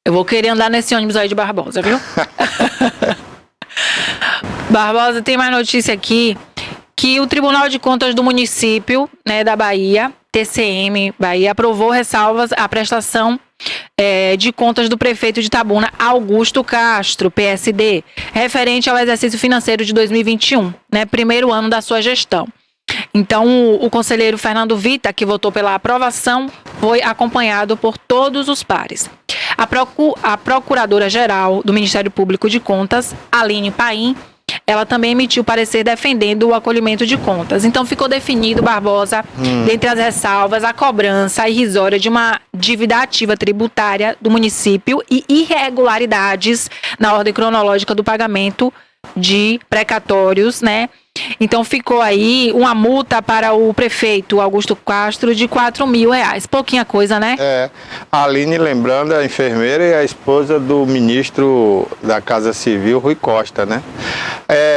Eu vou querer andar nesse ônibus aí de Barbosa, viu? Barbosa, tem mais notícia aqui, que o Tribunal de Contas do município, né, da Bahia, TCM Bahia, aprovou ressalvas à prestação de contas do prefeito de Itabuna, Augusto Castro, PSD, referente ao exercício financeiro de 2021, né, primeiro ano da sua gestão. Então, o conselheiro Fernando Vita, que votou pela aprovação, foi acompanhado por todos os pares. A Procuradora-Geral do Ministério Público de Contas, Aline Paim, ela também emitiu parecer defendendo o acolhimento de contas. Então ficou definido, Barbosa, dentre as ressalvas, a cobrança irrisória de uma dívida ativa tributária do município e irregularidades na ordem cronológica do pagamento de precatórios, né? Então ficou aí uma multa para o prefeito Augusto Castro de R$4.000. Pouquinha coisa, né? A Aline, lembrando, é a enfermeira e a esposa do ministro da Casa Civil, Rui Costa, né?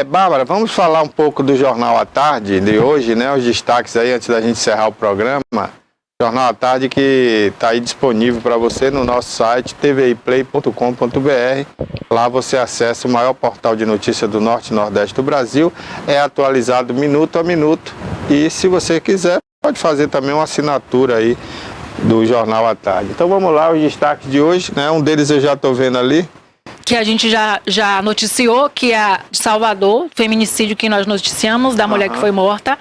Bárbara, vamos falar um pouco do Jornal à Tarde de hoje, né? Os destaques aí, antes da gente encerrar o programa. Jornal à Tarde que está aí disponível para você no nosso site tviplay.com.br. Lá você acessa o maior portal de notícias do Norte e Nordeste do Brasil. É atualizado minuto a minuto. E se você quiser, pode fazer também uma assinatura aí do Jornal à Tarde. Então vamos lá, os destaques de hoje, né? Um deles eu já estou vendo ali. Que a gente já noticiou, que é de Salvador, feminicídio que nós noticiamos, da mulher que foi morta.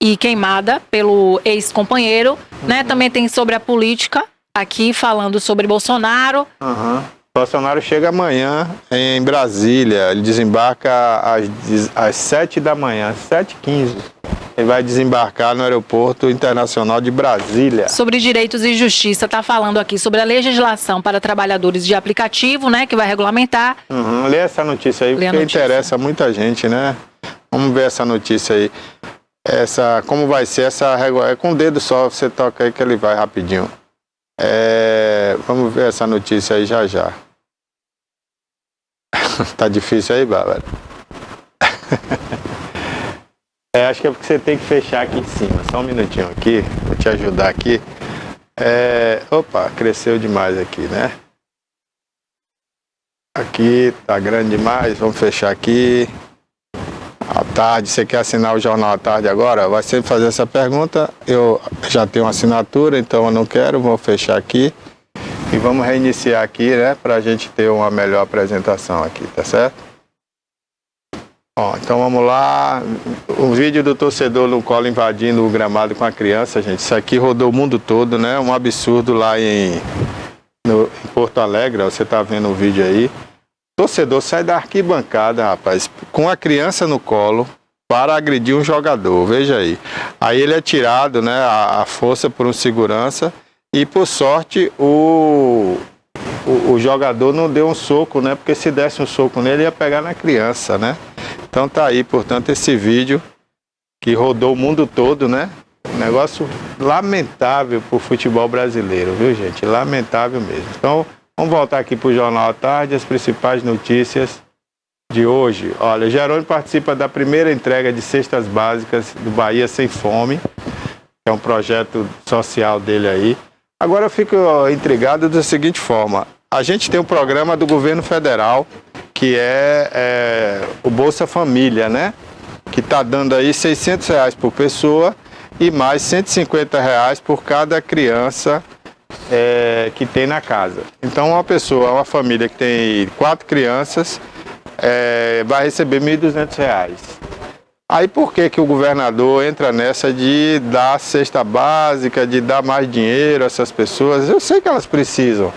E queimada pelo ex-companheiro, né? Também tem sobre a política, aqui falando sobre Bolsonaro. Bolsonaro chega amanhã em Brasília, ele desembarca às 7 da manhã, 7h15. Ele vai desembarcar no Aeroporto Internacional de Brasília. Sobre direitos e justiça, tá falando aqui sobre a legislação para trabalhadores de aplicativo, né? Que vai regulamentar. Lê essa notícia aí, porque interessa muita gente, né? Vamos ver essa notícia aí. Como vai ser essa regra? É com o dedo só, você toca aí que ele vai rapidinho. Vamos ver essa notícia aí já já. Tá difícil aí, Bárbara? Acho que é porque você tem que fechar aqui em cima. Só um minutinho aqui, vou te ajudar aqui. Opa, cresceu demais aqui, né? Aqui tá grande demais, vamos fechar aqui. À tarde, você quer assinar o Jornal à Tarde agora? Vai sempre fazer essa pergunta. Eu já tenho uma assinatura, então eu não quero, vou fechar aqui. E vamos reiniciar aqui, né? Pra gente ter uma melhor apresentação aqui, tá certo? Então vamos lá. O vídeo do torcedor no colo invadindo o gramado com a criança, gente. Isso aqui rodou o mundo todo, né? Um absurdo lá em Porto Alegre, ó, você tá vendo o vídeo aí. Torcedor sai da arquibancada, rapaz, com a criança no colo para agredir um jogador, veja aí. Aí ele é tirado, né, a força por um segurança e, por sorte, o jogador não deu um soco, né, porque se desse um soco nele ia pegar na criança, né. Então tá aí, portanto, esse vídeo que rodou o mundo todo, né, um negócio lamentável pro futebol brasileiro, viu, gente, lamentável mesmo. Então, vamos voltar aqui para o Jornal à Tarde, as principais notícias de hoje. Olha, Jerônimo participa da primeira entrega de cestas básicas do Bahia Sem Fome, que é um projeto social dele aí. Agora eu fico intrigado da seguinte forma. A gente tem um programa do governo federal, que é o Bolsa Família, né? Que está dando aí R$600 por pessoa e mais R$150 por cada criança que tem na casa. Então uma família que tem 4 crianças vai receber R$1.200. Aí por que o governador entra nessa de dar cesta básica, de dar mais dinheiro a essas pessoas? Eu sei que elas precisam,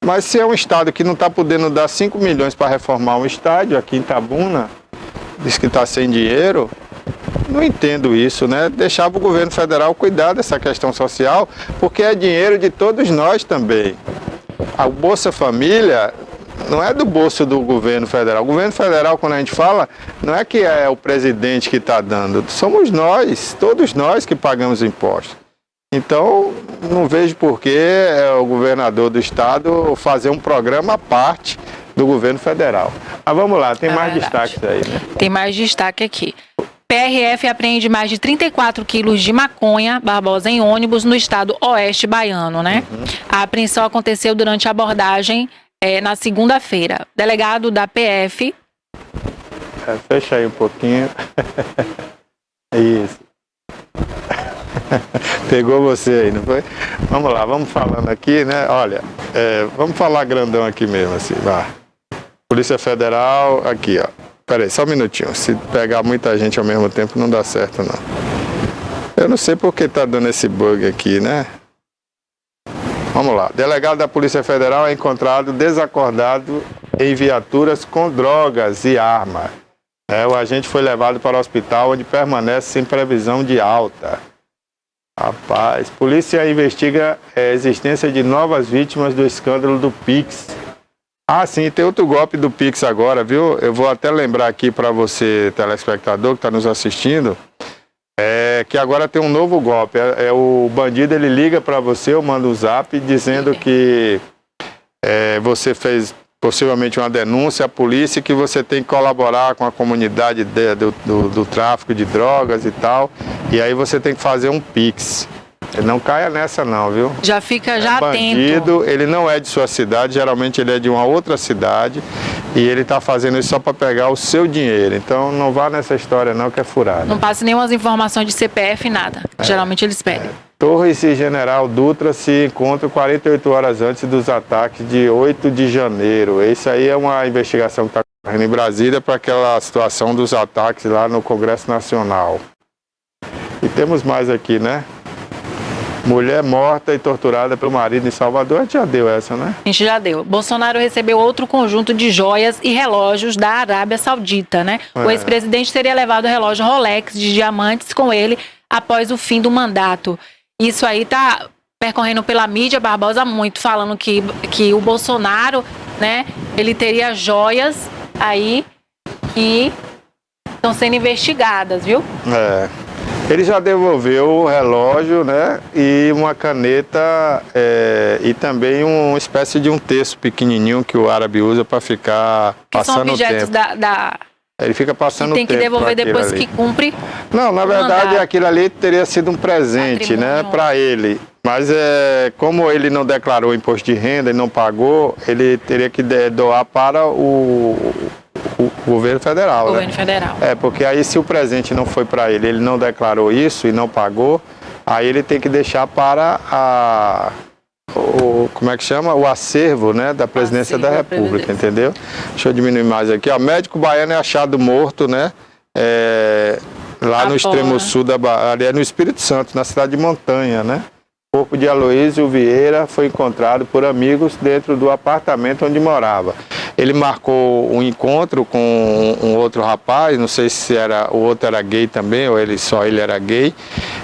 mas se é um estado que não está podendo dar 5 milhões para reformar um estádio aqui em Itabuna, diz que está sem dinheiro. Não entendo isso, né? Deixava o governo federal cuidar dessa questão social, porque é dinheiro de todos nós também. A Bolsa Família não é do bolso do governo federal. O governo federal, quando a gente fala, não é que é o presidente que está dando, somos nós, todos nós que pagamos impostos. Então, não vejo por que o governador do estado fazer um programa à parte do governo federal. Mas vamos lá, tem mais destaques aí, né? Tem mais destaque aqui. PRF apreende mais de 34 quilos de maconha, Barbosa, em ônibus no estado oeste baiano, né? A apreensão aconteceu durante a abordagem na segunda-feira. Delegado da PF... fecha aí um pouquinho. Isso. Pegou você aí, não foi? Vamos lá, vamos falando aqui, né? Olha, vamos falar grandão aqui mesmo, assim, vá. Polícia Federal, aqui, ó. Peraí, só um minutinho. Se pegar muita gente ao mesmo tempo, não dá certo, não. Eu não sei por que tá dando esse bug aqui, né? Vamos lá. Delegado da Polícia Federal é encontrado desacordado em viaturas com drogas e arma. O agente foi levado para o hospital, onde permanece sem previsão de alta. Rapaz, polícia investiga a existência de novas vítimas do escândalo do Pix. Ah, sim, tem outro golpe do Pix agora, viu? Eu vou até lembrar aqui para você, telespectador que está nos assistindo, que agora tem um novo golpe. O bandido, ele liga para você, ou manda um zap dizendo que você fez possivelmente uma denúncia à polícia, que você tem que colaborar com a comunidade do tráfico de drogas e tal, e aí você tem que fazer um Pix. Não caia nessa não, viu? Já fica já bandido, atento. Ele não é de sua cidade, geralmente ele é de uma outra cidade, e ele está fazendo isso só para pegar o seu dinheiro. Então não vá nessa história não, que é furada. Não passe nenhuma informação de CPF, nada. Geralmente eles pedem. Torres e General Dutra se encontram 48 horas antes dos ataques de 8 de janeiro. Isso aí é uma investigação que está correndo em Brasília para aquela situação dos ataques lá no Congresso Nacional. E temos mais aqui, né? Mulher morta e torturada pelo marido em Salvador. A gente já deu essa, né? A gente já deu. Bolsonaro recebeu outro conjunto de joias e relógios da Arábia Saudita, né? O ex-presidente teria levado o relógio Rolex de diamantes com ele após o fim do mandato. Isso aí tá percorrendo pela mídia, Barbosa, muito, falando que o Bolsonaro, né, ele teria joias aí que estão sendo investigadas, viu? Ele já devolveu o relógio, né, e uma caneta e também uma espécie de um terço pequenininho que o árabe usa para ficar passando o tempo. São objetos Ele fica passando o tempo. Tem que devolver depois que cumpre. Não, na verdade aquilo ali teria sido um presente, né, para ele. Mas como ele não declarou imposto de renda e não pagou, ele teria que doar para o governo federal. Governo federal. Porque aí se o presente não foi para ele, ele não declarou isso e não pagou, aí ele tem que deixar para como é que chama? O acervo, né, da presidência da República, entendeu? Deixa eu diminuir mais aqui. Médico baiano é achado morto, né? Lá no extremo sul da Bahia, no Espírito Santo, na cidade de Montanha, né? O corpo de Aloísio Vieira foi encontrado por amigos dentro do apartamento onde morava. Ele marcou um encontro com um outro rapaz, não sei se o outro era gay também, ou só ele era gay.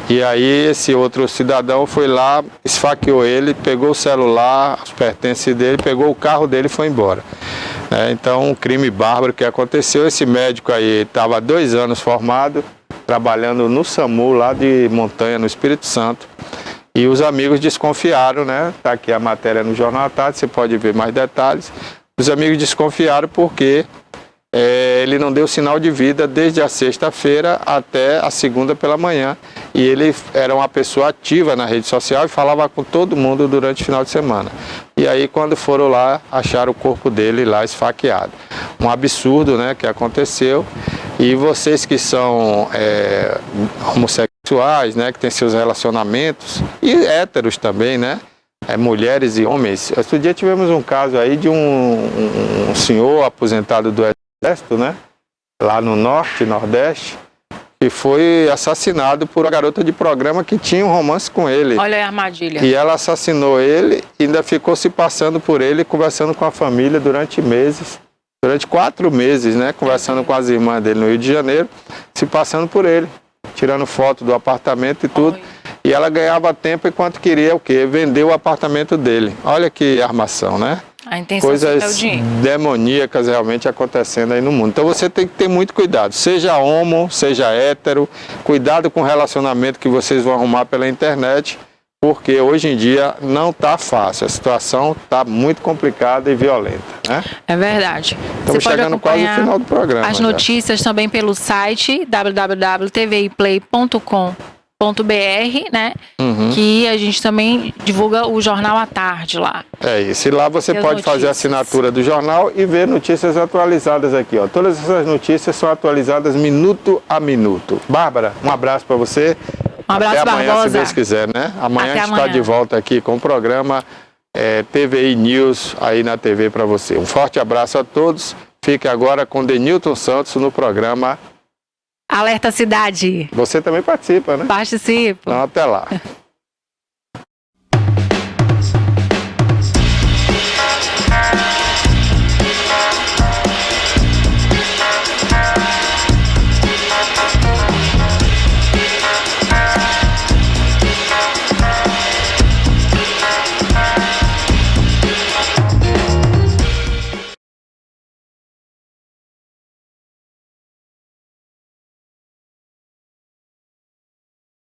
E aí esse outro cidadão foi lá, esfaqueou ele, pegou o celular, os pertences dele, pegou o carro dele e foi embora. Então, um crime bárbaro que aconteceu. Esse médico aí estava há 2 anos formado, trabalhando no SAMU, lá de Montanha, no Espírito Santo. E os amigos desconfiaram, né? Está aqui a matéria no Jornal à Tarde, você pode ver mais detalhes. Os amigos desconfiaram porque ele não deu sinal de vida desde a sexta-feira até a segunda pela manhã. E ele era uma pessoa ativa na rede social e falava com todo mundo durante o final de semana. E aí, quando foram lá, acharam o corpo dele lá esfaqueado. Um absurdo, né, que aconteceu. E vocês que são homossexuais, né, que têm seus relacionamentos, e héteros também, né? Mulheres e homens. Outro dia tivemos um caso aí de um senhor aposentado do Exército, né? Lá no Norte, Nordeste, que foi assassinado por uma garota de programa que tinha um romance com ele. Olha a armadilha. E ela assassinou ele e ainda ficou se passando por ele, conversando com a família durante meses. Durante 4 meses, né? Conversando com as irmãs dele no Rio de Janeiro, se passando por ele, tirando foto do apartamento e tudo. E ela ganhava tempo enquanto queria o quê? Vender o apartamento dele. Olha que armação, né? A intenção Coisas é o dinheiro. demoníacas realmente acontecendo aí no mundo. Então você tem que ter muito cuidado. Seja homo, seja hétero. Cuidado com o relacionamento que vocês vão arrumar pela internet. Porque hoje em dia não está fácil. A situação está muito complicada e violenta, né? É verdade. Estamos chegando quase no final do programa. As notícias também pelo site www.tviplay.com.br, né? Que a gente também divulga o Jornal à Tarde lá. É isso. E lá você pode fazer a assinatura do jornal e ver notícias atualizadas aqui, ó. Todas essas notícias são atualizadas minuto a minuto. Bárbara, um abraço para você. Um abraço, até amanhã, Barbosa. se Deus quiser, né? Amanhã Até a gente está de volta aqui com o programa TVI News aí na TV para você. Um forte abraço a todos. Fique agora com Denilton Santos no programa Alerta Cidade. Você também participa, né? Participo. Então, até lá.